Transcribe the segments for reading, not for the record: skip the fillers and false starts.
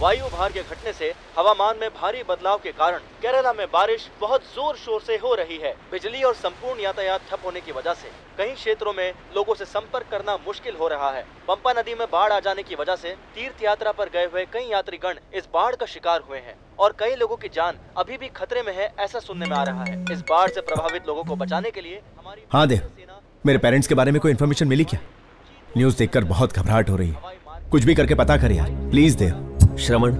वायु भार के घटने से हवामान में भारी बदलाव के कारण केरला में बारिश बहुत जोर शोर से हो रही है। बिजली और संपूर्ण यातायात ठप होने की वजह से कई क्षेत्रों में लोगों से संपर्क करना मुश्किल हो रहा है। पंपा नदी में बाढ़ आ जाने की वजह से तीर्थ यात्रा पर गए हुए कई यात्रीगण इस बाढ़ का शिकार हुए हैं और कई लोगों की जान अभी भी खतरे में है, ऐसा सुनने में आ रहा है। इस बाढ़ से प्रभावित लोगों को बचाने के लिए हमारी हाँ देव, मेरे पेरेंट्स के बारे में कोई इन्फॉर्मेशन मिली क्या? न्यूज देखकर बहुत घबराहट हो रही है। कुछ भी करके पता कर यार, प्लीज देव। श्रवण,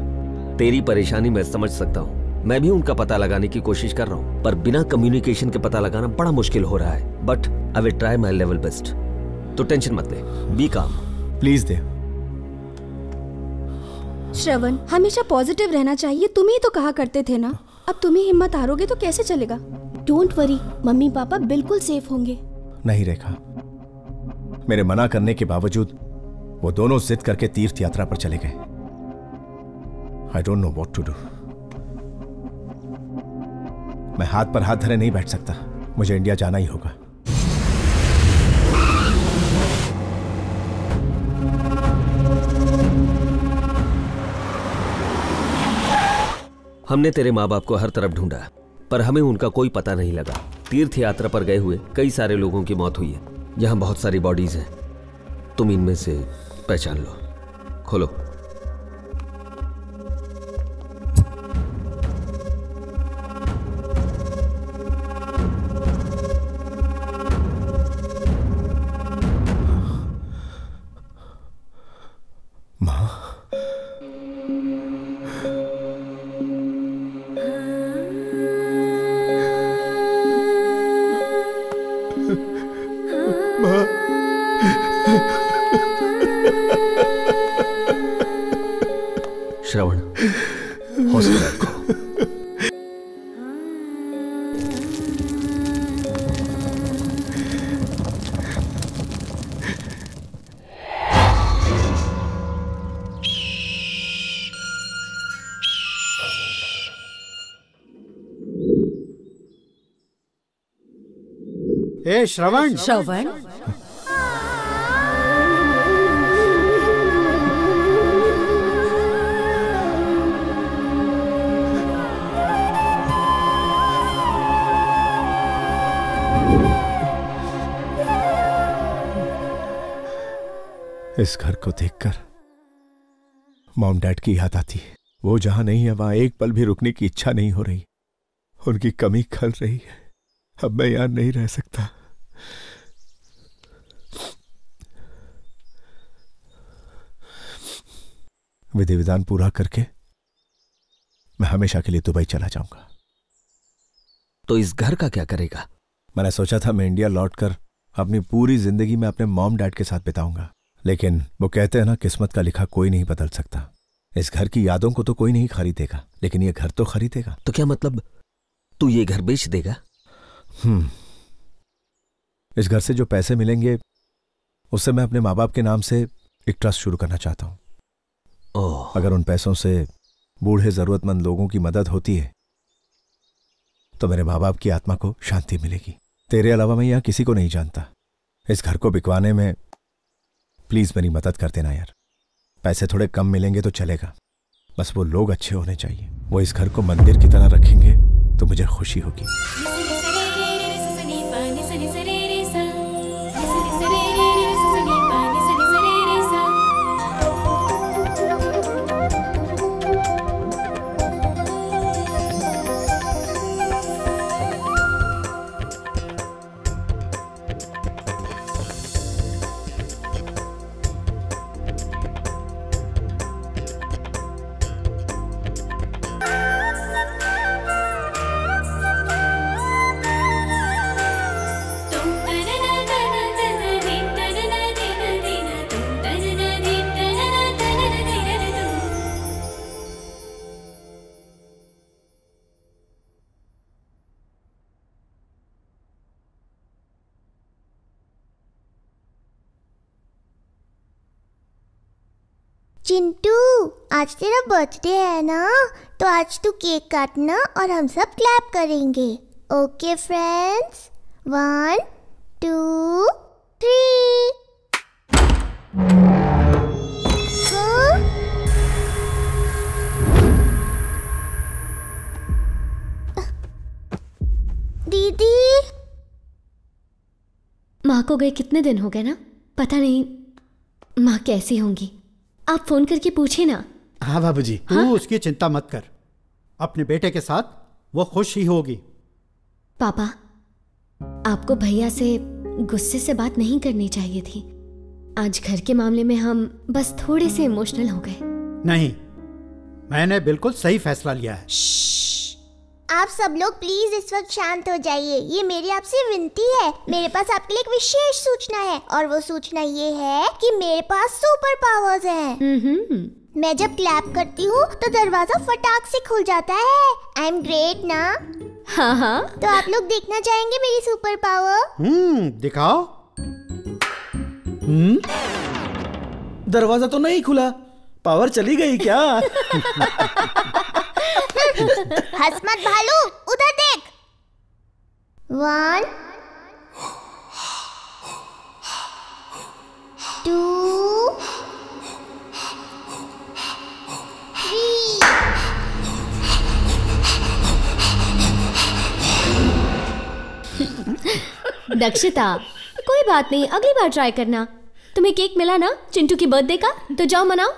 तेरी परेशानी मैं समझ सकता हूँ। मैं भी उनका पता लगाने की कोशिश कर रहा हूँ, पर बिना कम्युनिकेशन के पता लगाना बड़ा मुश्किल हो रहा है। But I will try my level best. तो टेंशन मत ले, बी काम। प्लीज देव। श्रवण, हमेशा पॉजिटिव रहना चाहिए, तुम ही तो कहा करते थे ना। अब तुम ही हिम्मत हारोगे तो कैसे चलेगा। डोंट वरी, मम्मी पापा बिल्कुल सेफ होंगे। नहीं रेखा, मेरे मना करने के बावजूद वो दोनों जिद करके तीर्थ यात्रा पर चले गए। I don't know what to do. मैं हाथ पर हाथ धरे नहीं बैठ सकता, मुझे इंडिया जाना ही होगा। हमने तेरे माँ बाप को हर तरफ ढूंढा, पर हमें उनका कोई पता नहीं लगा। तीर्थ यात्रा पर गए हुए कई सारे लोगों की मौत हुई है। यहाँ बहुत सारी बॉडीज हैं, तुम इनमें से पहचान लो। खोलो। माँ, श्रवण, हौसला रखो। ए श्रवण, श्रवण, इस घर को देखकर मॉम डैड की याद आती है। वो जहां नहीं है वहां एक पल भी रुकने की इच्छा नहीं हो रही। उनकी कमी खल रही है। अब मैं यहां नहीं रह सकता। विधि विधान पूरा करके मैं हमेशा के लिए दुबई चला जाऊंगा। तो इस घर का क्या करेगा? मैंने सोचा था मैं इंडिया लौटकर अपनी पूरी जिंदगी में अपने मॉम डैड के साथ बिताऊंगा, लेकिन वो कहते हैं ना, किस्मत का लिखा कोई नहीं बदल सकता। इस घर की यादों को तो कोई नहीं खरीदेगा, लेकिन ये घर तो खरीदेगा। तो क्या मतलब तू ये घर बेच देगा? इस घर से जो पैसे मिलेंगे उससे मैं अपने माँ बाप के नाम से एक ट्रस्ट शुरू करना चाहता हूं। अगर उन पैसों से बूढ़े जरूरतमंद लोगों की मदद होती है तो मेरे माँ बाप की आत्मा को शांति मिलेगी। तेरे अलावा मैं यहां किसी को नहीं जानता। इस घर को बिकवाने में प्लीज मेरी मदद कर देना यार। पैसे थोड़े कम मिलेंगे तो चलेगा, बस वो लोग अच्छे होने चाहिए। वो इस घर को मंदिर की तरह रखेंगे तो मुझे खुशी होगी। चिंटू, आज तेरा बर्थडे है ना, तो आज तू केक काटना और हम सब क्लैप करेंगे। Okay friends, 1 2 3। दीदी। माँ को गए कितने दिन हो गए ना, पता नहीं माँ कैसी होंगी। आप फोन करके पूछे ना। हाँ बाबूजी, तू उसकी चिंता मत कर, अपने बेटे के साथ वो खुश ही होगी। पापा, आपको भैया से गुस्से से बात नहीं करनी चाहिए थी। आज घर के मामले में हम बस थोड़े से इमोशनल हो गए। नहीं, मैंने बिल्कुल सही फैसला लिया है। आप सब लोग प्लीज इस वक्त शांत हो जाइए। ये मेरी आपसे विनती है। मेरे पास आपके लिए एक विशेष सूचना है, और वो सूचना ये है कि मेरे पास सुपर पावर्स हैं। मैं जब क्लैप करती हूँ तो दरवाजा फटाक से खुल जाता है। आई एम ग्रेट ना? हाँ हाँ। तो आप लोग देखना चाहेंगे मेरी सुपर पावर? दिखाओ। दरवाजा तो नहीं खुला, पावर चली गई क्या? हंस मत भालू, उधर देख। 1 2 3। दक्षिता, कोई बात नहीं, अगली बार ट्राई करना। तुम्हें केक मिला ना चिंटू की बर्थडे का, तो जाओ मनाओ।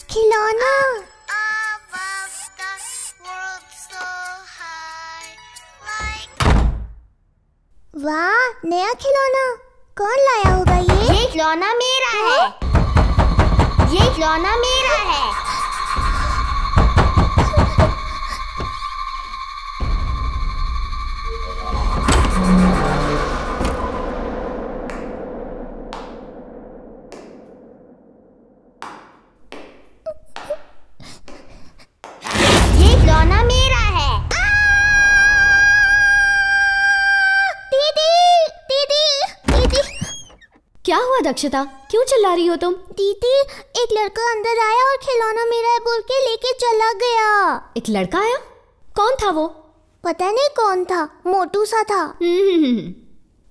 खिलौना। वाह, नया खिलौना। कौन लाया होगा ये खिलौना मेरा है। ये खिलौना मेरा है। खिलौना मेरा है। दीदी, दीदी, दीदी। क्या हुआ दक्षिता, क्यों चिल्ला रही हो तुम? दीदी, एक लड़का अंदर आया और खिलौना मेरा है बोल के लेके चला गया। एक लड़का आया? कौन था वो? पता नहीं कौन था, मोटू सा था।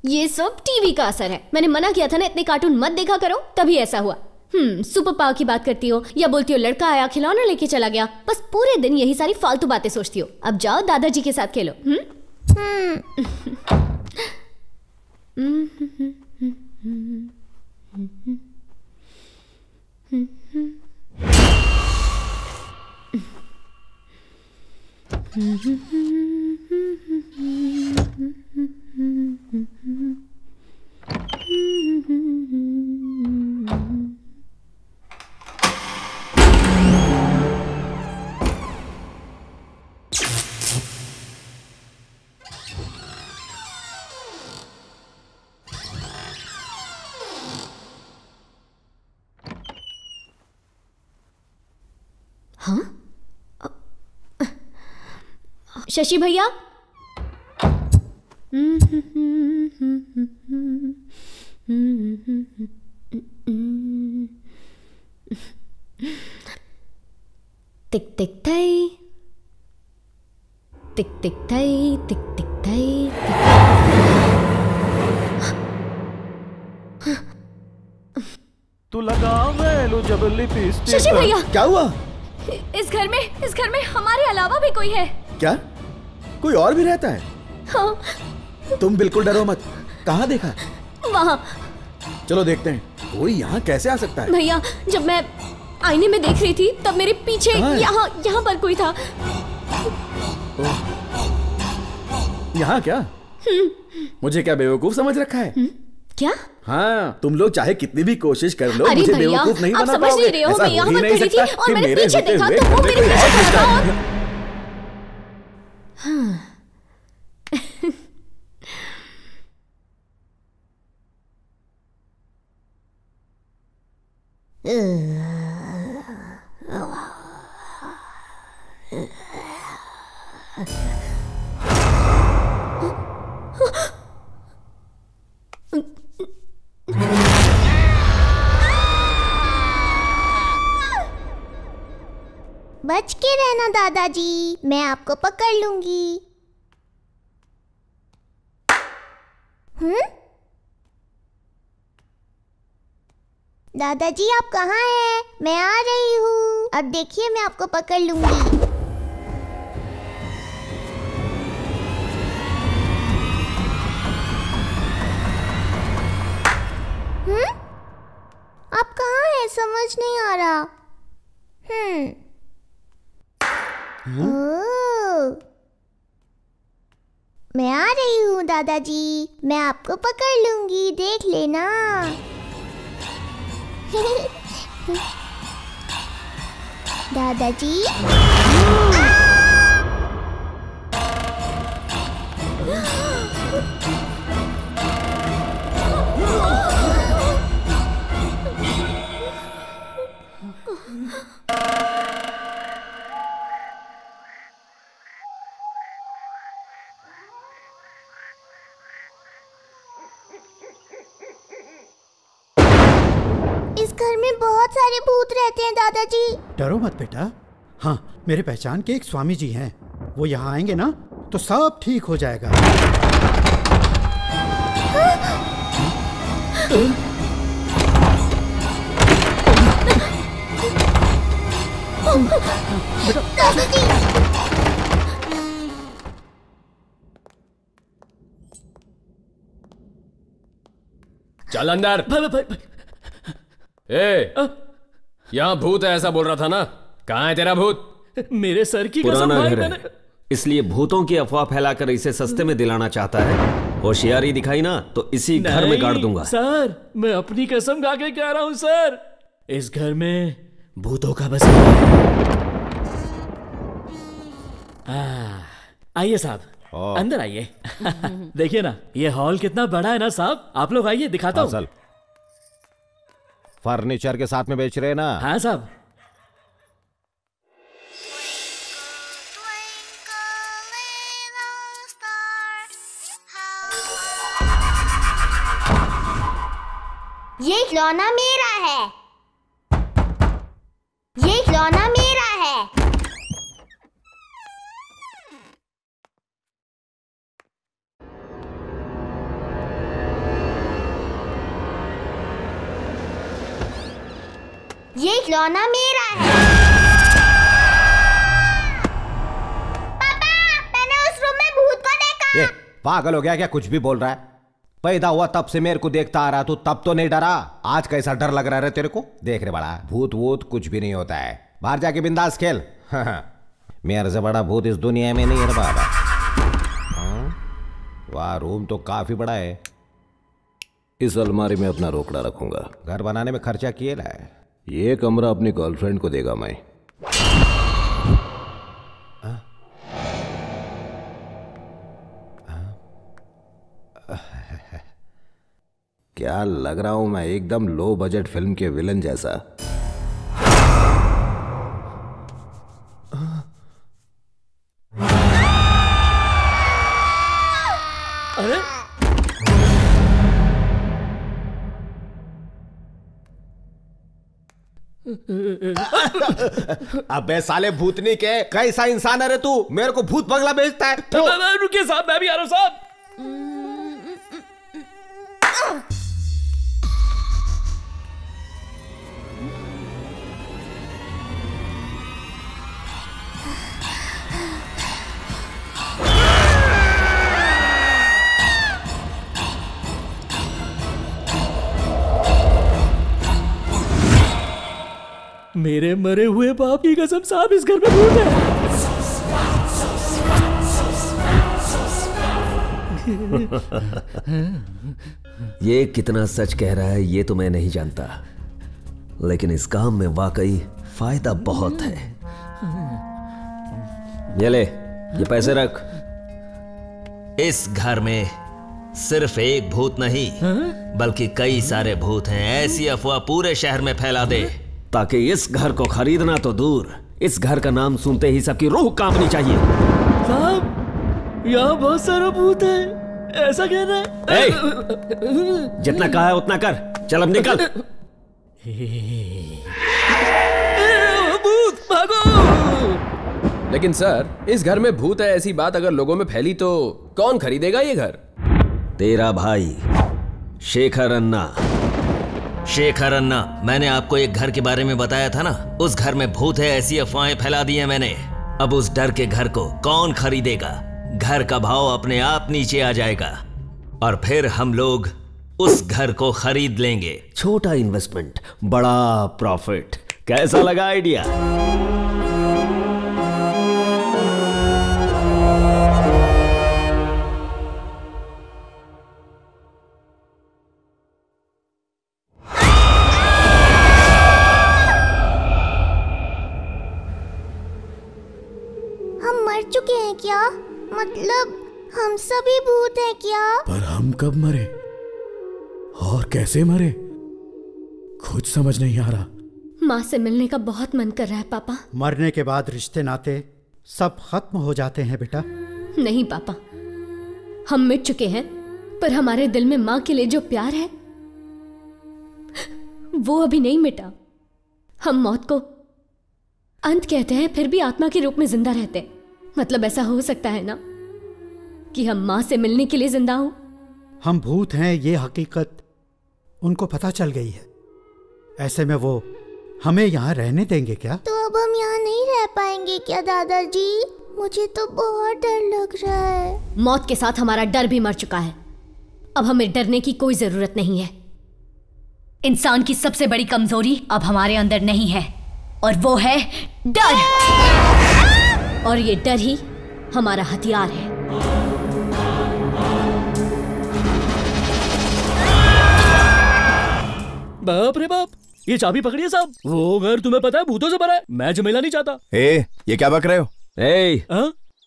ये सब टीवी का असर है। मैंने मना किया था ना, इतने कार्टून मत देखा करो, तभी ऐसा हुआ। सुपर पावर की बात करती हो या बोलती हो लड़का आया खिलौना लेके चला गया। बस पूरे दिन यही सारी फालतू बातें सोचती हो। अब जाओ दादाजी के साथ खेलो। हाँ? शशि भैया, टिक टिक थई, टिक टिक थई, टिक टिक थई। तू लगा वेलू जब लिपस्टिक। शशि भैया, क्या हुआ? इस घर में हमारे अलावा भी कोई है। क्या? कोई और भी रहता है? हाँ। तुम बिल्कुल डरो मत। कहाँ देखा? वहाँ। चलो देखते हैं, कोई यहाँ कैसे आ सकता है? भैया, जब मैं आईने में देख रही थी तब मेरे पीछे यहाँ पर कोई था। यहाँ क्या? मुझे क्या बेवकूफ समझ रखा है? क्या? हाँ, तुम लोग चाहे कितनी भी कोशिश कर लो, अरे मुझे भैया, बेवकूफ नहीं आप बना समझ पाओगे। नहीं रहे हो, ऐसा मैं हो यहाँ ही पर नहीं खड़ी थी सकता और कि मैंने मेरे पीछे होते देखा हुए तो वो घर में मेरे कोई पीछे और खड़ा था घुसता और है। बच के रहना दादाजी, मैं आपको पकड़ लूंगी। दादाजी आप कहाँ हैं? मैं आ रही हूँ। अब देखिए मैं आपको पकड़ लूंगी। आप कहाँ हैं? समझ नहीं आ रहा। ओह, मैं आ रही हूँ दादाजी, मैं आपको पकड़ लूंगी, देख लेना। दादाजी इस घर में बहुत सारे भूत रहते हैं दादाजी। डरो मत बेटा। हाँ, मेरे पहचान के एक स्वामी जी हैं, वो यहाँ आएंगे ना तो सब ठीक हो जाएगा। दादाजी चल अंदर। ए, यहाँ भूत है ऐसा बोल रहा था ना, कहाँ है तेरा भूत? मेरे सर की कसम पुराना भाई, घर है, इसलिए भूतों की अफवाह फैलाकर इसे सस्ते में दिलाना चाहता है। होशियारी दिखाई ना तो इसी घर में गाड़ दूंगा। सर मैं अपनी कसम खा के कह रहा हूँ सर, इस घर में भूतों का बस है। आइए साहब, अंदर आइए। देखिए ना ये हॉल कितना बड़ा है ना साहब, आप लोग आइए दिखाता हूँ। फर्नीचर के साथ में बेच रहे हैं ना? हाँ साहब। ये खिलौना मेरा है, ये खिलौना मेरा है। ये खिलौना मेरा है। पापा, मैंने उस रूम में भूत को देखा। ये पागल हो गया क्या? कुछ भी बोल रहा है। पैदा हुआ तब से मेरे को देखता आ रहा, तू तब तो नहीं डरा, आज कैसा डर लग रहा है तेरे को? देख रे बड़ा, भूत वूत कुछ भी नहीं होता है, बाहर जाके बिंदास खेल। मेरे से बड़ा भूत इस दुनिया में नहीं है बाबा। वाह, रूम तो काफी बड़ा है। इस अलमारी में अपना रोकड़ा रखूंगा। घर बनाने में खर्चा किए ला है। ये कमरा अपनी गर्लफ्रेंड को देगा मैं। क्या लग रहा हूं मैं? एकदम लो बजट फिल्म के विलन जैसा। अरे अबे साले भूतनी के, कैसा इंसान है रे तू? मेरे को भूत बंगला बेचता है। रुकिए साहब, मैं भी आ रहा हूं साहब। मेरे मरे हुए बाप की कसम साहब, इस घर में भूत है। ये कितना सच कह रहा है ये तो मैं नहीं जानता, लेकिन इस काम में वाकई फायदा बहुत है। ये ले, ये पैसे रख। इस घर में सिर्फ एक भूत नहीं बल्कि कई सारे भूत हैं, ऐसी अफवाह पूरे शहर में फैला दे ताकि इस घर को खरीदना तो दूर, इस घर का नाम सुनते ही सबकी रूह कांपनी चाहिए। साहब यहाँ बहुत सारा भूत है, ऐसा कह रहा है। जितना कहा है उतना कर, चल अब निकल। भूत भागो। लेकिन सर, इस घर में भूत है ऐसी बात अगर लोगों में फैली तो कौन खरीदेगा ये घर? तेरा भाई शेखर अन्ना। शेखर अन्ना, मैंने आपको एक घर के बारे में बताया था ना, उस घर में भूत है ऐसी अफवाहें फैला दी है मैंने। अब उस डर के घर को कौन खरीदेगा? घर का भाव अपने आप नीचे आ जाएगा और फिर हम लोग उस घर को खरीद लेंगे। छोटा इन्वेस्टमेंट, बड़ा प्रॉफिट। कैसा लगा आइडिया? हम मर चुके हैं क्या? मतलब हम सभी भूत हैं क्या? पर हम कब मरे और कैसे मरे, कुछ समझ नहीं आ रहा। माँ से मिलने का बहुत मन कर रहा है पापा। मरने के बाद रिश्ते नाते सब खत्म हो जाते हैं बेटा। नहीं पापा, हम मिट चुके हैं, पर हमारे दिल में माँ के लिए जो प्यार है वो अभी नहीं मिटा। हम मौत को अंत कहते हैं, फिर भी आत्मा के रूप में जिंदा रहते हैं। मतलब ऐसा हो सकता है ना कि हम माँ से मिलने के लिए जिंदा हूं। हम भूत हैं ये हकीकत उनको पता चल गई है। ऐसे में वो हमें यहाँ रहने देंगे क्या? तो अब हम यहाँ नहीं रह पाएंगे क्या दादाजी? मुझे तो बहुत डर लग रहा है। मौत के साथ हमारा डर भी मर चुका है। अब हमें डरने की कोई जरूरत नहीं है। इंसान की सबसे बड़ी कमजोरी अब हमारे अंदर नहीं है, और वो है डर। और ये डर ही हमारा हथियार है। बाप रे बाप, ये चाबी पकड़िए साहब। वो घर तुम्हें पता है भूतों से भरा है। मैं झमेला नहीं चाहता। ये क्या बक रहे हो?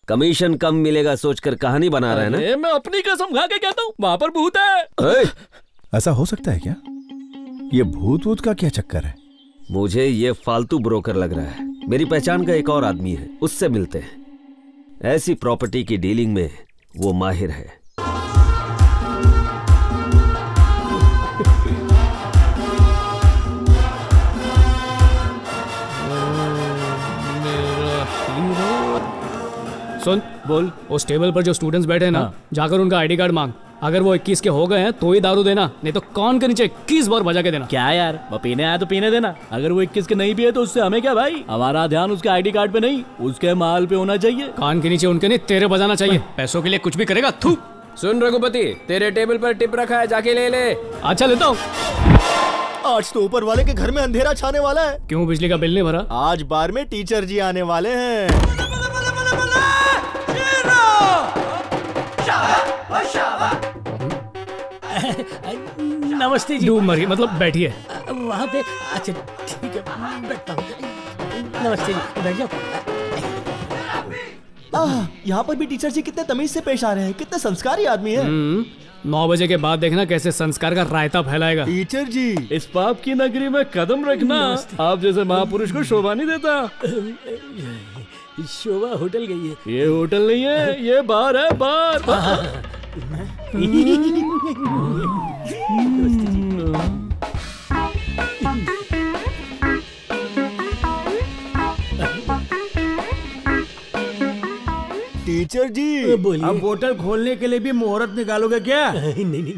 कमीशन कम मिलेगा सोचकर कहानी बना रहे हैं ना? मैं अपनी कसम खा के कहता हूँ वहां पर भूत है। ऐसा हो सकता है क्या? ये भूत वूत का क्या चक्कर है? मुझे ये फालतू ब्रोकर लग रहा है। मेरी पहचान का एक और आदमी है, उससे मिलते हैं। ऐसी प्रॉपर्टी की डीलिंग में वो माहिर है। सुन, बोल, उस टेबल पर जो स्टूडेंट्स बैठे हैं ना, जाकर उनका आईडी कार्ड मांग। अगर वो 21 के हो गए हैं तो ही दारू देना, नहीं तो कान के नीचे 21 बार बजा के देना। क्या यार, वो पीने आया तो पीने देना। अगर वो 21 के नहीं पिए तो उससे हमें क्या भाई? हमारा ध्यान उसके आईडी कार्ड पे नहीं, उसके माल पे होना चाहिए। कान के नीचे उनके नहीं, तेरे बजाना चाहिए। पैसों के लिए कुछ भी करेगा। थू। सुन रघुपति, तेरे टेबल पर टिप रखा है, जाके ले ले। अच्छा, लेता हूँ। आज तो ऊपर वाले के घर में अंधेरा छाने वाला है। क्यों, बिजली का बिल नहीं भरा? आज बार में टीचर जी आने वाले हैं। नमस्ते जी। डूब मरी, मतलब बैठिए वहाँ पे। अच्छा ठीक है, बैठता हूँ। नमस्ते जी, बैठ जाओ। यहाँ पर भी टीचर जी कितने तमीज से पेश आ रहे हैं, कितने संस्कारी आदमी है। 9 बजे के बाद देखना कैसे संस्कार का रायता फैलाएगा। टीचर जी, इस पाप की नगरी में कदम रखना। आप जैसे महापुरुष को शोभा नहीं देता। शोभा होटल गई है। ये होटल नहीं है, ये बार है, बार। टीचर जी, बोलिए। अब बोतल खोलने के लिए भी मुहूर्त निकालोगे क्या? नहीं।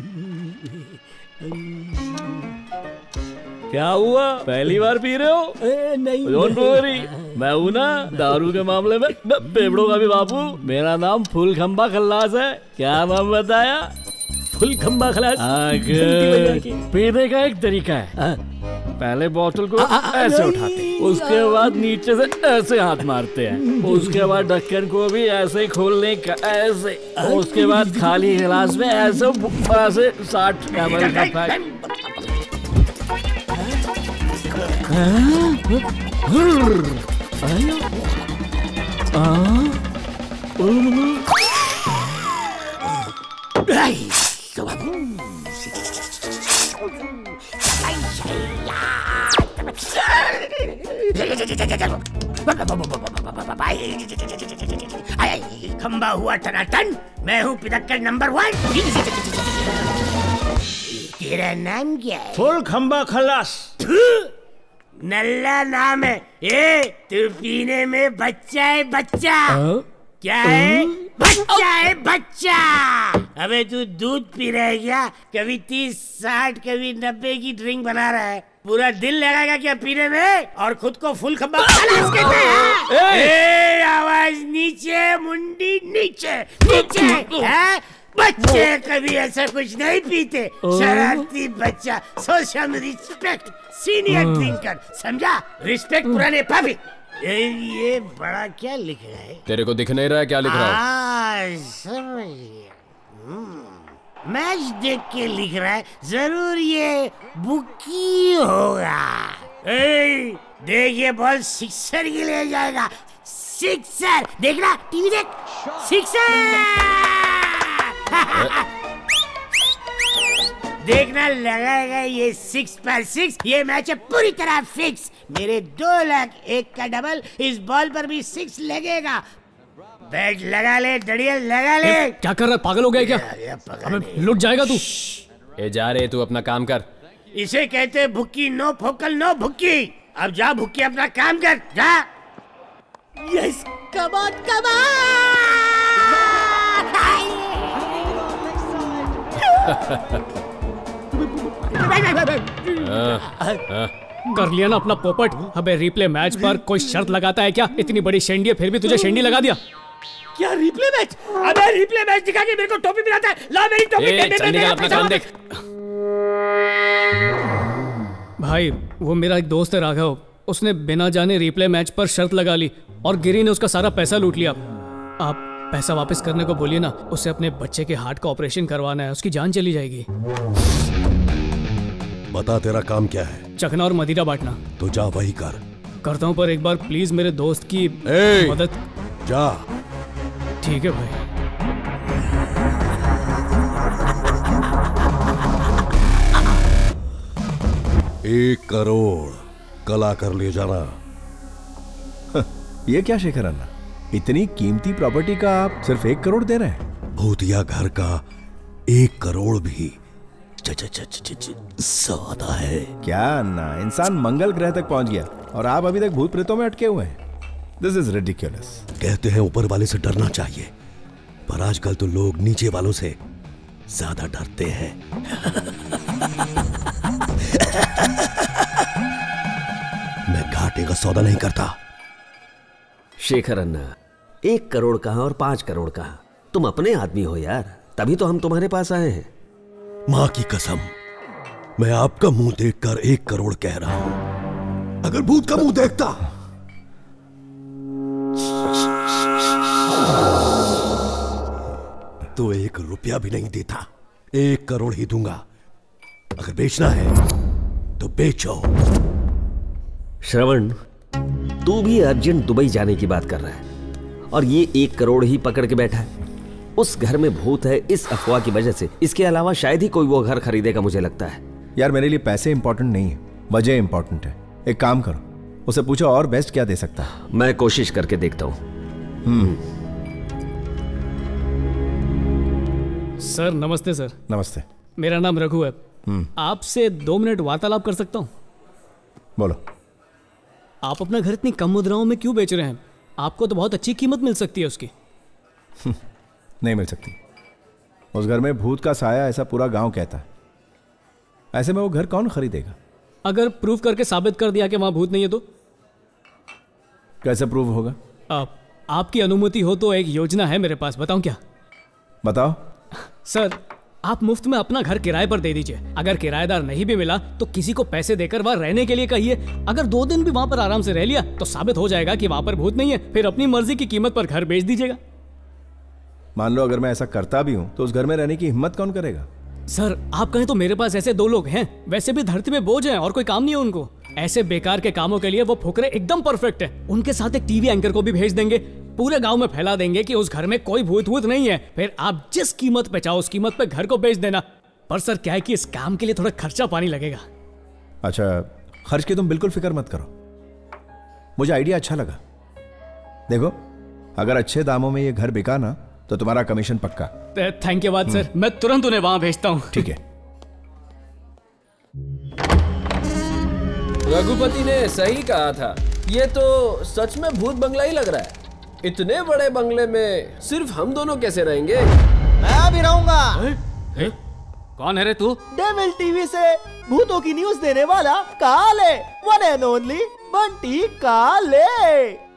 क्या हुआ, पहली बार पी रहे हो? नहीं। डोंट वरी, मैं हूं ना दारू के मामले में पेपड़ों का भी बापू। मेरा नाम फूलखंबा खल्लास है। क्या नाम बताया? फूलखंबा खल्लास। पीने का एक तरीका है, पहले बोतल को ऐसे उठाते, उसके बाद नीचे से ऐसे हाथ मारते हैं, उसके बाद ढक्कन को भी ऐसे ही खोलने का, ऐसे, उसके बाद खाली गिलास में ऐसे 60 ml का पैक। खंबा हुआ टनाटन, मैं हूँ पिदक्कड़ नंबर 1। तेरा नाम क्या है? फुल खंबा खल्लास। नल्ला नाम है। तू पीने में बच्चा है बच्चा। क्या है? बच्चा है बच्चा। अबे तू दूध पी रहा है क्या? कभी 30, 60, कभी 90 की ड्रिंक बना रहा है। पूरा दिल लगाएगा क्या पीने में? और खुद को फुल खंबा कहता है। आवाज नीचे, मुंडी नीचे नीचे है। बच्चे कभी ऐसा कुछ नहीं पीते। शरारती बच्चा। Show some respect senior drinker, समझा? रिस्पेक्ट पुराने पापी। ये बड़ा क्या लिख रहा है? तेरे को दिख नहीं रहा है क्या लिख रहा है? समझ गया। मैच देख के लिख रहा है। जरूर ये बुकी होगा। देख ये बॉल सिक्सर के लिए जाएगा। सिक्सर देखना, टीवी देख। सिक्सर देखना, लगाएगा ये 6 पर 6। ये मैच है पूरी तरह फिक्स। मेरे 2 लाख 1 का डबल। इस बॉल पर भी 6 लगेगा। बैट लगा ले, डड़िया लगा ले। क्या कर रहा है, पागल हो गया क्या? अबे लुट जाएगा तू। जा रे, तू अपना काम कर। इसे कहते हैं भुक्की। नो फोकल नो भुक्की। अब जा भुक्की, अपना काम कर जा। यस, कमान कर लिया ना अपना पोपट। अबे रिप्ले मैच पर कोई शर्त लगाता है क्या? इतनी बड़ी शेंडी है फिर भी तुझे शेंडी लगा दिया। क्या रिप्ले मैच? अबे रिप्ले मैच दिखा के मेरे को टोपी पिलाता है। ला मेरी टोपी। चल निकल, अपना काम देख। भाई वो मेरा एक दोस्त है राघव। उसने बिना जाने रिप्ले मैच पर शर्त लगा ली और गिरी ने उसका सारा पैसा लूट लिया। आप पैसा वापस करने को बोलिए ना। उसे अपने बच्चे के हार्ट का ऑपरेशन करवाना है, उसकी जान चली जाएगी। बता तेरा काम क्या है? चखना और मदिरा बांटना। तो जा वही कर। करता हूँ, पर एक बार प्लीज मेरे दोस्त की मदद। जा। ठीक है भाई। 1 करोड़ कल आकर ले जाना। ये क्या शेखर अन्ना, इतनी कीमती प्रॉपर्टी का आप सिर्फ 1 करोड़ दे रहे हैं? भूतिया घर का 1 करोड़ भी ज्यादा है। क्या अन्ना, इंसान मंगल ग्रह तक पहुंच गया और आप अभी तक भूत प्रेतों में अटके हुए हैं। This is ridiculous. कहते हैं ऊपर वाले से डरना चाहिए, पर आजकल तो लोग नीचे वालों से ज्यादा डरते हैं। मैं घाटे का सौदा नहीं करता। शेखर अन्ना, 1 करोड़ कहां और 5 करोड़ कहां? तुम अपने आदमी हो यार, तभी तो हम तुम्हारे पास आए हैं। मां की कसम, मैं आपका मुंह देखकर 1 करोड़ कह रहा हूं। अगर भूत का मुंह देखता तो 1 रुपया भी नहीं देता। 1 करोड़ ही दूंगा। अगर बेचना है तो बेचो। श्रवण, तू भी अर्जेंट दुबई जाने की बात कर रहा है और ये 1 करोड़ ही पकड़ के बैठा है। उस घर में भूत है इस अफवाह की वजह से। इसके अलावा शायद ही कोई वो घर खरीदेगा, मुझे लगता है। यार मेरे लिए पैसे इंपॉर्टेंट नहीं है, वजह इंपॉर्टेंट है। एक काम करो, उसे पूछो और बेस्ट क्या दे सकता है। मैं कोशिश करके देखता हूँ। सर नमस्ते। सर नमस्ते। मेरा नाम रघु है। आपसे 2 मिनट वार्तालाप कर सकता हूँ? बोलो। आप अपना घर इतनी कम मुद्राओं में क्यों बेच रहे हैं? आपको तो बहुत अच्छी कीमत मिल सकती है उसकी। नहीं मिल सकती। उस घर में भूत का साया, ऐसा पूरा गांव कहता है। ऐसे में वो घर कौन खरीदेगा? अगर प्रूव करके साबित कर दिया कि वहां भूत नहीं है तो? कैसे प्रूव होगा? आपकी अनुमति हो तो एक योजना है मेरे पास, बताऊं क्या? बताओ। सर, आप मुफ्त में अपना घर किराए पर दे दीजिए। अगर किराएदार नहीं भी मिला तो किसी को पैसे देकर वहां रहने के लिए कहिए। अगर 2 दिन भी वहां पर आराम से रह लिया तो साबित हो जाएगा कि वहां पर भूत नहीं है। फिर अपनी मर्जी की कीमत पर घर बेच दीजिएगा। मान लो अगर मैं ऐसा करता भी हूं तो उस घर में रहने की हिम्मत कौन करेगा? सर आप कहें तो मेरे पास ऐसे 2 लोग हैं। वैसे भी धरती में बोझ हैं और कोई काम नहीं है उनको। ऐसे बेकार के कामों के लिए वो फुकरे एकदम परफेक्ट है। उनके साथ एक टीवी एंकर को भी भेज देंगे। पूरे गांव में फैला देंगे कि उस घर में कोई भूत भूत नहीं है। फिर आप जिस कीमत पे चाहो उस कीमत पे घर को बेच देना। पर सर क्या है कि इस काम के लिए थोड़ा खर्चा पानी लगेगा। अच्छा, खर्च की तुम बिल्कुल फिक्र मत करो। मुझे आइडिया अच्छा लगा। देखो, अगर अच्छे दामों में ये घर बिका ना तो तुम्हारा कमीशन पक्का। धन्यवाद सर, मैं तुरंत उन्हें वहां भेजता हूं। ठीक है। रघुपति ने सही कहा था, ये तो सच में भूत बंगला ही लग रहा है। इतने बड़े बंगले में सिर्फ हम दोनों कैसे रहेंगे? मैं भी रहूंगा। कौन है रे तू? डेविल टीवी से भूतों की न्यूज देने वाला काले, वन एंड ओनली बंटी काले।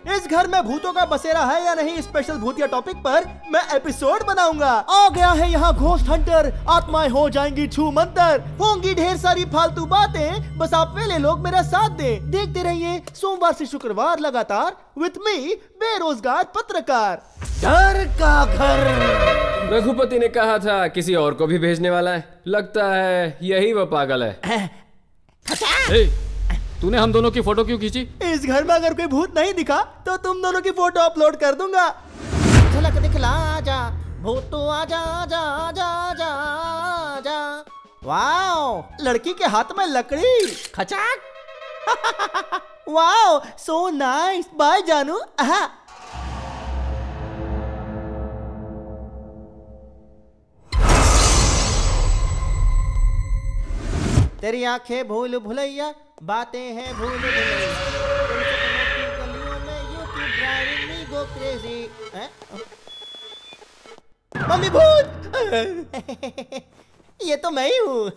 इस घर में भूतों का बसेरा है या नहीं, स्पेशल भूतिया टॉपिक पर मैं एपिसोड बनाऊंगा। आ गया है यहाँ घोस्ट हंटर, आत्माएं हो जाएंगी छू मंतर, होंगी ढेर सारी फालतू बातें, बस आप वेले लोग मेरा साथ दें। देखते रहिए सोमवार से शुक्रवार लगातार विथ मी बेरोजगार पत्रकार। डर का घर। रघुपति ने कहा था किसी और को भी भेजने वाला है, लगता है यही वो पागल है। तूने हम दोनों की फोटो क्यों खींची? इस घर में अगर कोई भूत नहीं दिखा तो तुम दोनों की फोटो अपलोड कर दूंगा। झलक दिखला जा भूतू, आजा आजा आजा आजा आजा। वाओ, लड़की के हाथ में लकड़ी, खचाक। वाओ, सो नाइस, बाय जानू। तेरी आंखें भूल भुलैया, बातें हैं भूल भुलैया, गलियों में you keep driving me go crazy। Mummy भूत। ये तो मैं ही हूँ।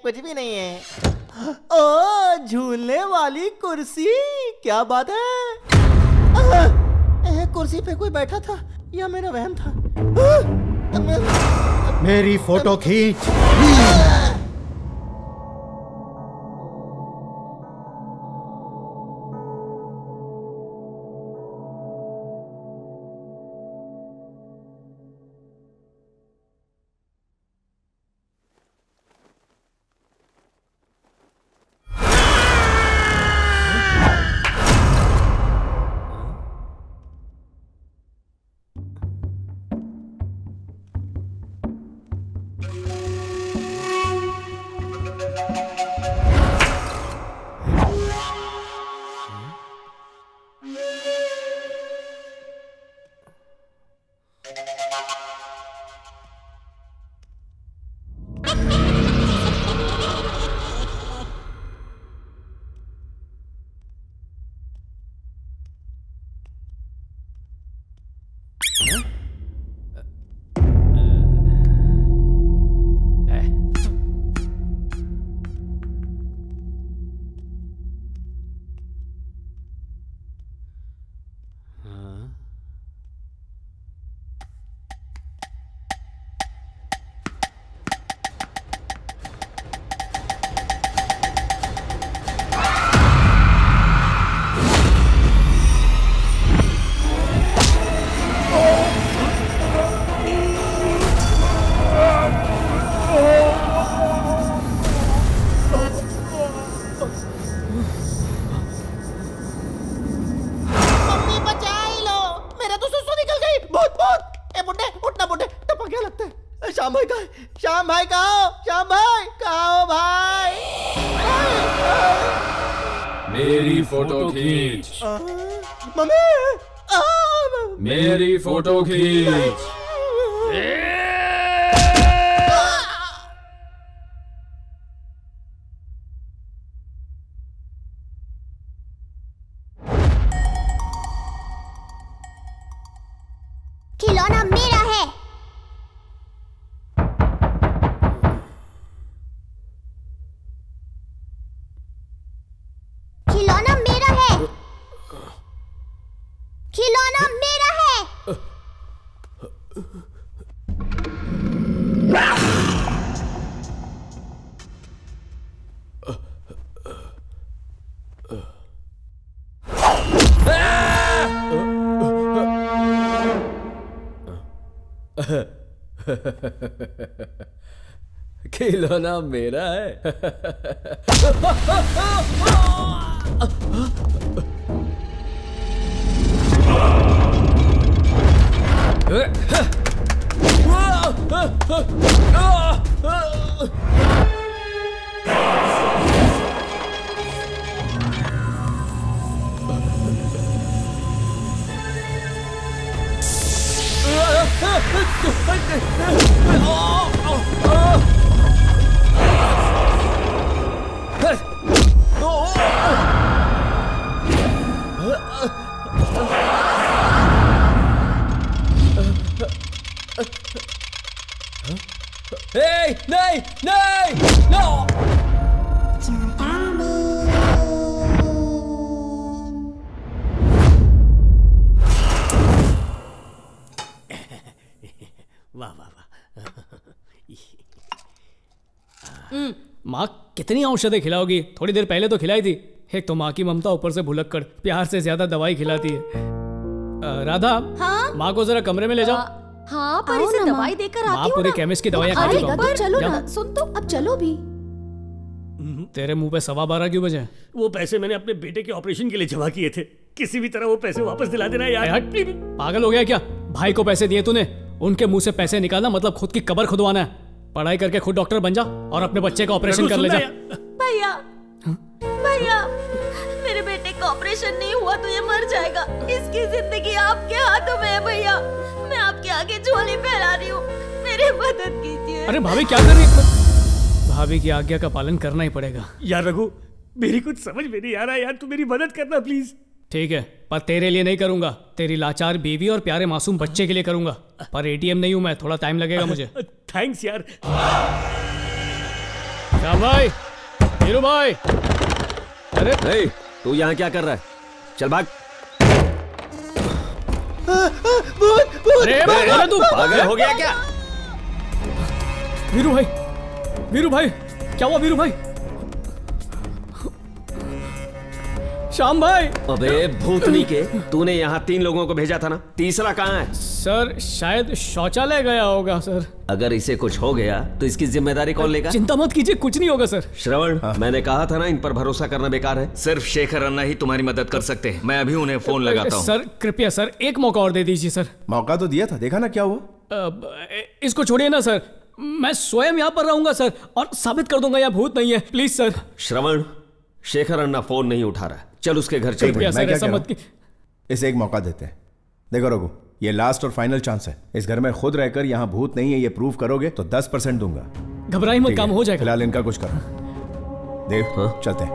कुछ भी नहीं है। ओ, झूलने वाली कुर्सी, क्या बात है। कुर्सी पे कोई बैठा था या मेरा वहम था? मेरी फोटो खींच। श्याम भाई कहाँ? श्याम भाई कहाँ भाई? मेरी फोटो खींच। मम्मी, मेरी फोटो खींच। खिलौना मेरा है। खिलौना मेरा है। खिलौना मेरा है। खिलौना मेरा है। नहीं नहीं नो। वाह वाह वाह। माँ कितनी औषधें खिलाओगी? थोड़ी देर पहले तो खिलाई थी। एक तो माँ की ममता, ऊपर से भुलक्कड़ प्यार से ज्यादा दवाई खिलाती है। राधा, हाँ? माँ को जरा कमरे में ले जाओ। हाँ पर इसे दवाई देकर आती माँ पूरी केमिस्ट की दवाइयाँ खा चुका हूँ। चलो ना, सुन तो अब चलो भी। तेरे मुंह पे 12:15 क्यों बजे? वो पैसे मैंने अपने बेटे के ऑपरेशन के लिए जमा किए थे। किसी भी तरह वो पैसे वापस दिला देना यार। पागल हो गया क्या? भाई को पैसे दिए तूने, उनके मुंह से पैसे निकालना मतलब खुद की कब्र खुदवाना है। पढ़ाई करके खुद डॉक्टर बन जा और अपने बच्चे का ऑपरेशन कर ले जा। भैया भैया, मेरे बेटे का ऑपरेशन नहीं हुआ तो ये मर जाएगा। इसकी जिंदगी आपके हाथों में है भैया। मैं आपके आगे झोली फैला रही हूँ, मेरी मदद कीजिए। अरे भाभी क्या कर रही है? भाभी की आज्ञा का पालन करना ही पड़ेगा। यार रघु, मेरी कुछ समझ में नहीं आ रहा यार, तू मेरी मदद करना प्लीज। ठीक है, पर तेरे लिए नहीं करूंगा, तेरी लाचार बीवी और प्यारे मासूम बच्चे के लिए करूंगा। पर एटीएम नहीं हूं मैं, थोड़ा टाइम लगेगा मुझे। थैंक्स यार। श्याम भाई, हीरू भाई। अरे तू यहाँ क्या कर रहा है? चल भाग। अरे तू पागल हो गया क्या? वीरू भाई क्या हुआ? वीरू भाई, श्याम भाई। अबे भूतनी के, तूने यहाँ 3 लोगों को भेजा था ना, तीसरा कहाँ है? सर शायद शौचालय गया होगा सर। अगर इसे कुछ हो गया तो इसकी जिम्मेदारी कौन लेगा? चिंता मत कीजिए, कुछ नहीं होगा सर। श्रवण, मैंने कहा था ना इन पर भरोसा करना बेकार है। सिर्फ शेखर अन्ना ही तुम्हारी मदद कर सकते हैं। मैं अभी उन्हें फोन लगाता हूँ। सर कृपया सर, एक मौका और दे दीजिए सर। मौका तो दिया था, देखा ना क्या हुआ। इसको छोड़िए ना सर, मैं स्वयं यहाँ पर रहूंगा सर और साबित कर दूंगा यहाँ भूत नहीं है। Please sir. Shravan, Shekhar Anna phone नहीं उठा रहा है, चल उसके घर चल। इसे एक मौका देते हैं। देखो रघु, ये लास्ट और फाइनल चांस है। इस घर में खुद रहकर यहाँ भूत नहीं है ये प्रूव करोगे तो 10% दूंगा। घबराई मत, काम हो जाएगा। फिलहाल इनका कुछ करो। देव, हाँ? चलते हैं।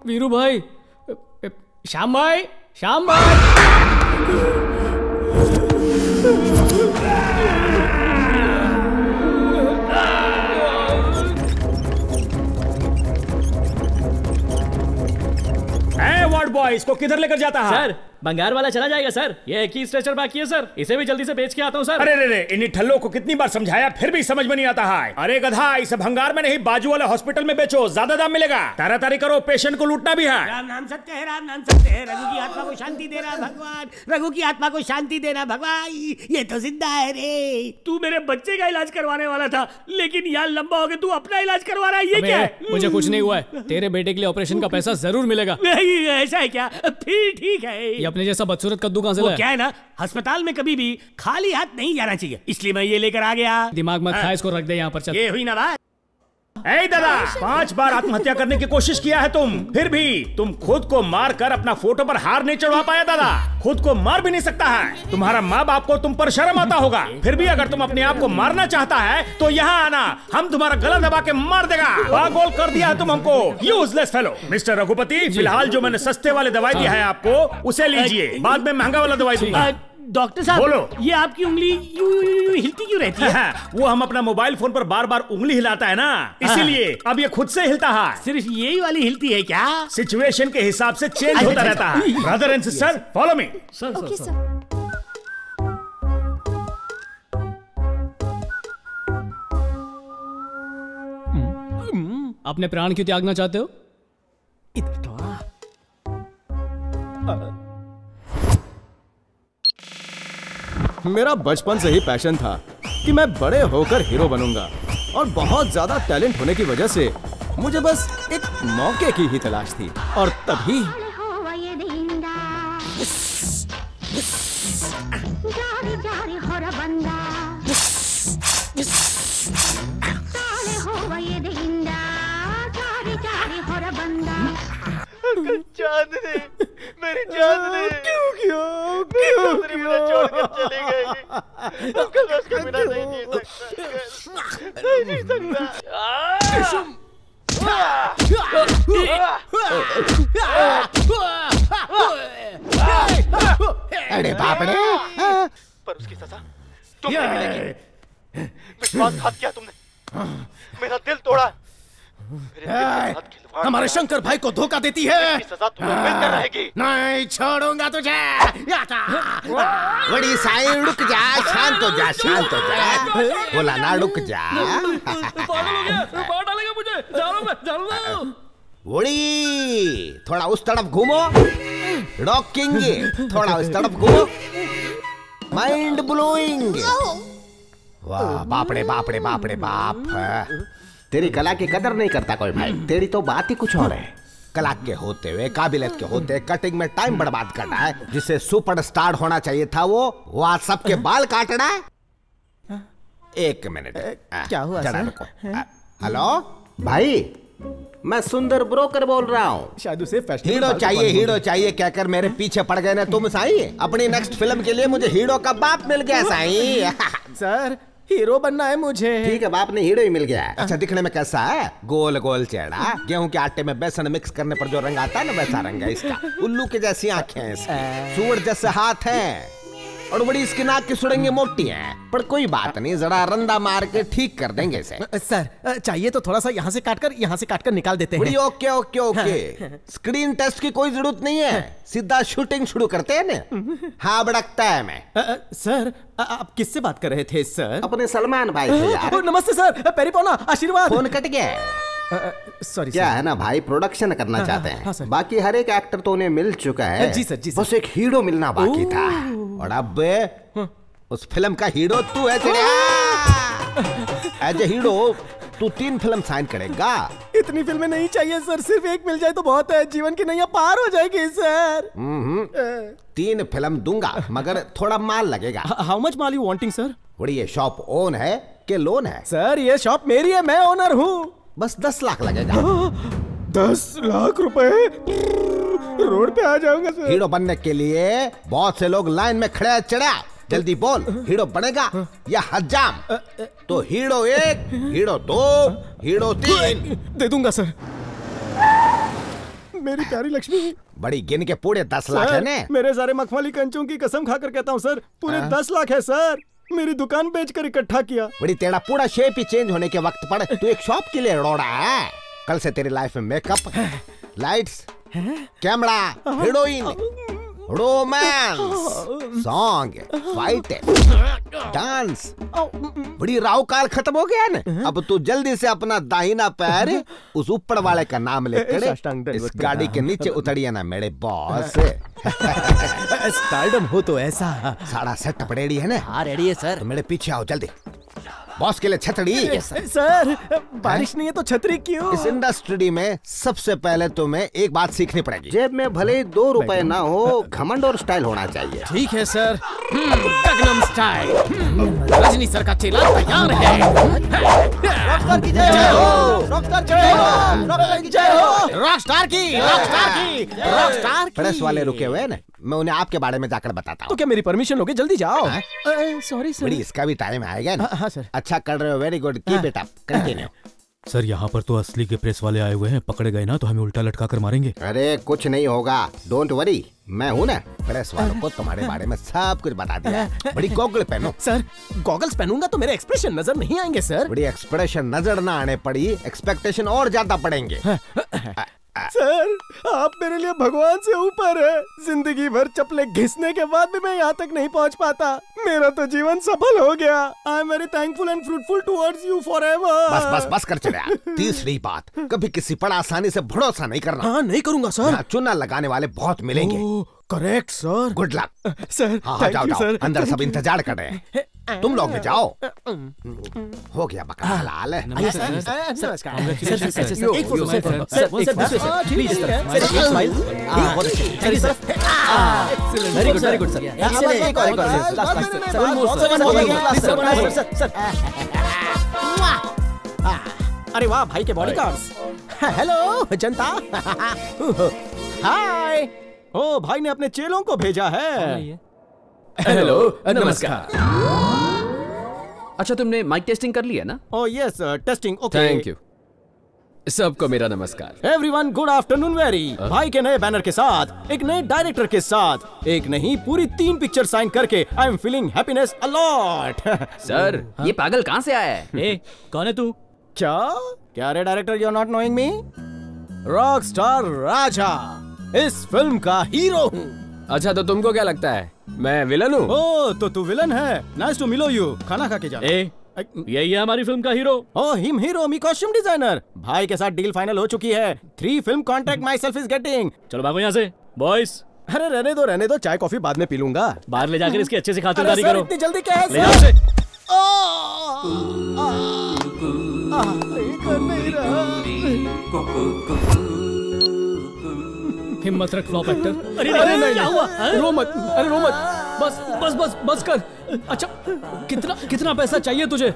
वीरू भाई, श्याम भाई, श्याम भाई। वार्ड बॉय, इसको किधर लेकर जाता है? सर बंगार वाला चला जाएगा सर, ये एक ही स्ट्रेचर बाकी है सर, इसे भी जल्दी से बेच के आता हूँ सर। अरे रे, इन्हीं ठल्लों को कितनी बार समझाया फिर भी समझ में नहीं आता है। अरे गधा, इसे भंगार में नहीं बाजू वाले हॉस्पिटल में बेचो, ज्यादा दाम मिलेगा। तारी करो, पेशेंट को लूटना भी है। राम नाम सत्य है, राम नाम सत्य है। रघु की आत्मा को शांति देना भगवान, रघु की आत्मा को शांति देना भगवान। ये तो जिंदा है रे। तू मेरे बच्चे का इलाज करवाने वाला था, लेकिन यार लंबा हो गया, तू अपना इलाज करवा रहा है। ये क्या है? मुझे कुछ नहीं हुआ है, तेरे बेटे के लिए ऑपरेशन का पैसा जरूर मिलेगा। नहीं ऐसा है क्या? फिर ठीक है। ये अपने जैसा बदसूरत कद्दू कहां से लाया? क्या है ना, अस्पताल में कभी भी खाली हाथ नहीं जाना चाहिए, इसलिए मैं ये लेकर आ गया। दिमाग मत खा, इसको रख दे यहाँ पर। चल, ये हुई ना बात। ए दादा, 5 बार आत्महत्या करने की कोशिश किया है तुम, फिर भी तुम खुद को मार कर अपना फोटो पर हार नहीं चढ़वा पाया। दादा खुद को मार भी नहीं सकता है। तुम्हारा माँ बाप को तुम पर शर्म आता होगा, फिर भी अगर तुम अपने आप को मारना चाहता है तो यहाँ आना, हम तुम्हारा गला दबा के मार देगा। पागल कर दिया है तुम हमको, यूजलेस फेलो। मिस्टर रघुपति, फिलहाल जो मैंने सस्ते वाले दवाई दिया है आपको, उसे लीजिए, बाद में महंगा वाला दवाई दूंगा। डॉक्टर साहब बोलो, ये आपकी उंगली यूं हिलती क्यों रहती है? वो हम अपना मोबाइल फोन पर बार बार उंगली हिलाता है ना, इसीलिए अब ये खुद से हिलता है। सिर्फ यही वाली हिलती है क्या? सिचुएशन के हिसाब से चेंज होता रहता है। Brother and sister, follow me. अपने प्राण क्यों त्यागना चाहते हो? मेरा बचपन से ही पैशन था कि मैं बड़े होकर हीरो बनूंगा, और बहुत ज्यादा टैलेंट होने की वजह से मुझे बस एक मौके की ही तलाश थी। और तभी चांदनी, मेरी चांदनी, क्यों मुझे छोड़कर चली गई। अंकल मैं उसके बिना नहीं जी सकता, नहीं जी सकता। अरे बाप रे! पर उसकी सजा तुम्हें मिलेगी। विश्वासघात किया तुमने, मेरा दिल तोड़ा। हमारे शंकर भाई को धोखा देती है। सजा तुम्हें मिलकर रहेगी। नहीं छोड़ूंगा तुझे। बड़ी साई रुक जा, शांत हो जा, शांत हो जा। बोला ना रुक जा। बड़ी थोड़ा उस तरफ घूमो, रॉकिंग, थोड़ा उस तरफ घूमो, माइंड ब्लोइंग। वाह बाप रे बाप रे बाप रे बाप। तेरी कला की कदर नहीं करता कोई भाई। तेरी तो बात ही कुछ और है। कला के होते हुए, काबिलियत के होते कटिंग में टाइम बर्बाद करना है। जिसे सुपरस्टार होना चाहिए था वो आज सबके बाल काटना है। एक मिनट, क्या हुआ सर? हेलो भाई, मैं सुंदर ब्रोकर बोल रहा हूँ। शायद उसे हीरो चाहिए कहकर मेरे पीछे पड़ गए ना तुम साईं। अपनी नेक्स्ट फिल्म के लिए मुझे हीरो का बाप मिल गया साईं। सर हीरो बनना है मुझे। ठीक है, बाप ने हीरो ही मिल गया। अच्छा दिखने में कैसा है? गोल गोल चेहरा, गेहूं के आटे में बेसन मिक्स करने पर जो रंग आता है ना वैसा रंग है इसका। उल्लू की जैसी आंखें हैं इसकी, सूअर जैसे हाथ हैं और बड़ी इसकी नाक की सुड़ंगे मोटी हैं। पर कोई बात नहीं, जरा रंदा मार के ठीक कर देंगे इसे। सर चाहिए तो थोड़ा सा यहाँ से काटकर निकाल देते हैं। Okay okay okay. Screen test की कोई जरूरत नहीं है, सीधा शूटिंग शुरू करते हैं ना। हाँ बड़कता है मैं। सर आप किससे बात कर रहे थे सर? अपने सलमान भाई से यार। नमस्ते सर, पेरी पौना आशीर्वाद। फोन कट गया। सॉरी क्या है ना भाई, प्रोडक्शन करना चाहते हैं। बाकी हर एक एक्टर तो उन्हें मिल चुका है। जी सर, जी सर। बस एक हीरो मिलना बाकी था। और अब उस फिल्म का हीरो तू है। एज ए हीरो तू 3 फिल्म साइन करेगा। इतनी फिल्में नहीं चाहिए सर, सिर्फ एक मिल जाए तो बहुत है। जीवन की नैया पार हो जाएगी सर। 3 फिल्म दूंगा मगर थोड़ा माल लगेगा। How much mall you wanting sir? बड़ी ये शॉप ओन है कि लोन है? सर ये शॉप मेरी है, मैं ओनर हूँ। बस 10 लाख लगेगा। 10 लाख रुपए? रोड पे आ जाऊंगा सर। हीरो बनने के लिए बहुत से लोग लाइन में खड़े हैं। चढ़ा जल्दी बोल, हीरो बनेगा या हज्जाम? तो हीरो 1, हीरो 2, हीरो 3 दे दूंगा सर। मेरी प्यारी लक्ष्मी। बड़ी गिन के पूरे 10 लाख है ने? मेरे सारे मखमली कंचों की कसम खाकर कहता हूँ सर, पूरे 10 लाख है सर। मेरी दुकान बेचकर इकट्ठा किया। बड़ी तेरा पूरा शेप ही चेंज होने के वक्त पर तू एक शॉप के लिए रोड़ा है। कल से तेरी लाइफ में makeup, lights, camera, heroine, romance, song, fight, dance. बड़ी राव काल खत्म हो गया ना। अब तू जल्दी से अपना दाहिना पैर उस ऊपर वाले का नाम लेकर इस गाड़ी के नीचे उतरिए ना मेरे बॉस। स्टारडम हो तो ऐसा। सारा सेटअप रेडी है ना? हाँ रेडी है सर। तो मेरे पीछे आओ जल्दी। बॉस के लिए छतरी। सर बारिश नहीं है तो छतरी क्यों? इस इंडस्ट्री में सबसे पहले तुम्हें एक बात सीखनी पड़ेगी। जेब में भले 2 रुपए ना हो, घमंड और स्टाइल होना चाहिए। ठीक है sir. Gangnam style. Rajni sir का चेला तैयार है। रॉकस्टार की जय हो, रॉकस्टार की जय हो, रॉकस्टार की जय हो, रॉकस्टार की, रॉकस्टार की, रॉकस्टार की। प्रेस वाले रुके हुए हैं ना, मैं उन्हें आपके बारे में जाकर बताता हूँ। तो क्या मेरी परमिशन होगी? जल्दी जाओ। Sorry sir. बड़ी इसका भी टाइम आएगा ना। हाँ सर। अच्छा कर रहे हो, very good. Keep it up, continue. Sir यहाँ पर तो असली के प्रेस वाले आए हुए हैं, पकड़े गए ना तो हमें उल्टा लटका कर मारेंगे। अरे कुछ नहीं होगा, डोंट वरी, मैं हूँ ना। प्रेस वालों को तुम्हारे बारे में सब कुछ बता दिया। बड़ी गॉगल पहनो। सर गॉगल्स पहनूंगा तो मेरे एक्सप्रेशन नजर नहीं आएंगे सर। बड़ी एक्सप्रेशन नजर ना आने पड़ी, एक्सपेक्टेशन और ज्यादा पड़ेंगे। सर आप मेरे लिए भगवान से ऊपर है। जिंदगी भर चप्पलें घिसने के बाद भी मैं यहाँ तक नहीं पहुँच पाता। मेरा तो जीवन सफल हो गया। I am very thankful and fruitful towards you forever. बस बस बस कर चला। तीसरी बात, कभी किसी पर आसानी से भरोसा नहीं करना। हाँ नहीं करूँगा सर। चुना लगाने वाले बहुत मिलेंगे। Correct sir. Good luck sir. हाँ जाओ जाओ, अंदर सब इंतजार कर रहे हैं। तुम लोग भी जाओ। हो गया बकरा हलाल। Very good sir. अरे वाह भाई के बॉडीगार्ड्स। हेलो जनता। हाय। ओ भाई ने अपने चेलों को भेजा है। हेलो, नमस्कार। अच्छा, तुमने माइक टेस्टिंग कर लिया ना? Oh yes, testing, okay. Thank you. सबको मेरा नमस्कार। Everyone good afternoon very. भाई के नए बैनर के साथ, एक नए डायरेक्टर के साथ, एक नहीं पूरी 3 पिक्चर साइन करके I am feeling happiness a lot. Sir, ये पागल कहाँ से आया है? ए, कौन है तू? क्या रे director, you are not knowing me? Rock star Raja, इस फिल्म का हीरो हूँ। अच्छा, तो तुमको क्या लगता है मैं विलन हूँ? ओह, तो तू विलन है। नाइस टू मिलो यू। खाना खा के जा। यही है हमारी फिल्म का हीरो। ओह, हिम हीरो, मी कॉस्ट्यूम डिजाइनर। भाई के साथ डील फाइनल हो चुकी है। 3 film contract my self is getting. चलो भागो यहाँ से बॉयज। अरे रहने दो, चाय कॉफी बाद में पी लूंगा। बाहर ले जाकर इसकी अच्छे से खातिरदारी करो। इतनी जल्दी क्या है? ले जाओ से। हिम्मत रख फ्लॉप एक्टर। अरे नहीं, क्या हुआ? रो मत, अरे रो मत। बस कर। अच्छा, कितना पैसा चाहिए तुझे?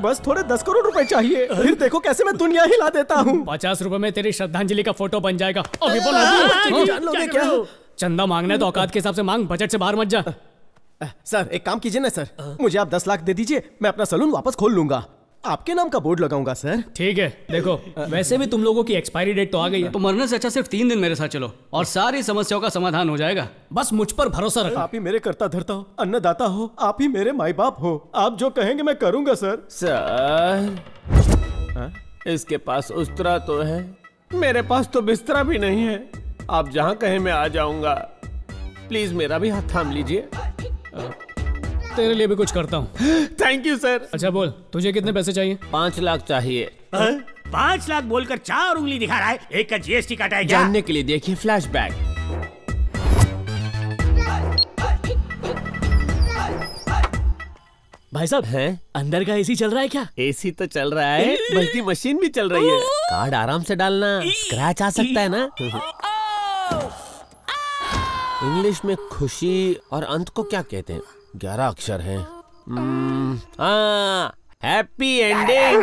बस थोड़े 10 करोड़ रुपए चाहिए, फिर देखो कैसे मैं दुनिया हिला देता हूँ। 50 रुपए में तेरी श्रद्धांजलि का फोटो बन जाएगा। अभी जान लोगे क्या? चंदा मांगना है तो औकात के हिसाब से मांग, बजट से बाहर मत जा। सर एक काम कीजिए ना सर, मुझे आप 10 लाख दे दीजिए, मैं अपना सलून वापस खोल लूंगा। आपके नाम का बोर्ड लगाऊंगा सर। ठीक है, देखो वैसे भी तुम लोगों की एक्सपायरी डेट तो आ गई है, तो मरने से अच्छा सिर्फ 3 दिन मेरे साथ चलो और सारी समस्याओं का समाधान हो जाएगा। बस मुझ पर भरोसा रखो। आप ही मेरे कर्ता धर्ता हो, अन्नदाता हो, आप ही मेरे माई बाप हो। आप जो कहेंगे मैं करूंगा सर। सर, इसके पास उस्तरा तो है, मेरे पास तो बिस्तरा भी नहीं है। आप जहाँ कहें मैं आ जाऊंगा। प्लीज मेरा भी हाथ थाम लीजिए। तेरे लिए भी कुछ करता हूँ। Thank you sir. अच्छा बोल, तुझे कितने पैसे चाहिए? 5 लाख चाहिए। 5 लाख बोलकर 4 उंगली दिखा रहा है। एक का जीएसटी काटा है क्या? जानने के लिए देखिए फ्लैशबैक। भाई साहब हैं? अंदर का एसी चल रहा है क्या? एसी तो चल रहा है, बल्कि मशीन भी चल रही है। कार्ड आराम से डालना, स्क्रैच आ सकता है ना। इंग्लिश में खुशी और अंत को क्या कहते हैं? 11 अक्षर हैं। Happy ending.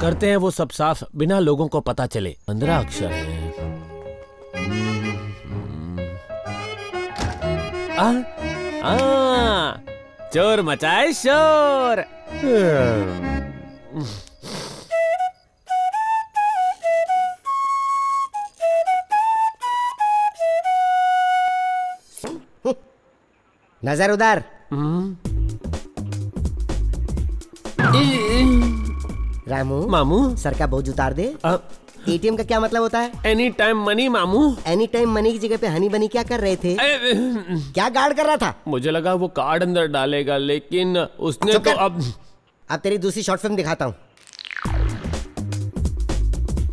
करते हैं वो सब साफ, बिना लोगों को पता चले। 15 अक्षर हैं। चोर मचाए शोर। नजर उधर। रामू, मामू, सर का बोझ उतार दे। एटीएम का क्या मतलब होता है? एनी टाइम मनी मामू। एनी टाइम मनी की जगह पे हनी बनी क्या कर रहे थे? क्या गार्ड कर रहा था? मुझे लगा वो कार्ड अंदर डालेगा, लेकिन उसने तो अब तेरी दूसरी शॉर्ट फिल्म दिखाता हूँ।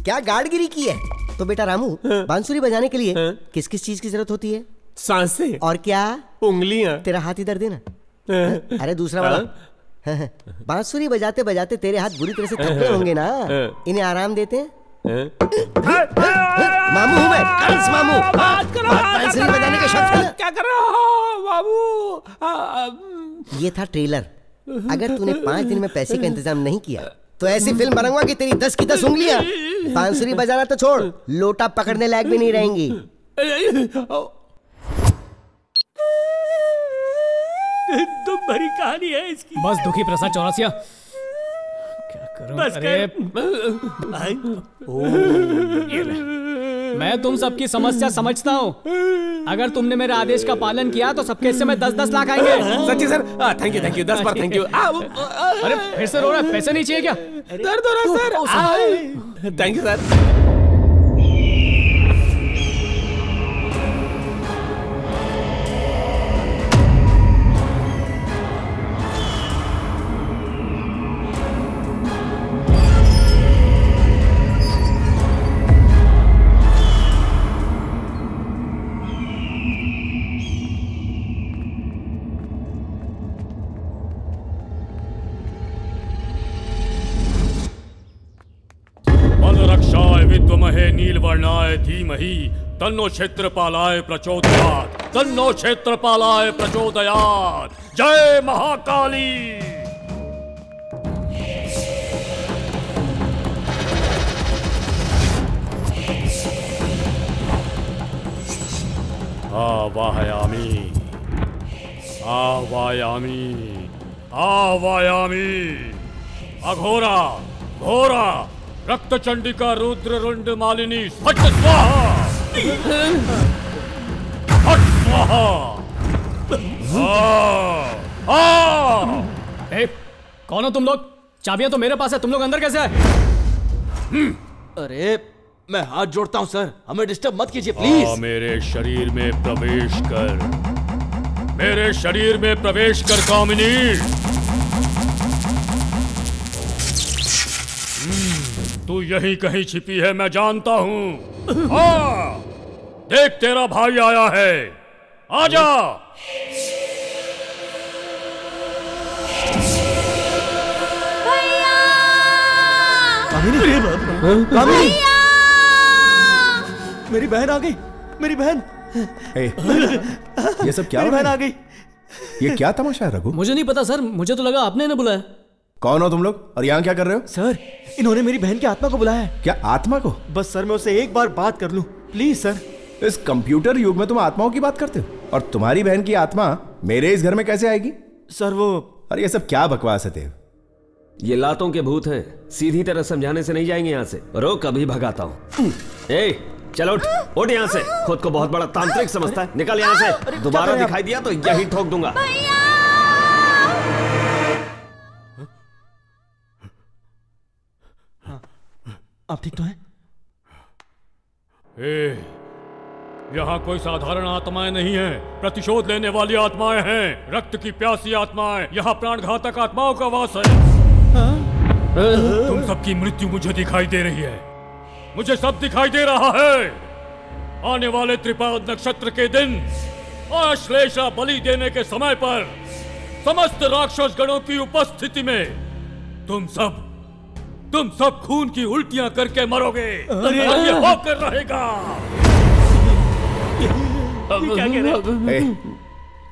क्या गार्डगिरी की है? तो बेटा रामू, बांसुरी बजाने के लिए किस किस चीज की जरूरत होती है? सांसें। और क्या? उंगलियां। तेरा हाथ इधर देना। अरे दूसरा वाला। बांसुरी बजाते बजाते तेरे हाथ बुरी तरह से थक गए होंगे ना, इन्हें आराम देते हैं। मामू हूँ मैं, कंस मामू। बांसुरी बजाने का शौक है। क्या कर रहे हो बाबू? ये था ट्रेलर। अगर तूने 5 दिन में पैसे का इंतजाम नहीं किया तो ऐसी फिल्म बनाऊंगा कि तेरी 10 की 10 उंगलियां बांसुरी बजाना तो छोड़, लोटा पकड़ने लायक भी नहीं रहेंगी। दुख भरी कहानी है इसकी। बस दुखी प्रसाद चौरसिया, क्या करूं? बस अरे मैं तुम सबकी समस्या समझता हूँ। अगर तुमने मेरे आदेश का पालन किया तो सबके हिस्से में 10-10 लाख आएंगे। सच्ची sir? Thank you 10 bar thank you. अरे फिर से रो रहा है? पैसे नहीं चाहिए क्या? दर्द हो रहा है सर। Thank you sir. विद्महे नीलवर्णाय धीमहि तन्नो क्षेत्रपालाय प्रचोदयात्। तन्नो क्षेत्रपालाय प्रचोदयात्। जय महाकाली। आवायामी आवायामी आवायामी। अघोरा घोरा रक्त चंडिका रुद्र रुंड मालिनी फट स्वाहा फट स्वाहा। कौन हो तुम लोग? चाबियां तो मेरे पास है, तुम लोग अंदर कैसे आए? अरे मैं हाथ जोड़ता हूं सर, हमें डिस्टर्ब मत कीजिए प्लीज। मेरे शरीर में प्रवेश कर, मेरे शरीर में प्रवेश कर कामिनी। तू यहीं कहीं छिपी है, मैं जानता हूं। हाँ, देख तेरा भाई आया है, आजा। कामिनी, मेरी बहन आ गई, मेरी बहन। ये सब क्या? मेरी बहन आ गई। ये क्या तमाशा है रघु? मुझे नहीं पता सर, मुझे तो लगा आपने ना बुलाया। कौन हो तुम लोग और यहाँ क्या कर रहे हो? सर, इन्होंने मेरी बहन की आत्मा को बुलाया है। क्या आत्मा को? बस सर मैं उससे एक बार बात कर लूं प्लीज सर। इस कंप्यूटर युग में तुम आत्माओं की बात करते हो, और तुम्हारी बहन की आत्मा मेरे इस घर में कैसे आएगी? सर वो, अरे ये सब क्या बकवास है देव? ये लातों के भूत हैं, सीधी तरह समझाने से नहीं जाएंगे यहाँ से। रोक, अभी भगाता हूँ। ए, चलो उठ, उठ यहाँ से। खुद को बहुत बड़ा तांत्रिक समझता है, निकल यहाँ से। दोबारा दिखाई दिया तो यही ठोक दूंगा। आप ठीक तो हैं? यहाँ कोई साधारण आत्माएं नहीं हैं, प्रतिशोध लेने वाली आत्माएं हैं, रक्त की प्यासी आत्माएं। यहाँ प्राणघातक आत्माओं का वास है। तुम सबकी मृत्यु मुझे दिखाई दे रही है, मुझे सब दिखाई दे रहा है। आने वाले त्रिपाद नक्षत्र के दिन आश्लेषा बलि देने के समय पर समस्त राक्षस गणों की उपस्थिति में तुम सब खून की उल्टियां करके मरोगे। और ये होकर रहेगा। क्या कह रहे हो?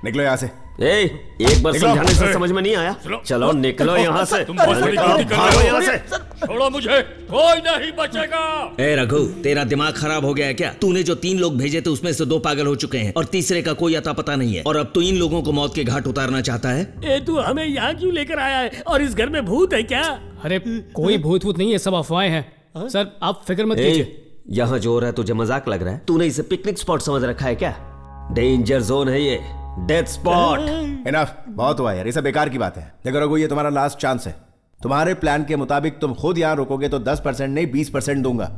निकलो यहाँ से। एक बार समझाने से समझ में नहीं आया? चलो निकलो यहाँ से। यहाँ से छोड़ो मुझे, कोई नहीं बचेगा। ए रघु, तेरा दिमाग खराब हो गया है क्या? तूने जो 3 लोग भेजे थे उसमें से 2 पागल हो चुके हैं और तीसरे का कोई अता पता नहीं है, और अब तू इन लोगों को मौत के घाट उतारना चाहता है। तू हमें यहाँ क्यों लेकर आया है? और इस घर में भूत है क्या? अरे कोई भूत वूत नहीं है, सब अफवाहें हैं। सर आप फिक्र मत कीजिए। यहाँ जो हो रहा है तुझे मजाक लग रहा है? तूने इसे पिकनिक स्पॉट समझ रखा है क्या? डेंजर जोन है ये, डेथ स्पॉट। इनफ, बहुत हुआ यार, ये सब बेकार की बात है। देखो रघु, ये तुम्हारा लास्ट चांस है। तुम्हारे प्लान के मुताबिक तुम खुद यहाँ रुकोगे तो 10% नहीं 20% दूंगा,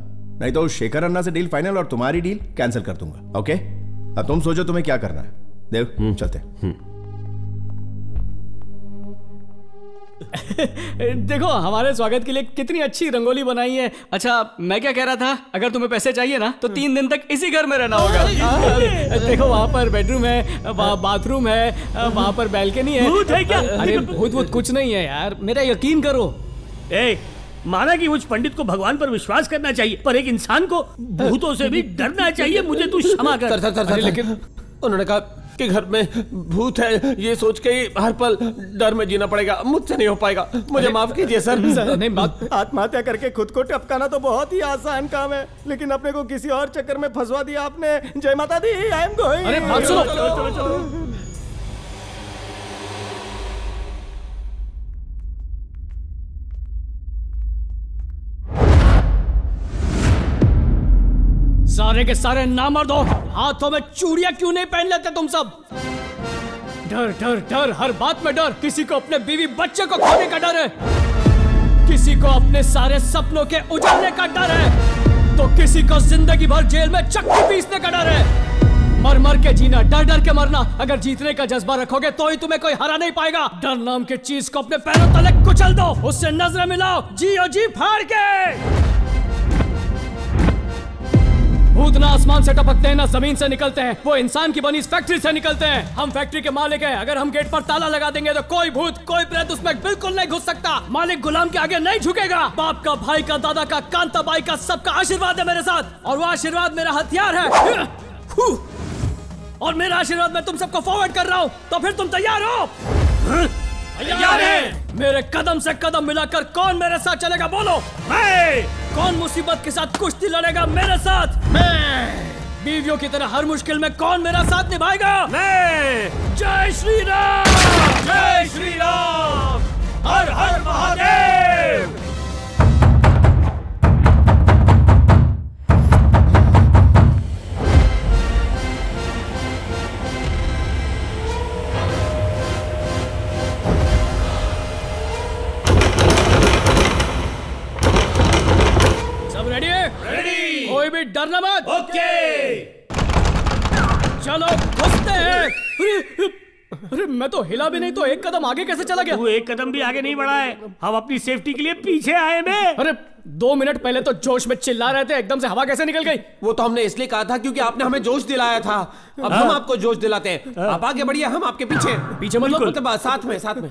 नहीं तो शेखर अन्ना से डील फाइनल और तुम्हारी डील कैंसिल कर दूंगा। ओके, अब तुम सोचो तुम्हें क्या करना है। देव चलते। देखो हमारे स्वागत के लिए कितनी अच्छी रंगोली बनाई है। अच्छा मैं क्या कह रहा था, अगर तुम्हें पैसे चाहिए ना तो 3 दिन तक इसी घर में रहना होगा। देखो वहाँ पर बेडरूम है, वहाँ बाथरूम है, वहाँ पर बैल्कनी है। भूत है क्या? अरे भूत कुछ नहीं है यार, मेरा यकीन करो। माना कि मुझ पंडित को भगवान पर विश्वास करना चाहिए, पर एक इंसान को भूतों से भी डरना चाहिए। मुझे तू क्षमा कर। लेकिन उन्होंने कहा कि घर में भूत है, ये सोच के ही हर पल डर में जीना पड़ेगा। मुझसे नहीं हो पाएगा, मुझे माफ कीजिए सर। नहीं बात, आत्महत्या करके खुद को टपकाना तो बहुत ही आसान काम है, लेकिन अपने को किसी और चक्कर में फंसवा दिया आपने। जय माता दी, आई एम गोइंग। अरे बात सुनो। चलो। सारे के सारे नामर्द हो, हाथों में चूड़ियां क्यों नहीं पहन लेते तुम सब? डर डर डर, हर बात में डर। किसी को अपने बीवी बच्चे को खोने का डर है, किसी को अपने सारे सपनों के उजाड़ने का डर है, तो किसी को जिंदगी भर जेल में चक्की पीसने का डर है। मर मर के जीना, डर डर के मरना। अगर जीतने का जज्बा रखोगे तो ही तुम्हें कोई हरा नहीं पाएगा। डर नाम की चीज को अपने पैरों तले कुचल दो, उससे नजरें मिलाओ, जियो जी फाड़ के। भूत ना आसमान से टपकते हैं ना जमीन से निकलते हैं, वो इंसान की बनी इस फैक्ट्री से निकलते हैं। हम फैक्ट्री के मालिक हैं, अगर हम गेट पर ताला लगा देंगे तो कोई भूत कोई प्रेत उसमें बिल्कुल नहीं घुस सकता। मालिक गुलाम के आगे नहीं झुकेगा। बाप का, भाई का, दादा का, कांता बाई का, सबका आशीर्वाद है मेरे साथ, और वो आशीर्वाद मेरा हथियार है। और मेरा आशीर्वाद मैं तुम सबको फॉरवर्ड कर रहा हूँ, तो फिर तुम तैयार हो? तैयार है। मेरे कदम से कदम मिलाकर कौन मेरे साथ चलेगा बोलो? मैं। कौन मुसीबत के साथ कुश्ती लड़ेगा मेरे साथ? मैं। बीवियों की तरह हर मुश्किल में कौन मेरा साथ निभाएगा? मैं। जय श्री राम, जय श्री राम, हर हर महादेव। रेडी है? रेडी। कोई भी डरना मत। ओके। चलो घुसते हैं। अरे मैं तो हिला भी नहीं तो एक कदम आगे कैसे चला गया? तू एक कदम भी आगे नहीं बढ़ा है, हम अपनी सेफ्टी के लिए पीछे आए में। अरे 2 मिनट पहले तो जोश में चिल्ला रहे थे, एकदम से हवा कैसे निकल गई? वो तो हमने इसलिए कहा था क्योंकि आपने हमें जोश दिलाया था। अब हम आपको जोश दिलाते हैं। आप आगे बढ़िए, हम आपके पीछे। पीछे मतलब साथ में साथ में।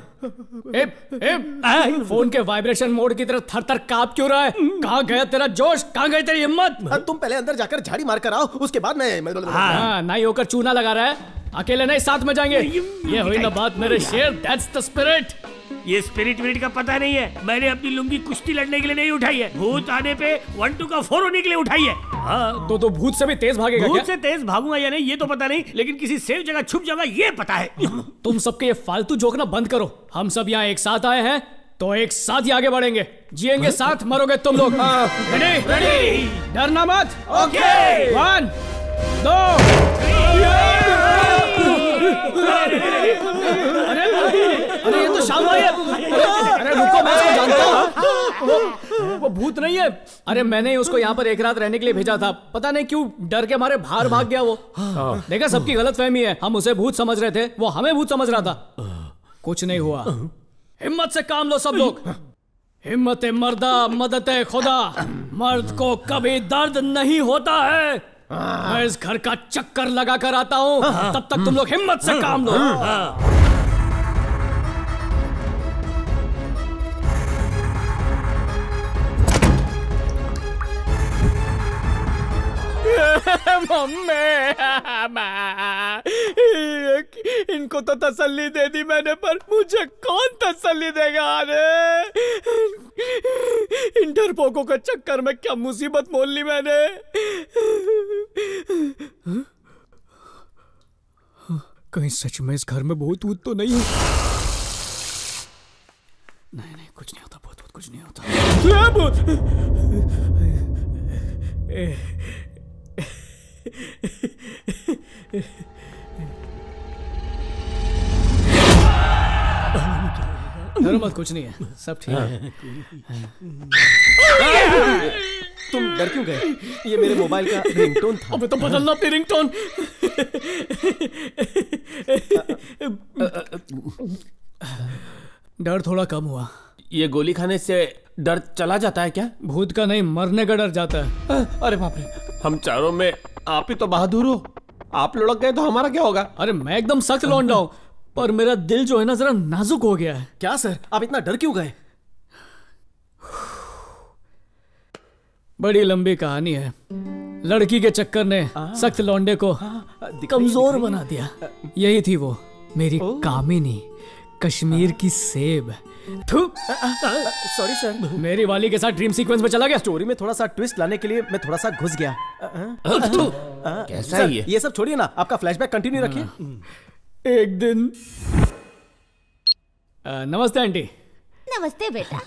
फोन के वाइब्रेशन मोड की तरह थर थर कांप क्यों रहा है? कहाँ गया तेरा जोश, कहाँ गई तेरी हिम्मत? तुम पहले अंदर जाकर झाड़ी मार कर आओ, उसके बाद मैं हाँ, नाई होकर चूना लगा रहा है। अकेले नहीं, साथ में जाएंगे। ये हुई ना बात मेरे शेर, दैट्स द स्पिरिट। ये स्पिरिट का पता नहीं है। मैंने अपनी लुंगी कुश्ती लड़ने के लिए नहीं उठाई है, भूत आने पे 1-2 का 4 होने के लिए उठाई है। हाँ, तो भूत से भी तेज भागेगा क्या? भूत से तेज भागूंगा या नहीं ये तो पता नहीं, लेकिन किसी सेफ जगह छुप जाऊंगा ये पता है। तुम सबके ये फालतू जोकना बंद करो। हम सब यहाँ एक साथ आए हैं तो एक साथ ही आगे बढ़ेंगे, जिएंगे साथ, मरोगे तुम लोग। रेडी? रेडी। डरना मत। ओके। 1 2 अरे ये तो शाम है। अरे रुको, मैं इसको जानता हूँ। वो भूत नहीं है। अरे मैंने उसको यहाँ पर एक रात रहने के लिए भेजा था, पता नहीं क्यों डर के हमारे बाहर भाग गया वो। देखा, सबकी गलतफहमी है। हम उसे भूत समझ रहे थे, वो हमें भूत समझ रहा था। कुछ नहीं हुआ। हिम्मत से काम लो सब लोग। हिम्मत मर्दा मदद खुदा। मर्द को कभी दर्द नहीं होता है। मैं इस घर का चक्कर लगा कर आता हूँ, तब तक तुम लोग हिम्मत से काम लो। इनको तो तसल्ली दे दी मैंने, पर मुझे कौन तसल्ली देगा? इन डरपोकों के चक्कर में क्या मुसीबत मोल ली मैंने। कहीं सच में इस घर में भूत वूत तो नहीं है? नहीं, कुछ नहीं होता, भूत कुछ नहीं होता। डरो मत, कुछ नहीं है, सब ठीक है। तुम डर क्यों गए? ये मेरे मोबाइल का रिंगटोन था। अबे तो बदलना अपनी रिंगटोन। डर थोड़ा कम हुआ। ये गोली खाने से डर चला जाता है क्या? भूत का नहीं, मरने का डर जाता है। अरे बाप रे, हम चारों में आप ही तो बहादुर हो। आप लुढ़क गए तो हमारा क्या होगा? अरे मैं एकदम सख्त लौंडा हूं, पर मेरा दिल जो है ना जरा नाजुक हो गया है। क्या सर, आप इतना डर क्यों गए? बड़ी लंबी कहानी है। लड़की के चक्कर ने सख्त लौंडे को कमजोर बना दिया। यही थी वो, मेरी कामिनी, कश्मीर की सेब। सॉरी सर, मेरी वाली के साथ ड्रीम सीक्वेंस में चला गया। स्टोरी में थोड़ा सा ट्विस्ट लाने के लिए मैं थोड़ा सा घुस गया। कैसा है ये सब छोड़िए ना, आपका फ्लैशबैक कंटिन्यू रखिए। एक दिन नमस्ते आंटी। नमस्ते बेटा।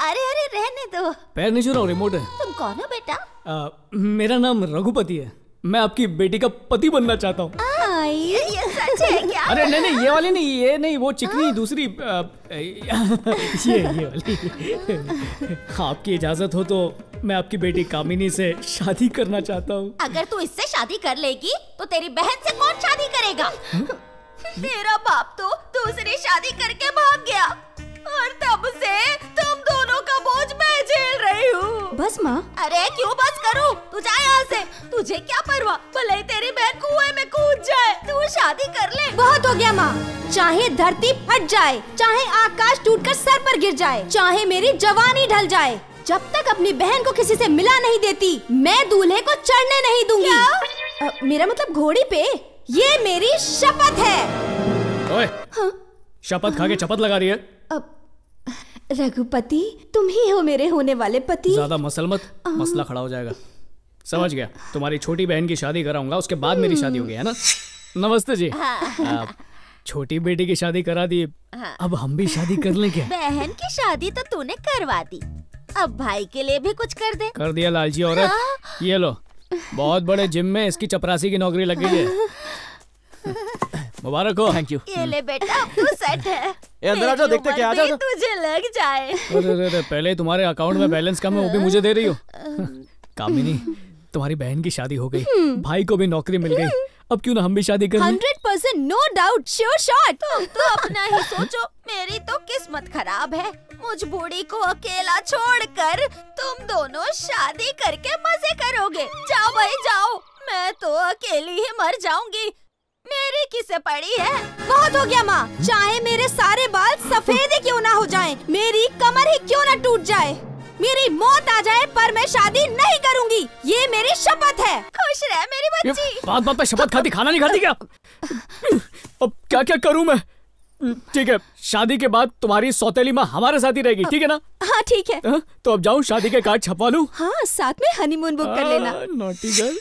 अरे रहने दो। पैर नहीं छू रहा हूँ, रिमोट है। तुम कौन हो बेटा? मेरा नाम रघुपति है। मैं आपकी बेटी का पति बनना चाहता हूँ। ये सच है क्या? अरे नहीं, ये वाली नहीं, ये नहीं, वो चिकनी दूसरी। ये वाली। आपकी इजाजत हो तो मैं आपकी बेटी कामिनी से शादी करना चाहता हूँ। अगर तू इससे शादी कर लेगी तो तेरी बहन से कौन शादी करेगा? तेरा बाप तो दूसरी शादी करके भाग गया और तब से तुम दोनों का बोझ मैं झेल रही हूँ। बस माँ। अरे क्यों बस करूँ? तू जा यहाँ से। तुझे क्या परवाह, भले ही तेरी बहन कुएं में कूद जाए, तू शादी कर ले। बहुत हो गया माँ। चाहे धरती फट जाए, चाहे आकाश टूटकर सर पर गिर जाए, चाहे मेरी जवानी ढल जाए, जब तक अपनी बहन को किसी से मिला नहीं देती, मैं दूल्हे को चढ़ने नहीं दूंगी। मेरा मतलब घोड़ी पे। ये मेरी शपथ है। ओए, शपथ खा के चपत लगा रही है। रघुपति, तुम ही हो मेरे होने वाले पति। ज्यादा मसल मत, मसला खड़ा हो जाएगा। समझ गया। तुम्हारी छोटी बहन की शादी कराऊंगा, उसके बाद मेरी शादी होगी, है ना? नमस्ते जी। छोटी बेटी की शादी करा दी, अब हम भी शादी कर लें क्या? बहन की शादी तो तूने करवा दी, अब भाई के लिए भी कुछ कर दे। कर दिया लालची औरत। ये लो, बहुत बड़े जिम में इसकी चपरासी की नौकरी लग गई है। मुबारक हो। Thank you. ये ले बेटा, अब तू सेट है। अंदर आ जाओ, देखते क्या आ जाओ। तुझे लग जाए। अरे पहले तुम्हारे अकाउंट में बैलेंस कम है, वो भी मुझे दे रही हो। कामिनी, तुम्हारी बहन की शादी हो गई, भाई को भी नौकरी मिल गई, अब क्यों ना हम भी शादी कर लें? 100% नो डाउट, श्योर शॉट। तुम तो अपना ही सोचो, मेरी तो किस्मत खराब है। मुझ बूढ़ी को अकेला छोड़कर तुम दोनों शादी करके मजे करोगे। जाओ भाई जाओ, मैं तो अकेली ही मर जाऊंगी। मेरी किसे पड़ी है? बहुत हो गया माँ, चाहे मेरे सारे बाल सफेद ही क्यों ना हो जाएं, मेरी कमर ही क्यों ना टूट जाए, मेरी मौत आ जाए, पर मैं शादी नहीं करूंगी, ये मेरी शपथ है। खुश रह मेरी बच्ची। बात बात पे शपथ खाती, खाना नहीं खाती क्या? अब क्या क्या करूं मैं? ठीक है, शादी के बाद तुम्हारी सौतेली माँ हमारे साथ ही रहेगी, ठीक है ना? हाँ ठीक है। तो अब जाऊं शादी के कार्ड छपवा लूं? हाँ, साथ में हनीमून बुक कर लेना। Naughty girl.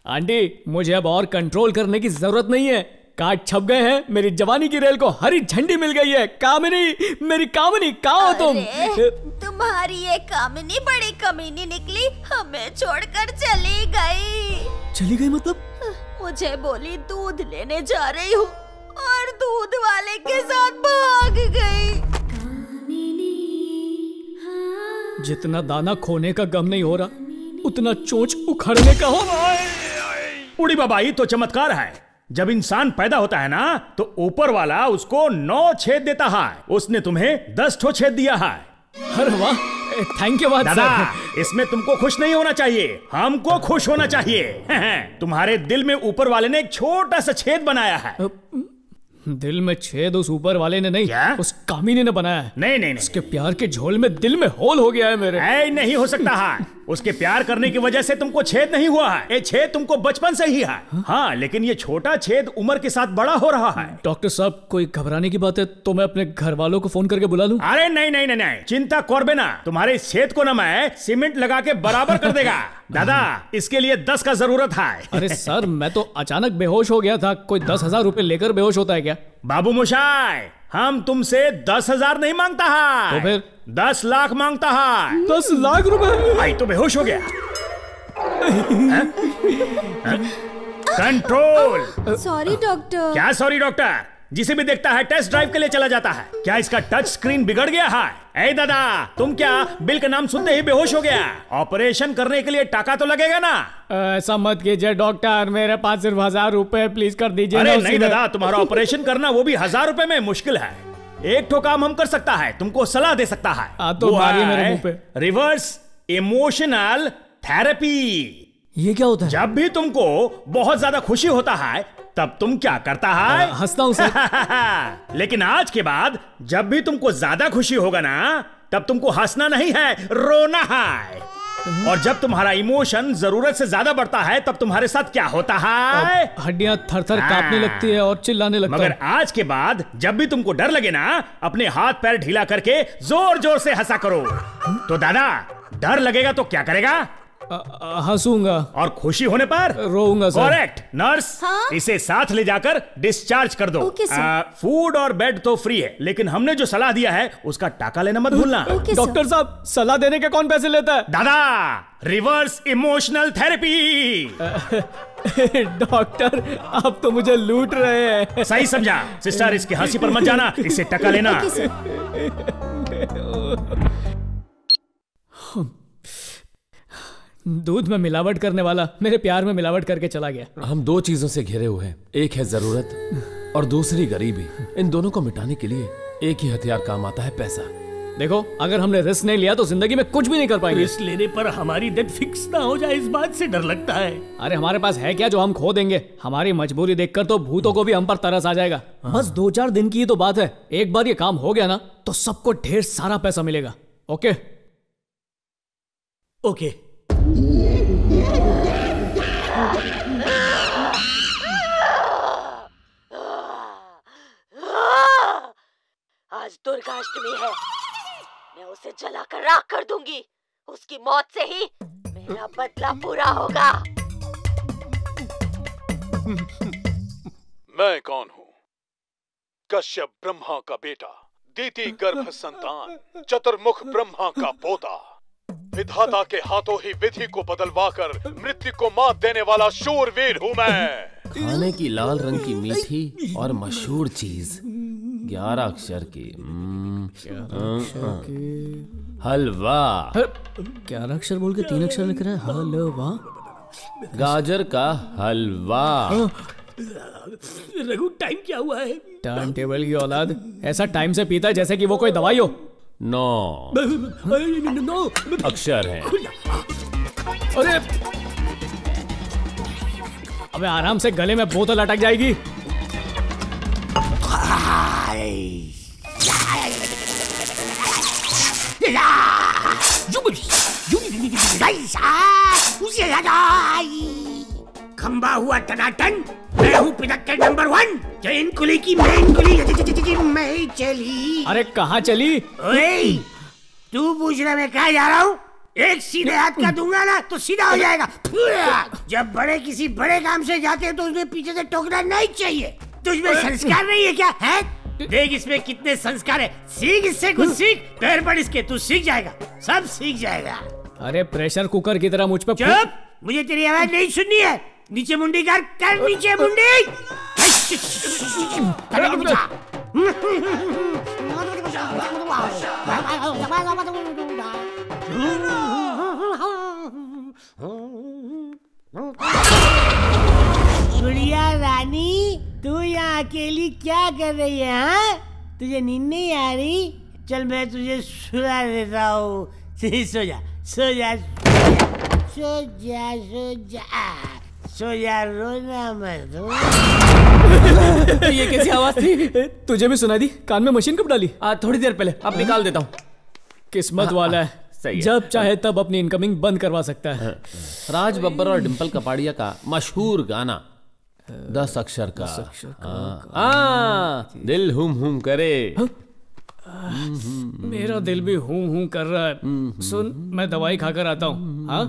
आंटी, मुझे अब और कंट्रोल करने की जरूरत नहीं है, कार्ड छप गए हैं, मेरी जवानी की रेल को हरी झंडी मिल गई है। कामिनी, मेरी कामिनी, कहाँ हो तुम? तुम्हारी ये कामिनी बड़ी कमीनी निकली, हमें छोड़कर चली गई। चली गई मतलब? मुझे बोली दूध लेने जा रही हूँ, और दूध वाले के साथ भाग गई। जितना दाना खोने का गम नहीं हो रहा, उतना चोंच उखड़ने का हो रहा है। उड़ी बाबाई तो चमत्कार है। जब इंसान पैदा होता है ना, तो ऊपर वाला उसको 9 छेद देता है। उसने तुम्हें 10 ठो छेद दिया है। अरे वाह, थैंक यू दादा, इसमें तुमको खुश नहीं होना चाहिए, हमको खुश होना चाहिए। तुम्हारे दिल में ऊपर वाले ने एक छोटा सा छेद बनाया है। दिल में छेद उस ऊपर वाले ने नहीं, उस कामिनी ने बनाया है। नहीं, उसके प्यार के झोल में दिल में होल हो गया है मेरे। नहीं हो सकता है। उसके प्यार करने की वजह से तुमको छेद नहीं हुआ है, ये छेद तुमको बचपन से ही है। हाँ, लेकिन ये छोटा छेद उम्र के साथ बड़ा हो रहा है। डॉक्टर साहब, कोई घबराने की बात है तो मैं अपने घर वालों को फोन करके बुला लूं? अरे नहीं, चिंता करबे ना, तुम्हारे इस छेद को ना मैं सीमेंट लगा के बराबर कर देगा। दादा, इसके लिए 10 का जरूरत है। अरे सर, मैं तो अचानक बेहोश हो गया था, कोई 10,000 रुपए लेकर बेहोश होता है क्या? बाबू मोशाय, हम तुमसे 10,000 नहीं मांगता है, तो फिर 10 लाख मांगता है। 10 लाख रुपए? आई तो बेहोश हो गया। कंट्रोल। Sorry doctor. क्या सॉरी डॉक्टर? जिसे भी देखता है टेस्ट ड्राइव के लिए चला जाता है। क्या इसका टच स्क्रीन बिगड़ गया है? ए दादा, तुम क्या बिल का नाम सुनते ही बेहोश हो गया? ऑपरेशन करने के लिए टाका तो लगेगा ना? ऐसा मत कीजिए डॉक्टर, मेरे पास सिर्फ 1,000 रुपए प्लीज कर दीजिए। अरे नहीं दादा, तुम्हारा ऑपरेशन करना वो भी 1,000 रुपए में मुश्किल है। एक ठो काम हम कर सकता है, तुमको सलाह दे सकता है। तो मारिए मेरे मुंह पे। Reverse emotional therapy. ये क्या होता है? जब भी तुमको बहुत ज्यादा खुशी होता है, तब तुम क्या करता है? हंसता हूं सर। लेकिन आज के बाद जब भी तुमको ज्यादा खुशी होगा ना, तब तुमको हंसना नहीं है, रोना है। और जब तुम्हारा इमोशन जरूरत से ज्यादा बढ़ता है, तब तुम्हारे साथ क्या होता है? हड्डियां थर-थर कांपने लगती है और चिल्लाने लगता है। मगर आज के बाद जब भी तुमको डर लगे ना, अपने हाथ पैर ढीला करके जोर जोर से हंसा करो। तो दादा, डर लगेगा तो क्या करेगा? हंसूंगा। और खुशी होने पर रोऊंगा सर। करेक्ट। नर्स, इसे साथ ले जाकर डिस्चार्ज कर दो। फूड और बेड तो फ्री है, लेकिन हमने जो सलाह दिया है उसका टाका लेना मत भूलना। डॉक्टर साहब, सलाह देने के कौन पैसे लेता है? दादा, रिवर्स इमोशनल थेरेपी। डॉक्टर, आप तो मुझे लूट रहे हैं। सही समझा। सिस्टर, इसकी हंसी पर मत जाना, इससे टका लेना। दूध में मिलावट करने वाला मेरे प्यार में मिलावट करके चला गया। हम 2 चीजों से घिरे हुए हैं, एक है जरूरत और दूसरी गरीबी। इन दोनों को मिटाने के लिए एक ही हथियार काम आता है, पैसा। देखो, अगर हमने रिस्क नहीं लिया तो जिंदगी में कुछ भी नहीं कर पाएंगे। रिस्क लेने पर हमारी डेथ फिक्स ना हो जाए, इस बात से डर लगता है। अरे हमारे पास है क्या जो हम खो देंगे? हमारी मजबूरी देखकर तो भूतों को भी हम पर तरस आ जाएगा। बस 2-4 दिन की ही तो बात है। एक बार ये काम हो गया ना, तो सबको ढेर सारा पैसा मिलेगा। Okay okay. आज दुर्गाष्टमी है, मैं उसे जलाकर राख कर दूंगी। उसकी मौत से ही मेरा बदला पूरा होगा। मैं कौन हूँ? कश्यप ब्रह्मा का बेटा, दीति गर्भ संतान, चतुर्मुख ब्रह्मा का पोता। विधाता के हाथों ही विधि को बदलवाकर मृत्यु को मात देने वाला शूरवीर हूँ मैं। खाने की लाल रंग की मीठी और मशहूर चीज, 11 अक्षर की हलवा। 11 अक्षर बोल के 3 अक्षर लिख रहा है, हलवा। गाजर का हलवा। रघु टाइम क्या हुआ है? टाइम टेबल की औलाद, ऐसा टाइम से पीता है जैसे कि वो कोई दवाई हो। 9 अक्षर है। अरे अबे आराम से, गले में बोतल अटक जाएगी। खंबा हुआ टनाटन, मैं हूँ पिनक्कड़ नंबर 1। जैन कुली की मेन कुली मैं चली। अरे कहाँ चली? ओए, तू पूछ रहा मैं कहाँ जा रहा हूँ? एक सीधे हाथ का दूंगा ना तो सीधा हो जाएगा। जब बड़े किसी बड़े काम से जाते हैं तो उसमें पीछे से टोकना नहीं चाहिए। तुझमें संस्कार नहीं है क्या? है? देख इसमें कितने संस्कार है। सीख इससे कुछ सीख, पैर पड़ इसके, तू सीख जाएगा, सब सीख जाएगा। अरे प्रेशर कुकर की तरह मुझ पे चुप, मुझे तेरी आवाज नहीं सुननी है। नीचे मुंडी कर नीचे मुंडी। गुड़िया रानी, तू यहाँ अकेली क्या कर रही है? हाँ, तुझे नींद नहीं आ रही? चल मैं तुझे सुला देता हूँ। सो जा सो जा सो जा सो जा सो जा, रोना मत। ये कैसी आवाज थी? तुझे भी सुना दी? कान में मशीन कब डाली? थोड़ी देर पहले। अब निकाल देता हूँ। किस्मत वाला है, सही है। जब चाहे तब अपनी इनकमिंग बंद करवा सकता है। राज बब्बर और डिम्पल कपाड़िया का मशहूर गाना 10 अक्षर का। दिल हुम करे। मेरा दिल भी हूं कर रहा है। सुन, मैं दवाई खाकर आता हूँ। हाँ,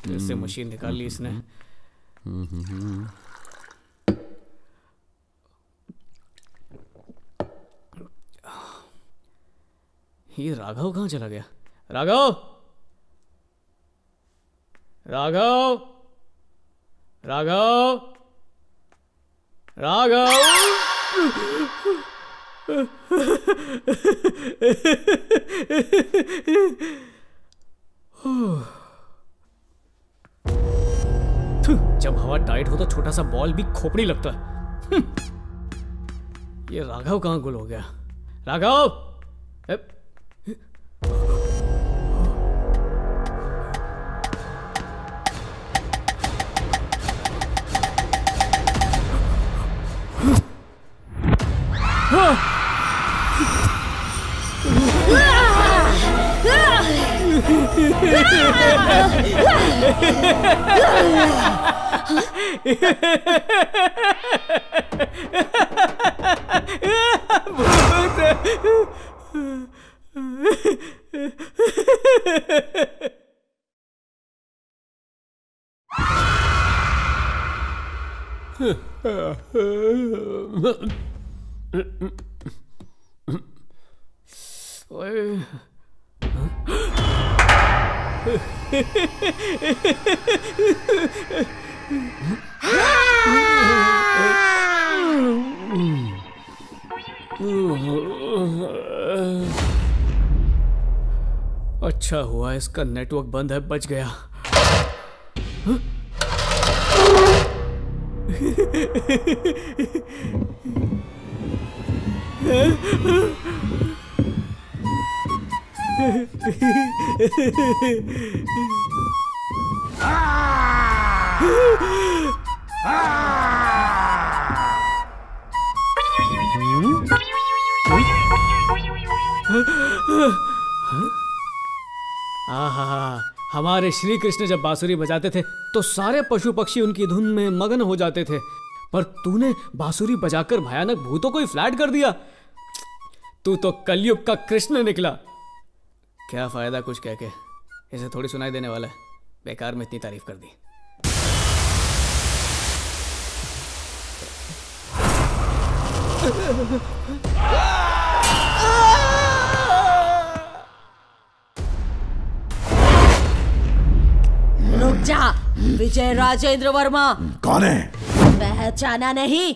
इससे मशीन निकाल ली इसने। ये राघव कहाँ चला गया? राघव, राघव, राघव, राघव। जब हवा टाइट हो तो छोटा सा बॉल भी खोपड़ी लगता है। ये राघव कहाँ गुल हो गया? राघव! अच्छा हुआ इसका नेटवर्क बंद है, बच गया। आहा, हमारे श्री कृष्ण जब बांसुरी बजाते थे तो सारे पशु पक्षी उनकी धुन में मगन हो जाते थे, पर तूने बांसुरी बजाकर भयानक भूतों को ही फ्लैट कर दिया। तू तो कलयुग का कृष्ण निकला। क्या फायदा कुछ कह के, इसे थोड़ी सुनाई देने वाला है, बेकार में इतनी तारीफ कर दी। रुक जा, विजय राजेंद्र वर्मा। कौन है? पहचाना नहीं?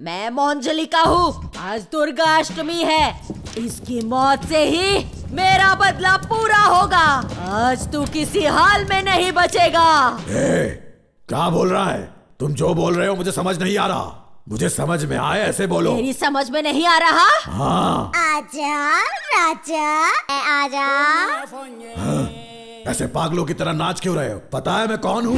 मैं मोंजलिका हूँ। आज दुर्गा अष्टमी है, इसकी मौत से ही मेरा बदला पूरा होगा। आज तू किसी हाल में नहीं बचेगा। क्या बोल रहा है? तुम जो बोल रहे हो मुझे समझ नहीं आ रहा। मुझे समझ में आए ऐसे बोलो। तेरी समझ में नहीं आ रहा? हाँ। आजा राजा, आजा। ऐसे पागलों की तरह नाच क्यों रहे हो? पता है मैं कौन हूँ?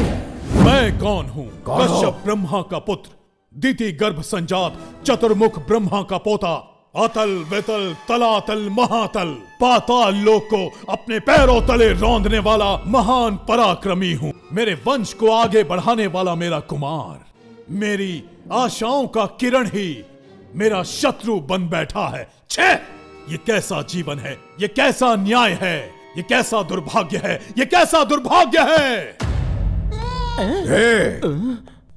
मैं कौन हूँ? कश्यप ब्रह्मा का पुत्र, दिति गर्भ संजात, चतुर्मुख ब्रह्मा का पोता, अतल वितल तलातल महातल, पाताल लोक को अपने पैरों तले रौंदने वाला महान पराक्रमी हूँ। मेरे वंश को आगे बढ़ाने वाला मेरा कुमार, मेरी आशाओं का किरण ही मेरा शत्रु बन बैठा है। छे! ये कैसा जीवन है? ये कैसा न्याय है? ये कैसा दुर्भाग्य है? ये कैसा दुर्भाग्य है?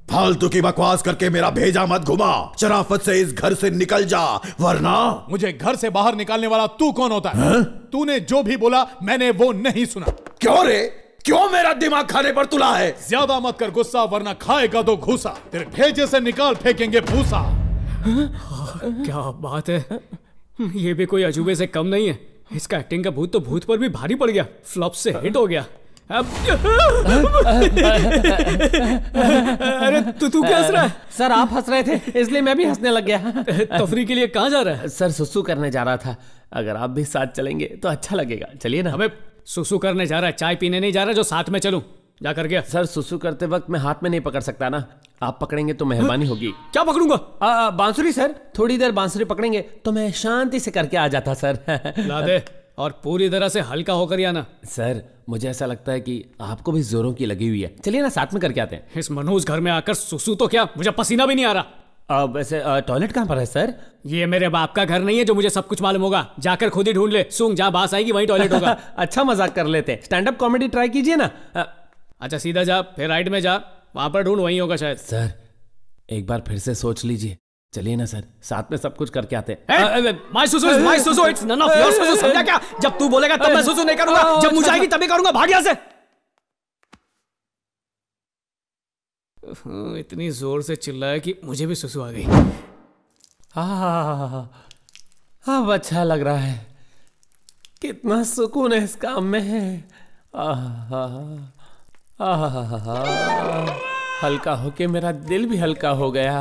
फालतू की बकवास करके मेरा भेजा मत घुमा। शराफत से इस घर से निकल जा, वरना। मुझे घर से बाहर निकालने वाला तू कौन होता है? तूने जो भी बोला मैंने वो नहीं सुना। क्यों रे? क्यों मेरा दिमाग खाने पर तुला है? ज्यादा मत कर गुस्सा, वरना खाएगा तो घूसा। तेरे भेजे से निकाल फेंकेंगे भूसा। क्या बात है, ये भी कोई अजूबे से कम नहीं है। इसका एक्टिंग का भूत तो भूत पर भी भारी पड़ गया, फ्लॉप से हिट हो गया। अरे तू क्या हंस रहा है? सर आप हंस रहे थे इसलिए मैं भी हंसने लग गया। तफरी के लिए कहाँ जा रहा है? सर सुसु करने जा रहा था, अगर आप भी साथ चलेंगे तो अच्छा लगेगा। चलिए ना। अबे सुसु करने जा रहा है, चाय पीने नहीं जा रहा जो साथ में चलूं? जा कर गया। सर सुसु करते वक्त मैं हाथ में नहीं पकड़ सकता ना, आप पकड़ेंगे तो मेहरबानी होगी। क्या पकड़ूंगा? बांसुरी सर, थोड़ी देर बांसुरी पकड़ेंगे तो मैं शांति से करके आ जाता सर। ला दे, और पूरी तरह से हल्का होकर ही आना। सर मुझे ऐसा लगता है कि आपको भी जोरों की लगी हुई है, चलिए ना साथ में करके आते हैं। इस मनोज घर में आकर सुसु तो क्या, मुझे पसीना भी नहीं आ रहा। वैसे टॉयलेट कहाँ पर है सर? ये मेरे बाप का घर नहीं है जो मुझे सब कुछ मालूम होगा। जाकर खुद ही ढूंढ ले, सूंघ जहाँ बास आएगी वहीं टॉयलेट होगा। अच्छा मजाक कर लेते, स्टैंड अप कॉमेडी ट्राई कीजिए ना। अच्छा सीधा जा, फिर राइट में जा, वहां पर ढूंढ, वहीं होगा शायद। सर एक बार फिर से सोच लीजिए, चलिए ना सर साथ में सब कुछ करके आते हैं। माय सुसु इट्स नन ऑफ योर सुसु, समझा क्या? जब तू बोलेगा तब मैं सुसु नहीं करूंगा, जब मुझे आएगी तभी करूंगा। भाग यहाँ से। इतनी जोर से चिल्लाया कि मुझे भी सुसु आ गई। अब अच्छा लग रहा है, कितना सुकून है इस काम में है। हल्का होके मेरा दिल भी हल्का हो गया।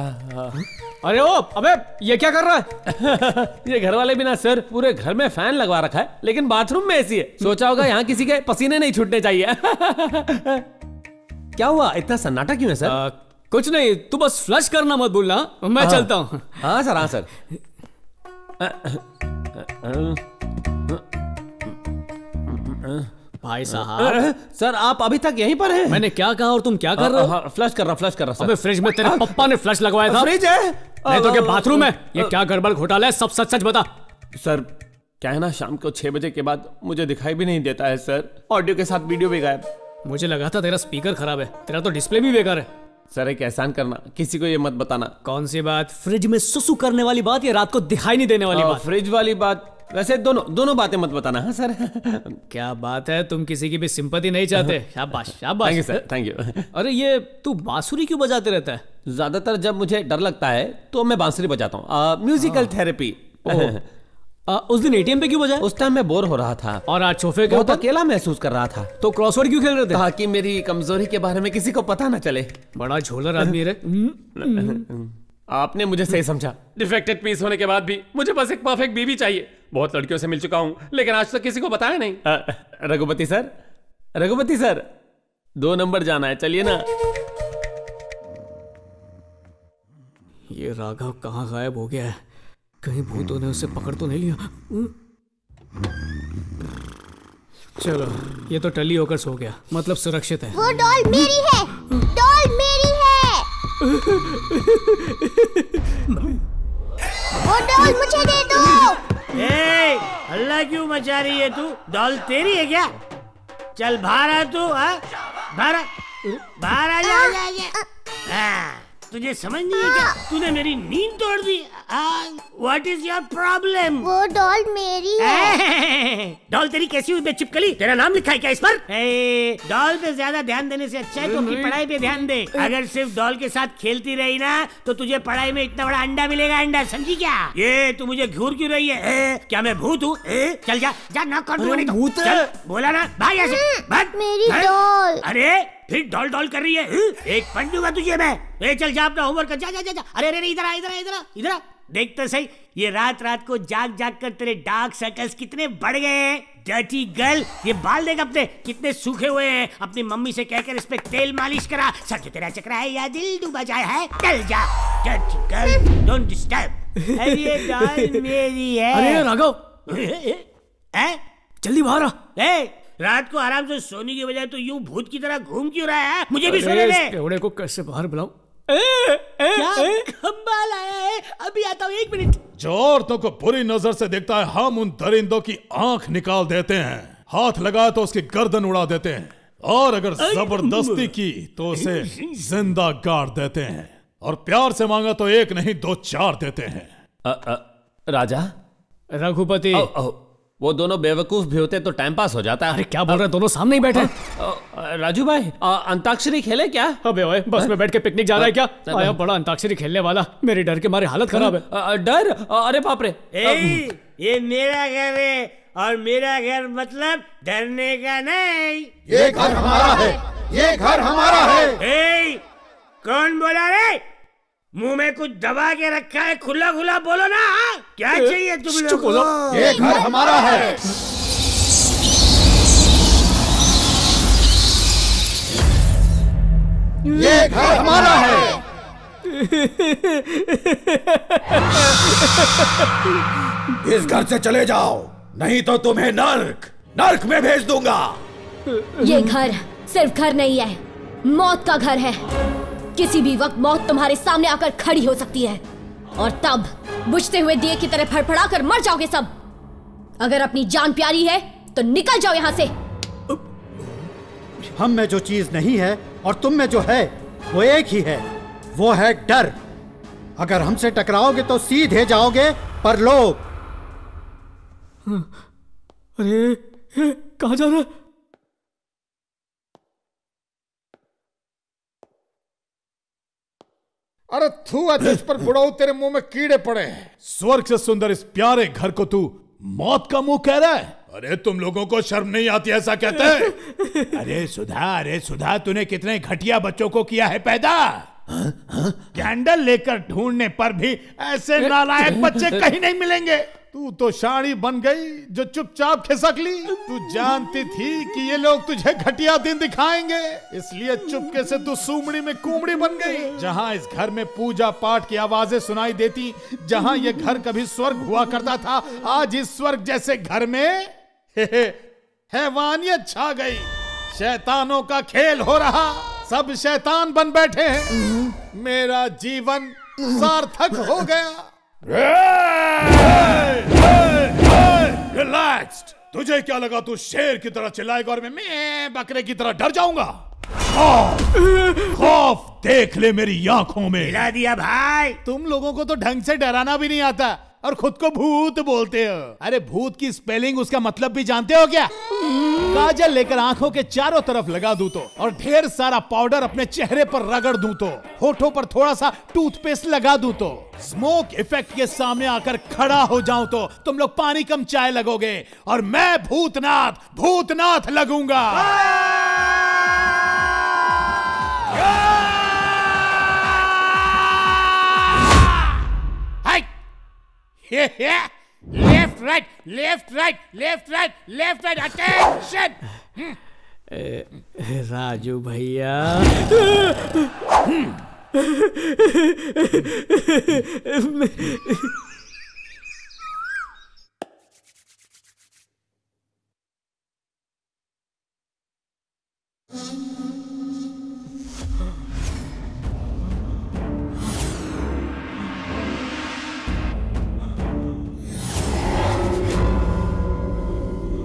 अरे ओ, अबे ये क्या कर रहा है? ये घर वाले भी ना सर, पूरे घर में फैन लगवा रखा है, लेकिन बाथरूम में एसी है। सोचा होगा यहाँ किसी के पसीने नहीं छूटने चाहिए। क्या हुआ, इतना सन्नाटा क्यों है सर? कुछ नहीं, तू बस फ्लश करना मत भूलना, मैं चलता हूँ। हाँ सर, हाँ सर। भाई साहब। सर आप अभी तक यहीं पर हैं? मैंने क्या कहा और तुम क्या कर रहे हो? फ्लश कर रहा सर। अबे फ्रिज में तेरे पप्पा ने फ्लश लगवाया था। फ्रिज है? नहीं तो क्या बाथरूम है? ये क्या गड़बड़ घोटाला है? सब सच सच बता। सर क्या है ना, शाम को 6 बजे के बाद मुझे दिखाई भी नहीं देता है सर, ऑडियो के साथ वीडियो भी गायब। मुझे लगा था तेरा स्पीकर खराब है, तेरा तो डिस्प्ले भी बेकार है। सर एक एहसान करना, किसी को ये मत बताना। कौन सी बात? फ्रिज में सुसु करने वाली बात या रात को दिखाई नहीं देने वाली बात? फ्रिज वाली बात, वैसे दोनों बातें मत बताना। हाँ सर। क्या बात है, तुम किसी की भी सिंपैथी नहीं चाहते। शाबाश शाबाश। Thank you sir, thank you. अरे ये तू बांसुरी क्यों बजाते रहता है? ज्यादातर जब मुझे डर लगता है तो मैं बांसुरी बजाता हूँ, म्यूजिकल थेरेपी। उस दिन एटीएम पे क्यों बजाया? उस टाइम मैं बोर हो रहा था। और आज सोफे के ऊपर अकेला महसूस कर रहा था। तो क्रॉसवर्ड क्यों खेल रहे थे? ताकि मेरी कमजोरी के बारे में किसी को पता ना चले। बड़ा झोलर आदमी है। आपने मुझे सही समझा। डिफेक्टेड पीस होने के बाद भी मुझे बस एक परफेक्ट बीवी चाहिए। बहुत लड़कियों से मिल चुका हूँ, लेकिन आज तक किसी को बताया नहीं। रघुपति सर 2 नंबर जाना है, चलिए ना। ये राघव कहाँ गायब हो गया है? कहीं भूतों ने उसे पकड़ तो नहीं लिया? चलो ये तो टली होकर सो गया, मतलब सुरक्षित है। वो डॉल मेरी है, डॉल मेरी है। वो डॉल मुझे दे दो। हल्ला क्यों मचा रही है तू? डॉल तेरी है क्या? चल बाहर आ तू, बाहर आ जा। तुझे समझ नहीं है क्या? तूने मेरी नींद तोड़ दी। What is your problem? वो डॉल मेरी है। डॉल तेरी कैसी हुई बेचिपकली? तेरा नाम लिखा है क्या इस पर? डॉल पे ज्यादा ध्यान देने से अच्छा है तो अपनी पढ़ाई पे ध्यान दे। अगर सिर्फ डॉल के साथ खेलती रही ना तो तुझे पढ़ाई में इतना बड़ा अंडा मिलेगा, अंडा, समझी क्या? ये तू मुझे घूर क्यों रही है? क्या मैं भूत हूँ? चल जा ना कर भूत बोला ना, भाग यहाँ से, भाग। मेरी डॉल। अरे फिर डॉल डॉल कर रही है, एक पंच दूंगा तुझे मैं। चल जा अपना होमवर्क कर, जा जा जा। अरे अरे इधर आ, इधर आ, इधर आ, इधर आ। देख तो सही, ये रात रात को जाग जाग कर तेरे डार्क सर्कल्स कितने बढ़ गए हैं। डर्टी गर्ल, ये बाल देख अपने कितने सूखे हुए हैं। अपनी मम्मी से कहकर इस पे तेल मालिश करा। सर जो तेरा चक्रा है या दिल डूबा जाए है, चल जा। Dirty girl, don't disturb. ये डॉल मेरी है। अरे राघव, जल्दी बाहर आ। रात को आराम से सोने की बजाय तो यूं भूत की तरह घूम क्यों रहा है? मुझे भी सोने दे। केवड़े को कैसे बाहर बुलाऊं? क्या खंबा लाया है? अभी आता हूँ, 1 मिनट। जो औरतों को बुरी नजर से देखता है, हम उन दरिंदों की आंख निकाल देते हैं। हाथ लगाए तो उसकी गर्दन उड़ा देते हैं, और अगर जबरदस्ती की तो उसे जिंदा गाड़ देते हैं, और प्यार से मांगा तो 1 नहीं 2 4 देते हैं। राजा, रघुपति, वो दोनों बेवकूफ भी होते तो टाइम पास हो जाता है। अरे क्या बोल रहे हैं, दोनों सामने ही बैठे। राजू भाई, अंताक्षरी खेले क्या? अबे ओए, बस में बैठ के पिकनिक जा रहा है क्या? आया बड़ा अंताक्षरी खेलने वाला, मेरी डर के मारे हालत खराब है। डर? अरे बाप रे। ये मेरा घर है, और मेरा घर मतलब डरने का नहीं। ये घर हमारा है, ये घर हमारा है। कौन बोला रे? मुंह में कुछ दबा के रखा है, खुला खुला बोलो ना। क्या चाहिए तुम लोग को? ये घर हमारा है। ये घर हमारा है। इस घर से चले जाओ, नहीं तो तुम्हें नर्क में भेज दूंगा। ये घर सिर्फ घर नहीं है, मौत का घर है। किसी भी वक्त मौत तुम्हारे सामने आकर खड़ी हो सकती है, और तब बुझते हुए दिए की तरह फड़फड़ा कर मर जाओगे सब। अगर अपनी जान प्यारी है तो निकल जाओ यहाँ से। हम में जो चीज नहीं है और तुम में जो है वो एक ही है, वो है डर। अगर हमसे टकराओगे तो सीधे जाओगे परलोक। अरे कहाँ जा रहा है? अरे तू तुझ पर बुढ़ाऊ, तेरे मुंह में कीड़े पड़े हैं। स्वर्ग से सुंदर इस प्यारे घर को तू मौत का मुंह कह रहा है? अरे तुम लोगों को शर्म नहीं आती ऐसा कहते हैं? अरे सुधा, तूने कितने घटिया बच्चों को किया है पैदा। कैंडल लेकर ढूंढने पर भी ऐसे नालायक बच्चे कहीं नहीं मिलेंगे। तू तो शाड़ी बन गई जो चुपचाप खिसक ली। तू जानती थी कि ये लोग तुझे घटिया दिन दिखाएंगे, इसलिए चुपके से तू सूमड़ी में कुमड़ी बन गई। जहां इस घर में पूजा पाठ की आवाजें सुनाई देती, जहां ये घर कभी स्वर्ग हुआ करता था, आज इस स्वर्ग जैसे घर में हैवानियत छा गई। शैतानों का खेल हो रहा, सब शैतान बन बैठे हैं। मेरा जीवन सार्थक हो गया। रिलैक्स्ड। तुझे क्या लगा तू शेर की तरह चिल्लाएगा और मैं बकरे की तरह डर जाऊंगा? खौफ देख ले मेरी आंखों में। हिला दिया भाई। तुम लोगों को तो ढंग से डराना भी नहीं आता और खुद को भूत बोलते हो। अरे भूत की स्पेलिंग, उसका मतलब भी जानते हो क्या? काजल लेकर आंखों के चारों तरफ लगा दूं तो, और ढेर सारा पाउडर अपने चेहरे पर रगड़ दूं तो, होठों पर थोड़ा सा टूथपेस्ट लगा दूं तो, स्मोक इफेक्ट के सामने आकर खड़ा हो जाऊं तो तुम लोग पानी कम चाय लगोगे, और मैं भूतनाथ लगूंगा। Left right left right left right left right, attention. Raju भैया,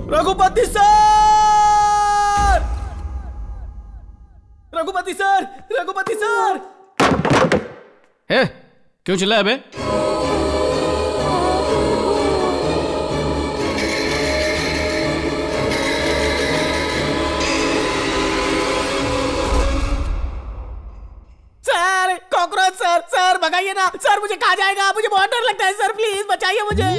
रघुपति सर, क्यों चिल्लाया बे? सर कॉकरोच सर, सर भगाइए ना सर, मुझे खा जाएगा, मुझे बहुत डर लगता है सर, प्लीज बचाइए मुझे।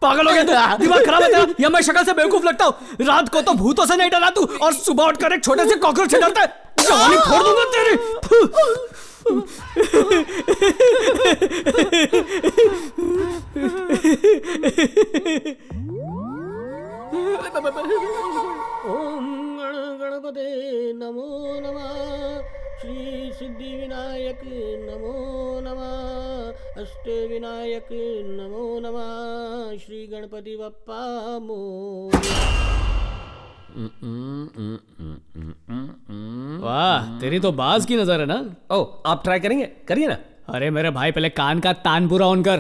पागल हो गया तू? दिमाग खराब है तेरा? या मैं शक्ल से बेवकूफ लगता हूँ? रात को तो भूतों से नहीं डरा तू, और सुबह उठकर एक छोटे से कॉकरोच से डरता है? जवानी फोड़ दूंगा तेरी। ओम गणपते नमो नमः, श्री सिद्धि विनायक नमो नमः, अष्टे विनायक नमो नमः, श्री गणपति बप्पा मोरया। वाह, तेरी तो बाज की नजर है ना। ओ, आप ट्राई करेंगे? करिए ना। अरे मेरे भाई, पहले कान का तान पूरा ऑन कर।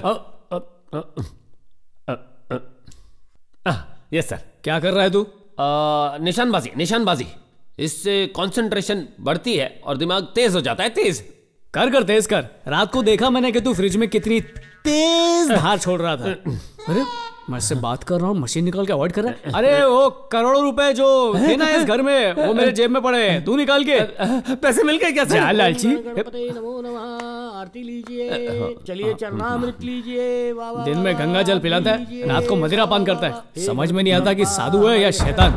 Yes sir. क्या कर रहा है तू? निशानबाजी, निशानबाजी। इससे कंसंट्रेशन बढ़ती है और दिमाग तेज हो जाता है। तेज कर तेज कर। रात को देखा मैंने कि तू फ्रिज में कितनी तेज धार छोड़ रहा था। अरे मैं इससे बात कर रहा हूँ, मशीन निकाल के अवॉइड कर रहा है। अरे वो करोड़ों रुपए जो थे ना इस घर में, वो मेरे जेब में पड़े हैं, तू निकाल के। पैसे मिल गए क्या? जा लालची। गणपते नमो नमः, आरती लीजिए, चलिए चरणामृत लीजिए। दिन में गंगा जल पिलाता है, रात को मदिरा पान करता है। समझ में नहीं आता कि साधु है या शैतान।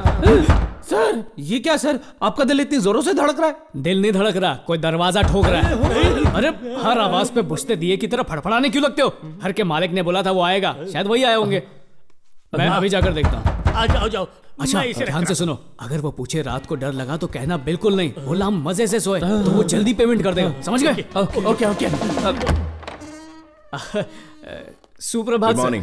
सर ये क्या सर, आपका दिल इतनी जोरों से धड़क रहा है? दिल नहीं धड़क रहा, कोई दरवाजा ठोक रहा है। अरे हर आवाज पे बुझते दिए की तरह फड़फड़ाने क्यों लगते हो? घर के मालिक ने बोला था वो आएगा, शायद वही आए होंगे। मैं अभी जाकर देखता हूँ। आ जाओ जाओ। अच्छा ध्यान से सुनो, अगर वो पूछे रात को डर लगा तो कहना बिल्कुल नहीं, बोला हम मजे से सोए, तो वो जल्दी पेमेंट कर देगा। समझ गए? Okay okay. सुप्रभात सर।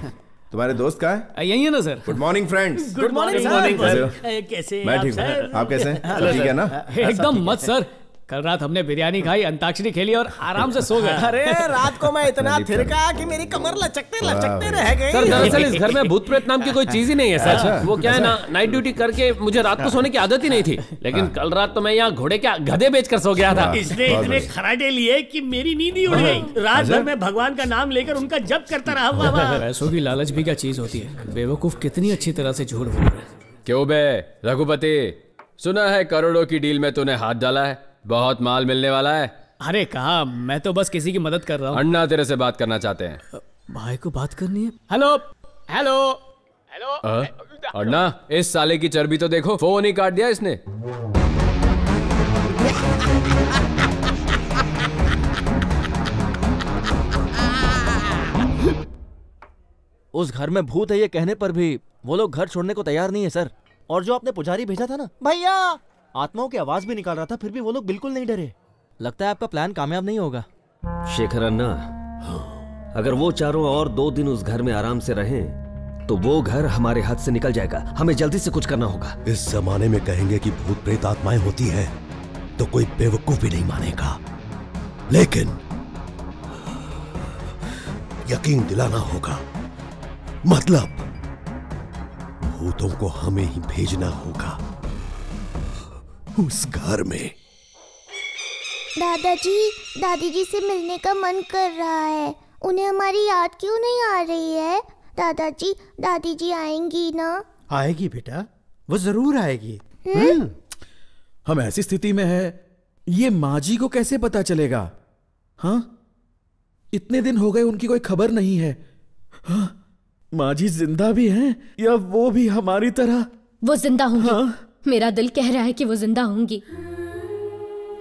तुम्हारे दोस्त कहाँ है? यही है ना sir. Good morning friends. Good morning sir. कैसे मैं ठीक हूँ, आप कैसे हैं? सब ठीक है ना? एकदम मत सर, कल रात हमने बिरयानी खाई, अंताक्षरी खेली और आराम से सो गए। अरे रात को मैं इतना थिरका कि मेरी कमर लचकते लचकते रह गई। सर दरअसल इस घर में भूत प्रेत नाम की कोई चीज ही नहीं है सर। वो क्या है ना, नाइट ड्यूटी करके मुझे रात को सोने की आदत ही नहीं थी, लेकिन कल रात तो मैं यहाँ घोड़े के गधे बेचकर सो गया था। इसने इतने खराटे लिए कि मेरी नींद ही उड़ गई। रात भर में भगवान का नाम लेकर उनका जप करता रहा। पैसों की लालच भी क्या चीज होती है? बेवकूफ कितनी अच्छी तरह से झूठ बोल रहे हैं। क्यों बे रघुपति, सुना है करोड़ों की डील में तूने हाथ डाला है, बहुत माल मिलने वाला है। अरे कहा, मैं तो बस किसी की मदद कर रहा हूँ। अन्ना तेरे से बात करना चाहते हैं। भाई को बात करनी है। Hello hello hello. अन्ना इस साले की चर्बी तो देखो, फोन ही काट दिया इसने। उस घर में भूत है ये कहने पर भी वो लोग घर छोड़ने को तैयार नहीं है सर। और जो आपने पुजारी भेजा था ना भैया, आत्माओं की आवाज भी निकाल रहा था, फिर भी वो लोग बिल्कुल नहीं डरे। लगता है आपका प्लान कामयाब नहीं होगा। शेखर अन्ना, अगर वो चारों और 2 दिन उस घर में आराम से रहें तो वो घर हमारे हाथ से निकल जाएगा। हमें जल्दी से कुछ करना होगा। इस जमाने में कहेंगे कि भूत प्रेत आत्माएं होती हैं तो कोई बेवकूफ भी नहीं मानेगा, लेकिन यकीन दिलाना होगा। मतलब भूतों को हमें ही भेजना होगा उस घर में। दादाजी, दादी जी से मिलने का मन कर रहा है। उन्हें हमारी याद क्यों नहीं आ रही है? दादाजी, दादी जी आएंगी ना? आएगी बेटा, वो जरूर आएगी। हम ऐसी स्थिति में है, ये माँ जी को कैसे पता चलेगा? हाँ, इतने दिन हो गए उनकी कोई खबर नहीं है। हाँ? माँ जी जिंदा भी हैं या वो भी हमारी तरह? वो जिंदा होंगी। हाँ? मेरा दिल कह रहा है कि वो जिंदा होंगी।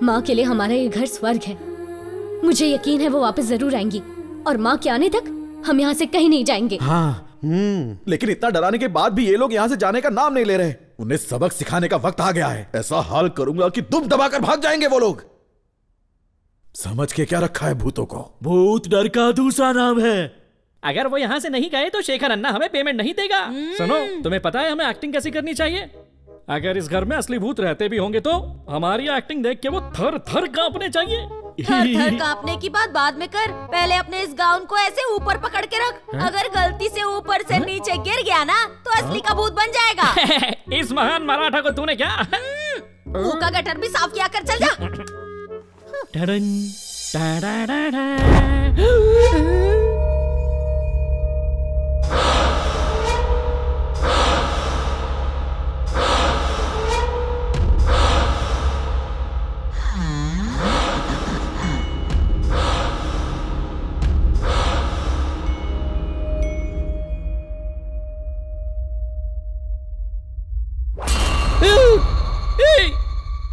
माँ के लिए हमारा ये घर स्वर्ग है। मुझे यकीन है वो वापस जरूर आएंगी, और माँ के आने तक हम यहाँ से कहीं नहीं जाएंगे। हाँ, लेकिन इतना डराने के बाद भी ये लोग यहाँ से जाने का नाम नहीं ले रहे। उन्हें सबक सिखाने का वक्त आ गया है। ऐसा हाल करूंगा कि दुम दबाकर भाग जाएंगे वो लोग। समझ के क्या रखा है भूतों को? भूत डर का दूसरा नाम है। अगर वो यहाँ से नहीं गए तो शेखर अन्ना हमें पेमेंट नहीं देगा। सुनो, तुम्हें पता है हमें एक्टिंग कैसी करनी चाहिए? अगर इस घर में असली भूत रहते भी होंगे तो हमारी एक्टिंग देख के वो थर थर कांपने चाहिए। थर थर कांपने की बात बाद में कर, पहले अपने इस गाउन को ऐसे ऊपर पकड़ के रख। अगर गलती से ऊपर से नीचे गिर गया ना तो असली का भूत बन जाएगा। इस महान मराठा को तूने क्या मुंह का गटर भी साफ किया कर, चल जा। टडन, टाडाडाडा।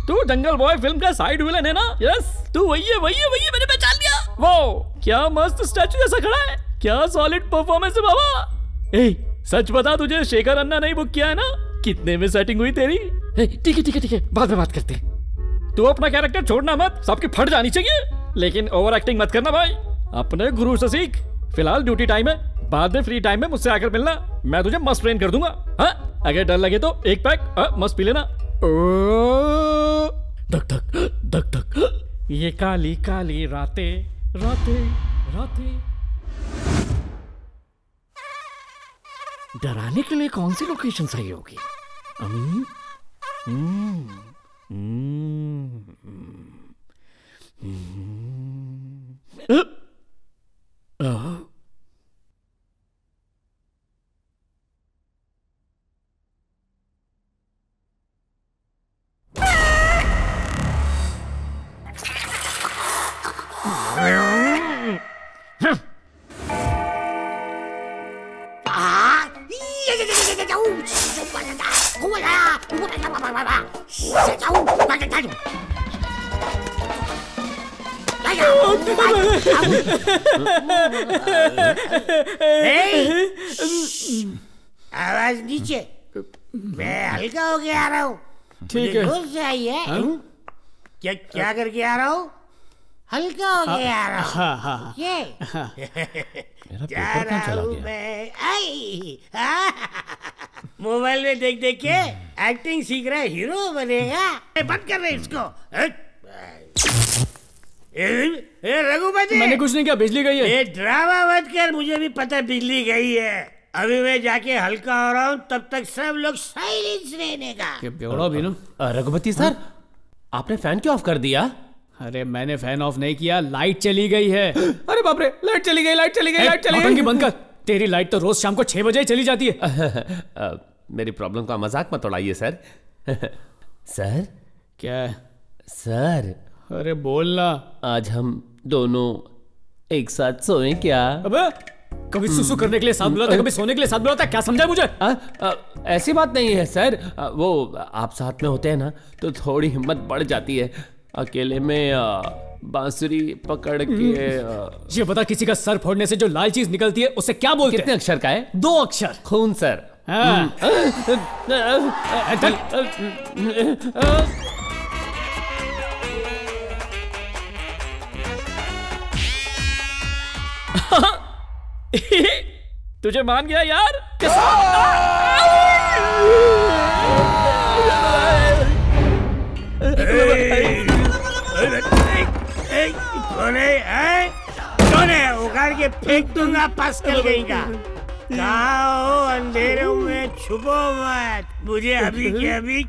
तू जंगल बॉय फिल्म का साइड विलन है ना? यस, तू वही है, मैंने पहचान लिया। वो क्या मस्त स्टैचू जैसा खड़ा है, क्या सॉलिड परफॉर्मेंस है बाबा। ए, सच बता, तुझे शेखर अन्ना नहीं बुक किया है ना? कितने में सेटिंग हुई तेरी? ठीक है, बाद में बात करते हैं। तू अपना कैरेक्टर छोड़ना मत, सबकी फट जानी चाहिए, लेकिन ओवर एक्टिंग मत करना भाई। अपने गुरु से सीख। फिलहाल ड्यूटी टाइम है, बाद में फ्री टाइम में मुझसे आकर मिलना, मैं तुझे मस्त ट्रेन कर दूंगा। हाँ, अगर डर लगे तो एक पैक मस्त पी लेना। धक धक धक धक, ये काली काली रातें रातें रातें। डराने के लिए कौन सी लोकेशन सही होगी? आवाज नीचे, मैं हल्का होके आ रहा हूँ। ठीक है। घुस जाइए। क्या करके आ रहा हूँ? हल्का होके आ रहा हूँ। जा रहा हूँ मैं। मोबाइल में देख देख के एक्टिंग सीख रहा है, हीरो बनेगा। बंद कर रहे इसको। रघुपति, मैंने कुछ नहीं किया, बिजली गई है। ये ड्रामा मत कर, मुझे भी पता बिजली गई है। अभी मैं जाके हल्का हो रहा हूँ, तब तक सब लोग साइलेंस रहने का। रघुपति सर, आपने फैन क्यों ऑफ कर दिया? अरे मैंने फैन ऑफ नहीं किया, लाइट चली गई है। अरे बाप रे, लाइट चली गई। नौटंकी बंद कर। तेरी लाइट तो रोज शाम को 6 बजे चली जाती है। मेरी प्रॉब्लम का मजाक मत उड़ाइए सर। सर क्या? सर अरे बोलना। आज हम दोनों एक साथ सोएं क्या? अबे, कभी सुसु करने के लिए साथ बुलाता, कभी सोने के लिए साथ बुलाता, क्या समझा मुझे? ऐसी बात नहीं है सर, वो आप साथ में होते हैं ना तो थोड़ी हिम्मत बढ़ जाती है। अकेले में बांसुरी पकड़ के ये बता, किसी का सर फोड़ने से जो लाल चीज निकलती है उसे क्या बोलते हैं? कितने अक्षर का है? 2 अक्षर। खून सर। तुझे मान गया यार। कौन है? उखाड़ के फेंक दूंगा पास्कल गई का। कहाँ हो? अंधेरों में छुपो मत, मुझे अभी के अभी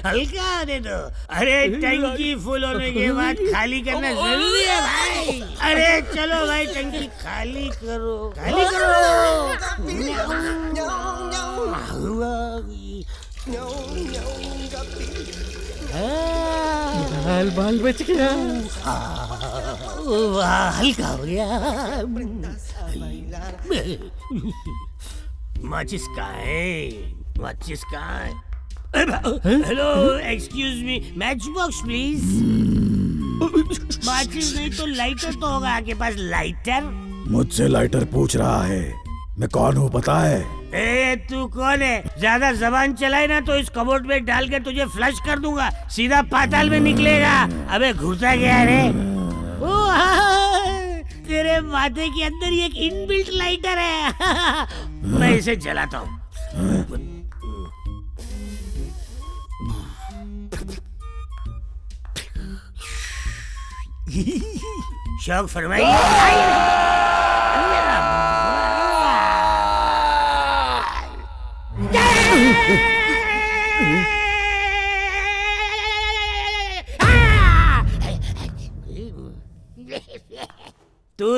हल्का होने दो। अरे टंकी फुल होने के बाद खाली करना जरूरी है भाई। अरे चलो भाई, टंकी खाली करो, खाली करो। बाल बच गया। हल्का हो गया। माचिस कहाँ है? माचिस कहाँ है? Hello, excuse me, match box please. माचिस नहीं तो लाइटर तो होगा आपके पास। लाइटर? मुझसे लाइटर पूछ रहा है, मैं कौन हूँ पता है? ए, तू कौन है? ज्यादा जबान चलाए ना तो इस कबोर्ड में डाल के तुझे फ्लश कर दूंगा, सीधा पाताल में निकलेगा। अबे घुसा गया रे। तेरे माथे के अंदर एक इनबिल्ट लाइटर है। मैं इसे जलाता हूँ। शौक फरमाइए।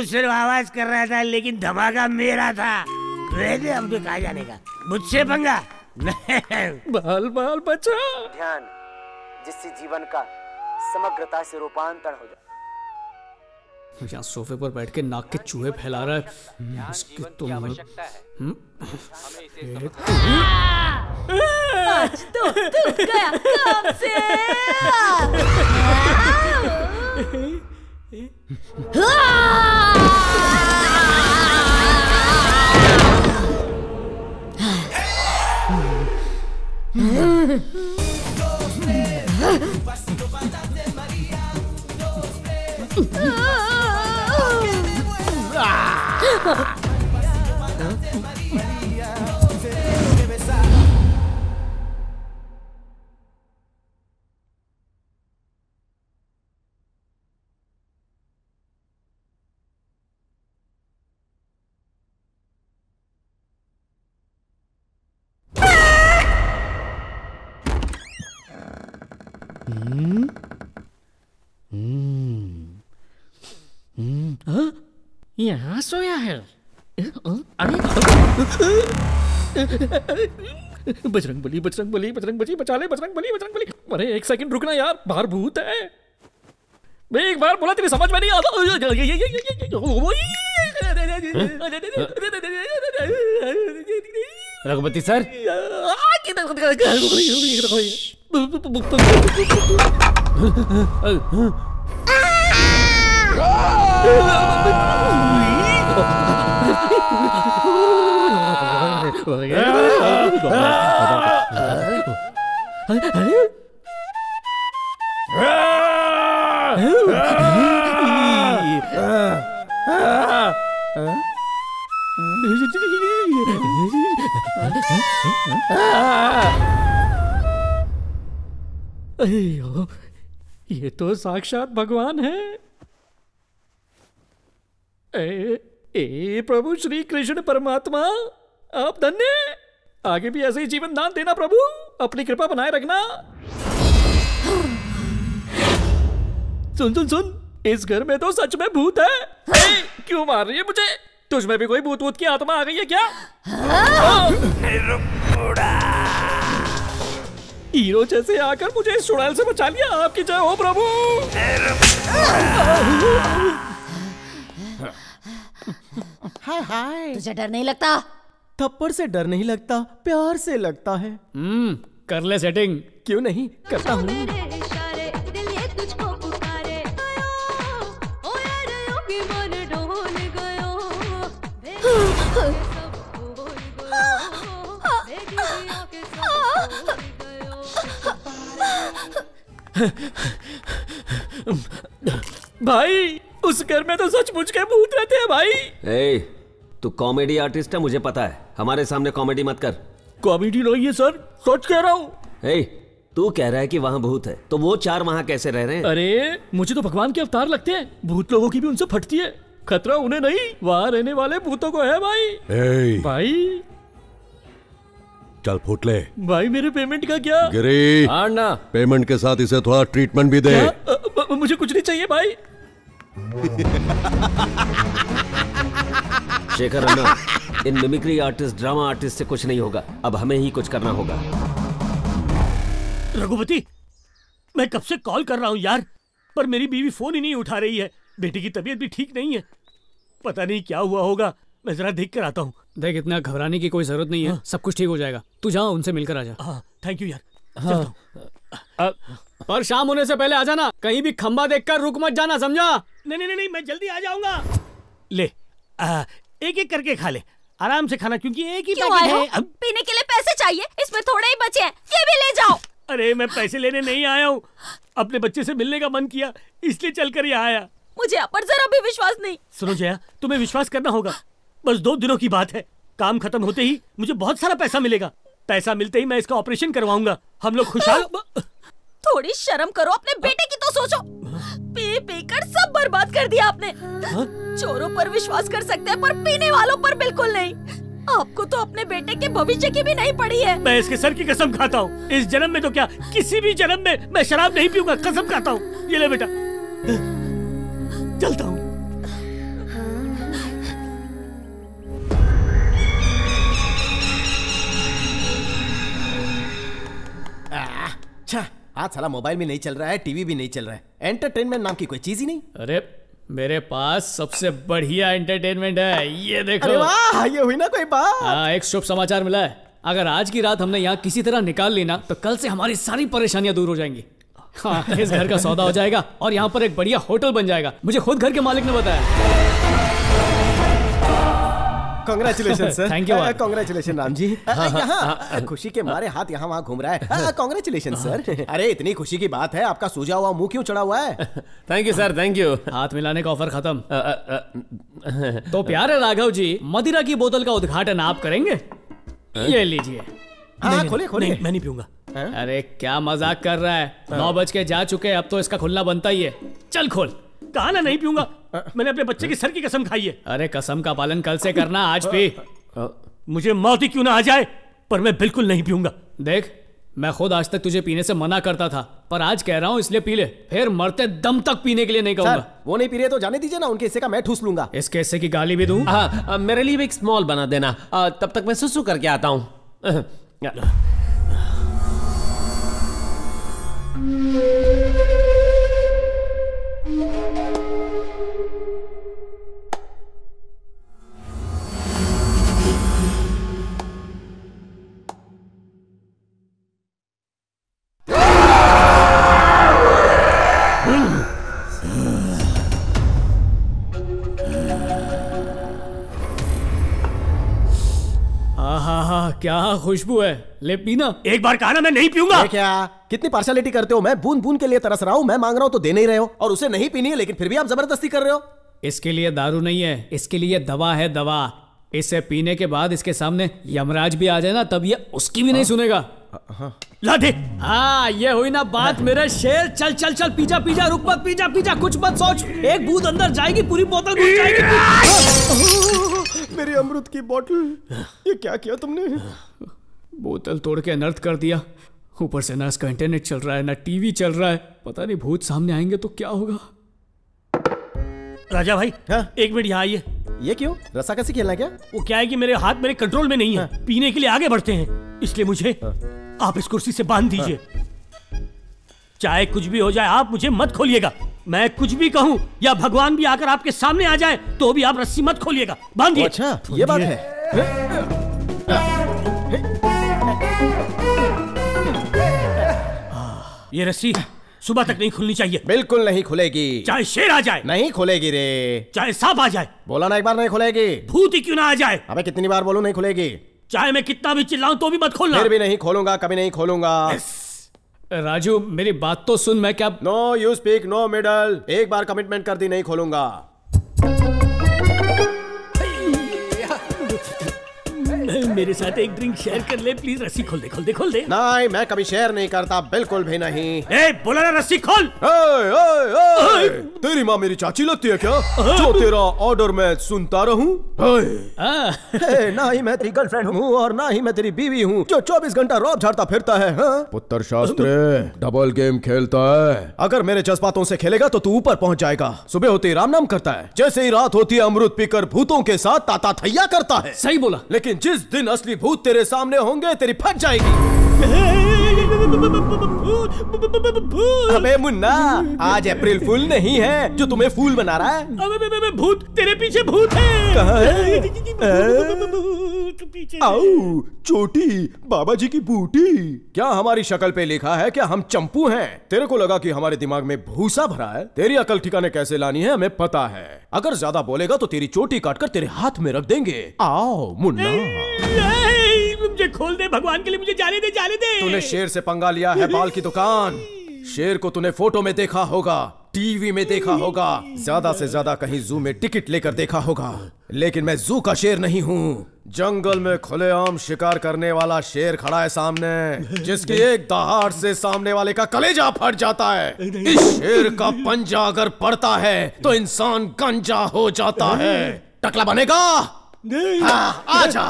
सिर्फ आवाज कर रहा था, लेकिन धमाका मेरा था। वैसे हमको कहा जाने का, मुझसे पंगा बाल बाल बचा। ध्यान जिससे जीवन का समग्रता से रूपांतरण हो जाए। यहाँ सोफे पर बैठ के नाक के चूहे फैला रहा है। इसकी तो आज तो तू गया काम से। यहाँ सोया है। बजरंग बली बजरंग बली बजरंग बली बचा ले बजरंग बली बजरंग बली। अरे एक सेकंड रुकना यार, बाहर भूत है। मैं एक बार बोला तेरी समझ में नहीं आता। रघुपति सर, ये तो साक्षात भगवान है। प्रभु श्री कृष्ण परमात्मा, आप धन्य। आगे भी ऐसे ही जीवन दान देना प्रभु, अपनी कृपा बनाए रखना। सुन सुन सुन, इस घर में तो सच में भूत है। क्यों मार रही है मुझे? तुझ में भी कोई भूत वूत की आत्मा आ गई है क्या? हीरो जैसे आकर मुझे इस चुड़ैल से बचा लिया। आपकी जय हो प्रभु। हाय हाय। तुझे डर नहीं लगता? थप्पड़ से डर नहीं लगता, प्यार से लगता है। कर ले सेटिंग। क्यों नहीं, करता हूँ। भाई, उस घर में तो सचमुच के भूत रहते हैं भाई। ए, तू कॉमेडी आर्टिस्ट है, मुझे पता है। हमारे सामने कॉमेडी मत कर। कॉमेडी नहीं है सर, सच कह रहा हूँ। ए, तू कह रहा है कि वहाँ भूत है, तो वो चार वहाँ कैसे रह रहे हैं? अरे मुझे तो भगवान के अवतार लगते हैं। भूत लोगों की भी उनसे फटती है। खतरा उन्हें नहीं, वहाँ रहने वाले भूतों को है भाई। भाई चल फूट ले। भाई मेरे पेमेंट का क्या? गिरी, ना पेमेंट के साथ इसे थोड़ा ट्रीटमेंट भी दे। मुझे कुछ नहीं चाहिए भाई। शेखर अन्ना, इन मिमिक्री आर्टिस्ट, ड्रामा आर्टिस्ट से कुछ नहीं होगा। अब हमें ही कुछ करना होगा। रघुपति, मैं कब से कॉल कर रहा हूँ यार, पर मेरी बीवी फोन ही नहीं उठा रही है। बेटी की तबीयत भी ठीक नहीं है, पता नहीं क्या हुआ होगा। मैं जरा देख कर आता हूँ। देख, इतना घबराने की कोई जरूरत नहीं है। सब कुछ ठीक हो जाएगा। तू जा, उनसे मिलकर आ जा। हाँ, थैंक यू यार। पर शाम होने से पहले आ जाना। कहीं भी खंबा देखकर रुक मत जाना, समझा? नहीं नहीं नहीं, मैं जल्दी आ जाऊंगा। ले, एक एक करके खा ले, आराम से खाना, क्योंकि एक ही पैकेट है। पीने के लिए पैसे चाहिए, इसमें थोड़े ही बचे हैं, ये भी ले जाओ। अरे मैं पैसे लेने नहीं आया हूँ, अपने बच्चे से मिलने का मन किया, इसलिए चलकर यहाँ आया। मुझे आप पर जरा भी विश्वास नहीं। सुनो जया, तुम्हें विश्वास करना होगा। बस 2 दिनों की बात है, काम खत्म होते ही मुझे बहुत सारा पैसा मिलेगा। पैसा मिलते ही मैं इसका ऑपरेशन करवाऊंगा। हम लोग खुशहाल। थोड़ी शर्म करो, अपने बेटे की तो सोचो। पी पी कर सब बर्बाद कर दिया आपने। चोरों पर विश्वास कर सकते हैं, पर पीने वालों पर बिल्कुल नहीं। आपको तो अपने बेटे के भविष्य की भी नहीं पड़ी है। मैं इसके सर की कसम खाता हूँ, इस जन्म में तो क्या, किसी भी जन्म में मैं शराब नहीं पीऊंगा, कसम खाता हूँ। ये ले बेटा, चलता हूँ। अच्छा, आज साला मोबाइल भी नहीं चल रहा है, टीवी भी नहीं चल रहा है, एंटरटेनमेंट नाम की कोई चीज ही नहीं। अरे मेरे पास सबसे बढ़िया एंटरटेनमेंट है, ये देखो। अरे वाह, ये हुई ना कोई बात। हाँ, एक शुभ समाचार मिला है। अगर आज की रात हमने यहाँ किसी तरह निकाल ली ना, तो कल से हमारी सारी परेशानियां दूर हो जाएंगी। हाँ, इस घर का सौदा हो जाएगा और यहाँ पर एक बढ़िया होटल बन जाएगा। मुझे खुद घर के मालिक ने बताया। Congratulation sir. Thank you. Congratulation Ram ji. यहाँ खुशी के मारे हाथ यहाँ वहाँ घूम रहा है। Congratulation sir. अरे इतनी खुशी की बात है, आपका सूजा हुआ मुंह क्यों चढ़ा हुआ है? Thank you sir, thank you. हाथ मिलाने का ऑफर खत्म। तो प्यारे राघव जी, मदिरा की बोतल का उद्घाटन आप करेंगे? ये लीजिए। हाँ, खोले खोले। मैं नहीं पीऊंगा। अरे क्या मजाक कर रहा है? 9 बज के जा चुके, अब तो इसका खुलना बनता ही है। चल खोल। कहा ना नहीं पीऊंगा। मैंने अपने बच्चे के सर की कसम खाई है। अरे कसम का पालन कल से करना, आज पी। मुझे मौत ही क्यों ना आ जाए, पर मैं बिल्कुल नहीं पीऊंगा। देख, मैं खुद आज तक तुझे पीने से मना करता था, पर आज कह रहा हूँ इसलिए पी ले। फिर मरते दम तक पीने के लिए नहीं कहूंगा। वो नहीं पी रहे तो जाने दीजिए ना, उनके हिस्से का मैं ठूस लूंगा। इसके हिस्से की गाली भी दूं? हाँ, मेरे लिए भी एक स्मॉल बना देना। तब तक मैं सुसु करके आता हूँ। क्या खुशबू है, ले पीना। एक बार कहा ना मैं नहीं पीऊंगा। क्या कितनी पार्शियलिटी करते हो? मैं बूंद बूंद के लिए तरस रहा हूँ, मैं मांग रहा हूँ तो दे नहीं रहे हो, और उसे नहीं पीनी है लेकिन फिर भी आप जबरदस्ती कर रहे हो। इसके लिए दारू नहीं है, इसके लिए दवा है, दवा। इसे पीने के बाद इसके सामने यमराज भी आ जाए ना, तब ये उसकी भी नहीं सुनेगा। ला दे। हाँ, ये हुई ना बात मेरे शेर। चल चल चल, पीजा पीजा, रुक मत, पीजा पीजा, कुछ मत सोच। एक बूंद अंदर जाएगी, पूरी बोतल घुस जाएगी। मेरी अमृत की बोतल, ये क्या किया तुमने? बोतल तोड़ के अनर्थ कर दिया। ऊपर से ना इसका इंटरनेट चल रहा है, ना टीवी चल रहा है। पता नहीं भूत सामने आएंगे तो क्या होगा। राजा भाई, एक मिनट यहाँ आइए। ये क्यों? रस्सा कैसे खेलना है क्या? वो क्या है कि मेरे हाथ मेरे कंट्रोल में नहीं है, पीने के लिए आगे बढ़ते हैं, इसलिए मुझे आप इस कुर्सी से बांध दीजिए। चाहे कुछ भी हो जाए, आप मुझे मत खोलिएगा। मैं कुछ भी कहूँ या भगवान भी आकर आपके सामने आ जाए तो भी आप रस्सी मत खोलिएगा, बांधिए। अच्छा, ये बात है। ये रस्सी सुबह तक नहीं खुलनी चाहिए। बिल्कुल नहीं खुलेगी। चाहे शेर आ जाए नहीं खुलेगी रे। चाहे सांप आ जाए, बोला ना एक बार नहीं खुलेगी। भूत ही क्यों ना आ जाए। अबे कितनी बार बोलूं नहीं खुलेगी। चाहे मैं कितना भी चिल्लाऊं तो भी मत खोलना। फिर भी नहीं खोलूंगा, कभी नहीं खोलूंगा। राजू मेरी बात तो सुन। मैं क्या? No you speak, no middle. एक बार कमिटमेंट कर दी, नहीं खोलूंगा। मेरे साथ एक ड्रिंक शेयर कर ले प्लीज। रस्सी खोल दे, खोल दे, खोल दे। नहीं, मैं कभी शेयर नहीं करता, बिल्कुल भी नहीं। ए, बोला ना रस्सी खोल। ओए, ओए, ओए। तेरी माँ मेरी चाची लगती है क्या, जो तेरा ऑर्डर मैं सुनता रहूं? ना ही मैं तेरी गर्लफ्रेंड हूँ और ना ही मैं तेरी बीवी हूँ जो 24 घंटा रौब झाड़ता फिरता है। पुत्र शास्त्री डबल गेम खेलता है। अगर मेरे जज्बातों से खेलेगा तो तू ऊपर पहुँच जाएगा। सुबह होती राम नाम करता है, जैसे ही रात होती है अमृत पीकर भूतों के साथ ताता थैया करता है। सही बोला। लेकिन जिस दिन असली भूत तेरे सामने होंगे, तेरी फट जाएगी। अबे मुन्ना, आज अप्रैल फूल नहीं है जो तुम्हें फूल बना रहा है। अबे भूत, तेरे पीछे भूत है। कहाँ है? आओ, चोटी बाबा जी की बूटी। क्या हमारी शक्ल पे लिखा है क्या हम चंपू हैं? तेरे को लगा कि हमारे दिमाग में भूसा भरा है? तेरी अकल ठिकाने कैसे लानी है हमें पता है। अगर ज्यादा बोलेगा तो तेरी चोटी काटकर तेरे हाथ में रख देंगे। आओ मुन्ना। मुझे खोल दे भगवान के लिए, मुझे जाने दे, जाने दे। तूने शेर से पंगा लिया है, बाल की दुकान। शेर को तूने फोटो में देखा होगा, टीवी में देखा होगा, ज्यादा से ज्यादा कहीं जू में टिकट लेकर देखा होगा, लेकिन मैं जू का शेर नहीं हूँ। जंगल में खुलेआम शिकार करने वाला शेर खड़ा है सामने, जिसकी एक दहाड़ से सामने वाले का कलेजा फट जाता है। इस शेर का पंजा अगर पड़ता है तो इंसान गंजा हो जाता है। टकला बनेगा? हाँ, आजा।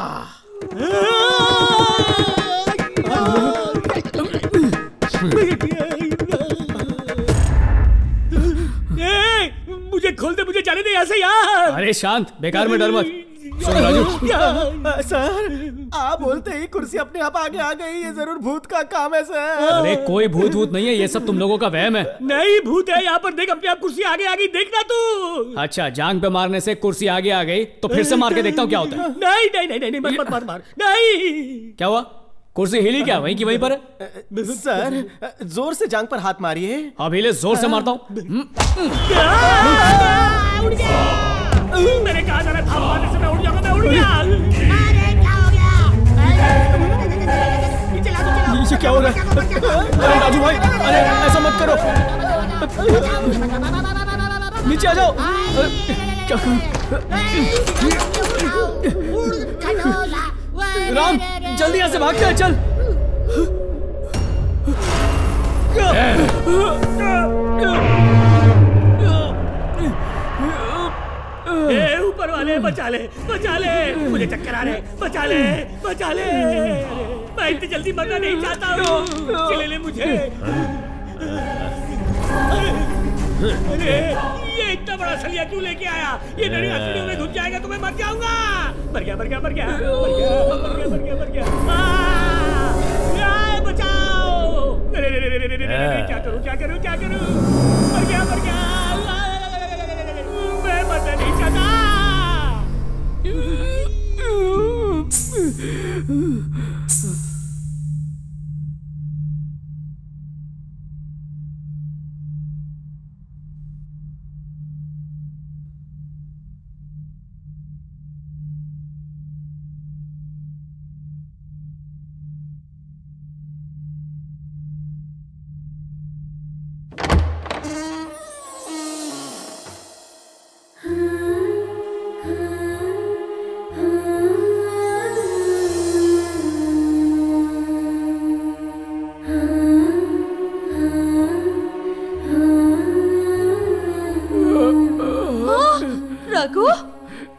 मुझे खोल दे, मुझे जाने दे यहाँ से यार। अरे शांत, बेकार में डर मत। सुन राजू, सर आप बोलते ही कुर्सी अपने आप आगे आ गई। ये जरूर भूत का काम है सर। अरे कोई भूत भूत नहीं है, ये सब तुम लोगों का वहम है। नहीं भूत है यहाँ पर, देख अपने आप कुर्सी आगे आ गई, देखना तू। अच्छा, जांग पे मारने से कुर्सी आगे आ गई तो फिर से मार के देखता हूँ क्या होता है। नहीं नहीं नहीं नहीं, मत मार मार, नहीं। क्या हुआ? कुर्सी हिली क्या? वहीं की वहीं पर है? सर जोर से जांग पर हाथ मारिए। अब हिले, जोर से मारता हूँ। मैंने कहा था ना, थाप मारने से मैं उड़ जाऊंगा, मैं उड़ गया। ये क्या हो रहा है? अरे राजू भाई, अरे ऐसा मत करो, नीचे आ जाओ। क्या राम, जल्दी यहाँ से भाग के चल। ऊपर वाले बचा ले, बचा ले, मुझे चक्कर आ रहे, बचा ले, बचा ले। मैं इतनी जल्दी मरना नहीं चाहता हूँ, चले ले मुझे। अरे ये इतना बड़ा सलिया क्यों लेके आया? ये मेरी हथेलियों में घुस जाएगा तो मैं मर जाऊंगा। मर गया, मर गया, मर गया, मर गया, मर गया, मर गया, मर गया। बचाओ! क्या करूं, क्या करूं, क्या करूं? मर गया, मर गया। मैं मरना नहीं चाहता। रघु,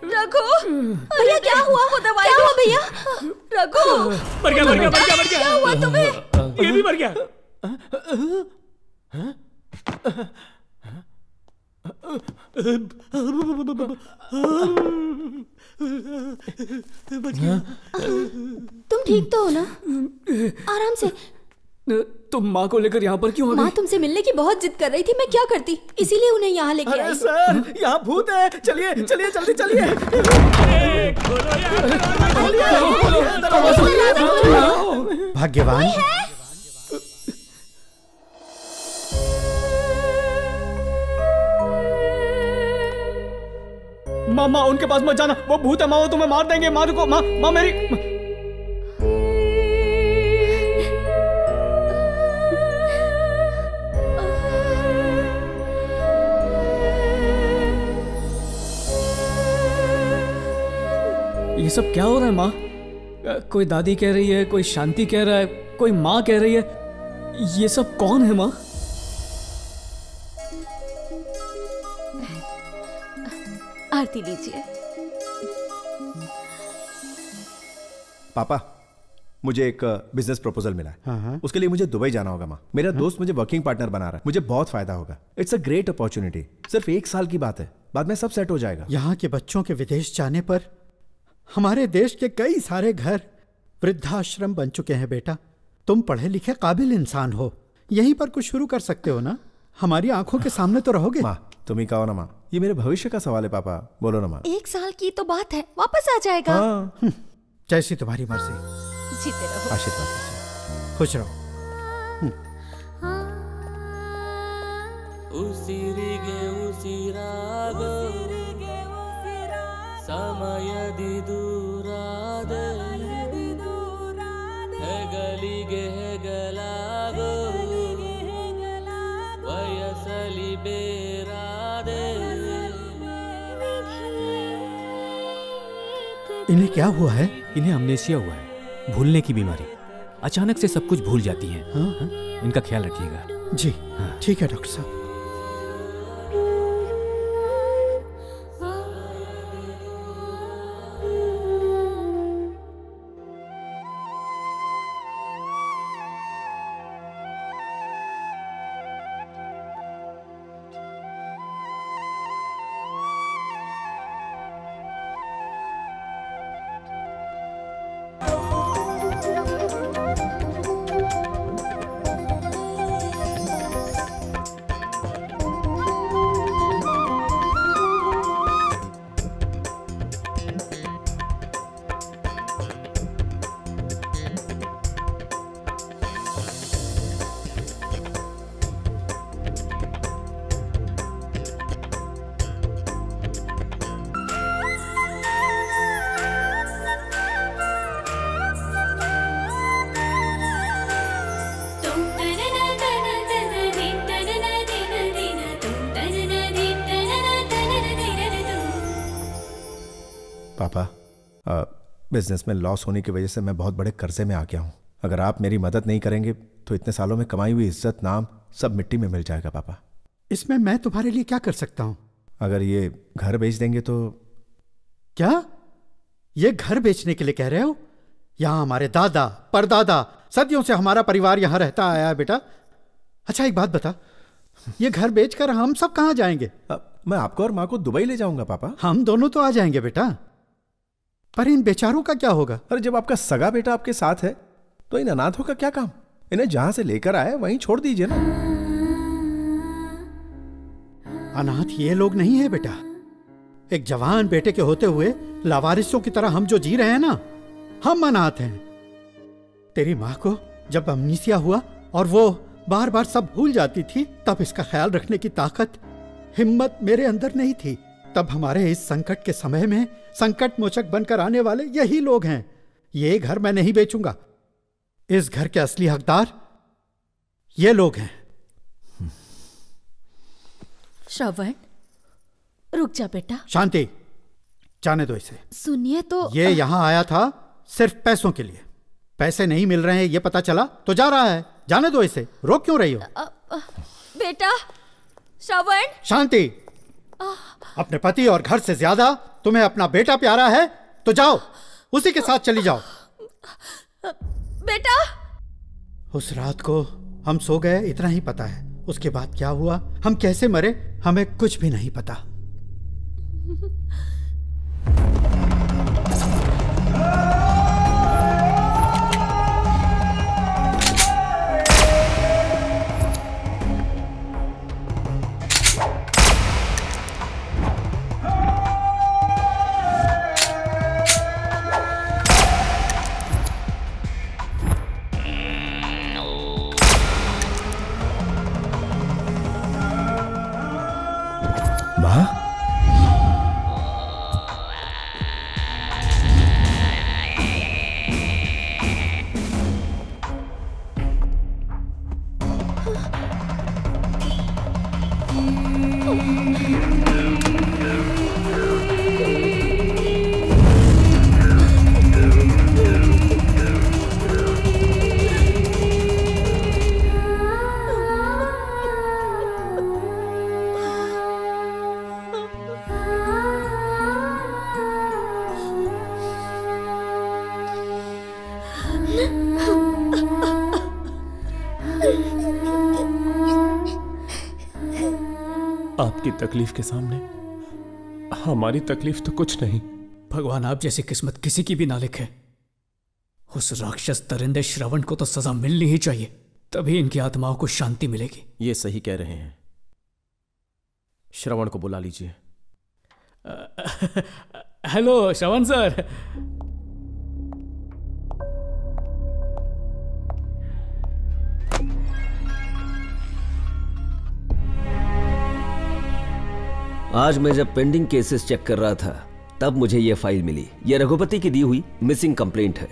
रघु, भैया क्या हुआ? वो दवाई क्या हुआ भैया? रघु, मर गया, मर गया, मर गया, मर गया। क्या हुआ तुम्हें? ये भी मर गया। तुम ठीक तो हो ना? आराम से। तुम माँ को लेकर यहाँ पर क्यों आ गई? माँ तुमसे मिलने की बहुत जिद कर रही थी, मैं क्या करती, इसीलिए उन्हें यहाँ लेके आई। सर यहाँ भूत है, चलिए चलिए जल्दी चलिए। भाग्यवान माँ, उनके पास मत जाना, वो भूत है माँ, वो तुम्हें मार देंगे। माँ रुको, माँ, माँ मेरी। ये सब क्या हो रहा है माँ? कोई दादी कह रही है, कोई शांति कह रहा है, कोई माँ कह रही है। ये सब कौन है माँ? आरती लीजिए। पापा, मुझे एक बिजनेस प्रपोजल मिला है। हाँ। उसके लिए मुझे दुबई जाना होगा माँ। मेरा दोस्त मुझे वर्किंग पार्टनर बना रहा है, मुझे बहुत फायदा होगा। It's a great opportunity. सिर्फ 1 साल की बात है, बाद में सब सेट हो जाएगा। यहाँ के बच्चों के विदेश जाने पर हमारे देश के कई सारे घर वृद्धाश्रम बन चुके हैं। बेटा, तुम पढ़े लिखे काबिल इंसान हो, यहीं पर कुछ शुरू कर सकते हो ना? हमारी आंखों के सामने तो रहोगे। माँ तुम ही कहो ना माँ, ये मेरे भविष्य का सवाल है। पापा बोलो ना माँ। 1 साल की तो बात है, वापस आ जाएगा। हाँ। जैसी तुम्हारी मर्जी। जीते रहो। आशीर्वाद, खुश रहो। ಉಸಿರಿಗೆ ಉಸಿರಾಗ ಸಮಯದಿ ದೂರಾದ ಹೆಗಲಿಗೆ ಹೆಗಲಾಗ ವಯಸಲಿ ಬೇರಾದೆ। इन्हें क्या हुआ है? इन्हें अमनेसिया हुआ है, भूलने की बीमारी। अचानक से सब कुछ भूल जाती हैं। हाँ? इनका ख्याल रखिएगा। जी ठीक है डॉक्टर साहब। बिजनेस में लॉस होने की वजह से मैं बहुत बड़े कर्जे में आ गया हूँ। अगर आप मेरी मदद नहीं करेंगे तो इतने सालों में कमाई हुई इज्जत, नाम सब मिट्टी में मिल जाएगा पापा। इसमें मैं तुम्हारे लिए क्या कर सकता हूँ? अगर ये घर बेच देंगे तो। क्या ये घर बेचने के लिए कह रहे हो? यहाँ हमारे दादा परदादा सदियों से हमारा परिवार यहाँ रहता आया है बेटा। अच्छा एक बात बता, ये घर बेचकर हम सब कहाँ जाएंगे? मैं आपको और माँ को दुबई ले जाऊंगा पापा। हम दोनों तो आ जाएंगे बेटा, पर इन बेचारों का क्या होगा? अरे जब आपका सगा बेटा आपके साथ है तो इन अनाथों का क्या काम? इन्हें जहां से लेकर आए वहीं छोड़ दीजिए ना। अनाथ ये लोग नहीं है बेटा। एक जवान बेटे के होते हुए लावारिसों की तरह हम जो जी रहे हैं ना, हम अनाथ हैं। तेरी माँ को जब अमनीसिया हुआ और वो बार बार सब भूल जाती थी, तब इसका ख्याल रखने की ताकत, हिम्मत मेरे अंदर नहीं थी। तब हमारे इस संकट के समय में संकट मोचक बनकर आने वाले यही लोग हैं। ये घर मैं नहीं बेचूंगा। इस घर के असली हकदार ये लोग हैं। श्रवण, रुक जा बेटा। शांति, जाने दो इसे। सुनिए तो ये यहाँ आया था सिर्फ पैसों के लिए। पैसे नहीं मिल रहे हैं ये पता चला तो जा रहा है। जाने दो इसे, रोक क्यों रही हो? बेटा श्रवण। शांति, अपने पति और घर से ज्यादा तुम्हें अपना बेटा प्यारा है तो जाओ, उसी के साथ चली जाओ। बेटा, उस रात को हम सो गए इतना ही पता है। उसके बाद क्या हुआ, हम कैसे मरे, हमें कुछ भी नहीं पता। आपकी तकलीफ के सामने हमारी तकलीफ तो कुछ नहीं। भगवान आप जैसी किस्मत किसी की भी ना लिखे। उस राक्षस दरिंदे श्रवण को तो सजा मिलनी ही चाहिए, तभी इनकी आत्माओं को शांति मिलेगी। ये सही कह रहे हैं। श्रवण को बुला लीजिए। हेलो श्रवण सर। आज मैं जब पेंडिंग केसेस चेक कर रहा था तब मुझे यह फाइल मिली। यह रघुपति की दी हुई मिसिंग कंप्लेंट है।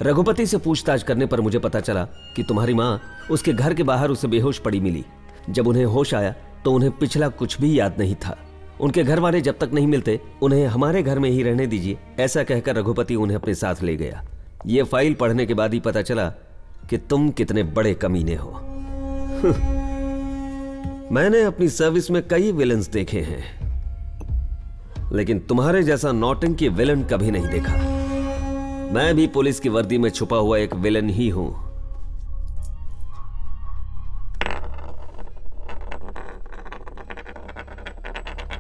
रघुपति से पूछताछ करने पर मुझे पता चला कि तुम्हारी माँ उसके घर के बाहर उसे बेहोश पड़ी मिली। जब उन्हें होश आया तो उन्हें पिछला कुछ भी याद नहीं था। उनके घर वाले जब तक नहीं मिलते उन्हें हमारे घर में ही रहने दीजिए, ऐसा कहकर रघुपति उन्हें अपने साथ ले गया। यह फाइल पढ़ने के बाद ही पता चला कि तुम कितने बड़े कमीने हो। मैंने अपनी सर्विस में कई विलन्स देखे हैं, लेकिन तुम्हारे जैसा नौटंकी विलन कभी नहीं देखा। मैं भी पुलिस की वर्दी में छुपा हुआ एक विलन ही हूं।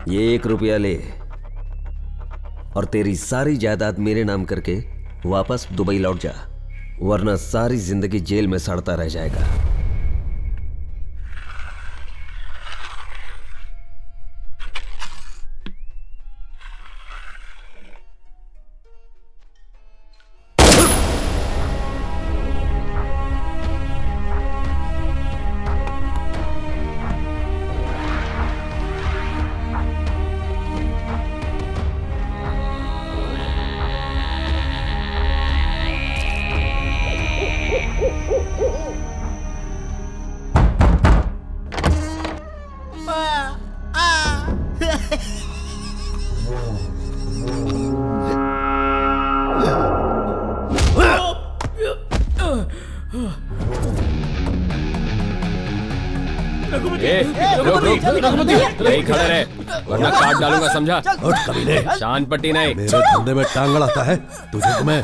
ये 1 रुपया ले और तेरी सारी जायदाद मेरे नाम करके वापस दुबई लौट जा, वरना सारी जिंदगी जेल में सड़ता रह जाएगा। नहीं खड़े रहे वरना काट डालूंगा, समझा? शान पट्टी नहीं। मेरे धंधे में टांग अड़ाता है तुझे तो मैं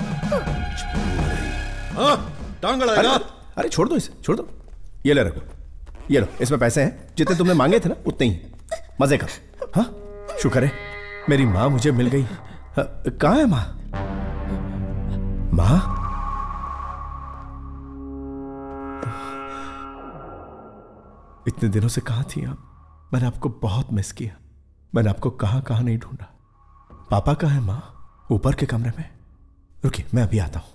टांग अड़ाएगा। अरे छोड़ दो इसे, छोड़ दो। ये ले रखो, ये लो, इसमें पैसे हैं जितने तुमने मांगे थे ना उतने ही। मजे करो। हाँ शुक्र है मेरी माँ मुझे मिल गई। कहाँ है माँ? माँ इतने दिनों से कहाँ थी आप? मैंने आपको बहुत मिस किया। मैंने आपको कहाँ कहाँ नहीं ढूंढा। पापा कहाँ है माँ? ऊपर के कमरे में। रुकिए मैं अभी आता हूं।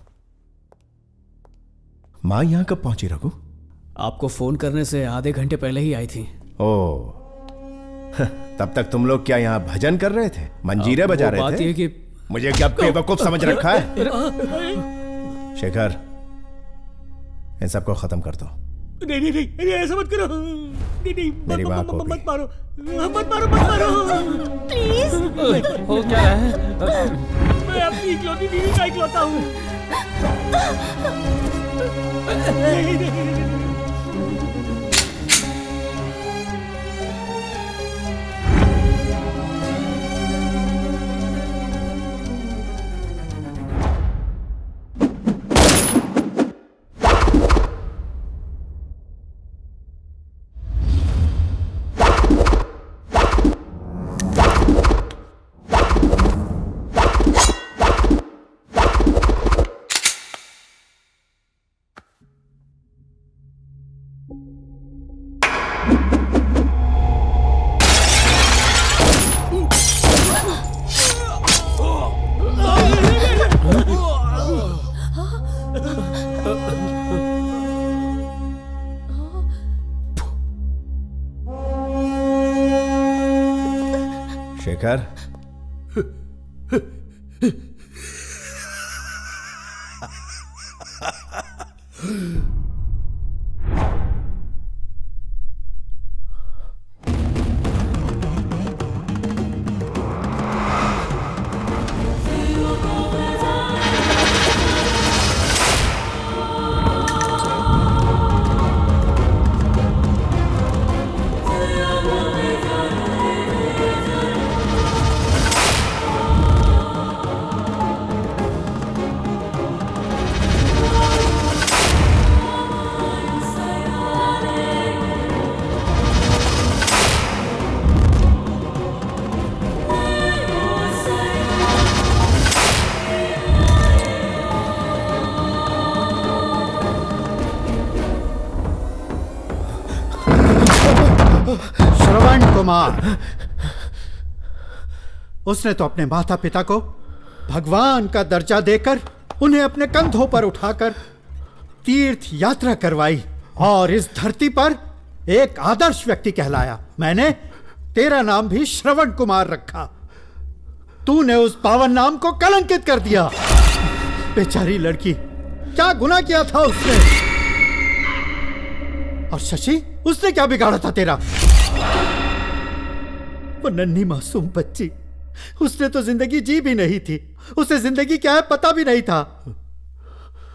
माँ यहाँ कब पहुंची रघु? आपको फोन करने से आधे घंटे पहले ही आई थी। ओ तब तक तुम लोग क्या यहाँ भजन कर रहे थे, मंजीरे बजा रहे थे? बात ये कि मुझे क्या बेवकूफ समझ रखा है? शेखर इन सबको खत्म कर दो। नहीं नहीं नहीं ऐसा मत करो। नहीं नहीं मेरी माँ को मत मारो, मत मारो, मत मारो प्लीज। हो क्या है? मैं अपनी इकलौती बीवी का इकलौता हूँ। शेखर उसने तो अपने माता पिता को भगवान का दर्जा देकर उन्हें अपने कंधों पर उठाकर तीर्थ यात्रा करवाई और इस धरती पर एक आदर्श व्यक्ति कहलाया। मैंने तेरा नाम भी श्रवण कुमार रखा। तूने उस पावन नाम को कलंकित कर दिया। बेचारी लड़की, क्या गुनाह किया था उसने? और शशि, उसने क्या बिगाड़ा था तेरा? वो नन्ही मासूम बच्ची, उसने तो जिंदगी जी भी नहीं थी। उसे जिंदगी क्या है पता भी नहीं था।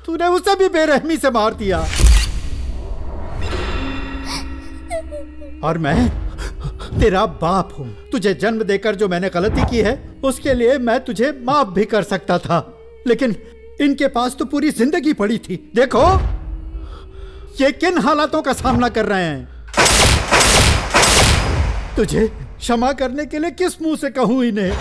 तूने उसे भी बेरहमी से मार दिया। और मैं तेरा बाप हूं। तुझे जन्म देकर जो मैंने गलती की है उसके लिए मैं तुझे माफ भी कर सकता था, लेकिन इनके पास तो पूरी जिंदगी पड़ी थी। देखो ये किन हालातों का सामना कर रहे हैं। तुझे क्षमा करने के लिए किस मुंह से कहूं इन्हें?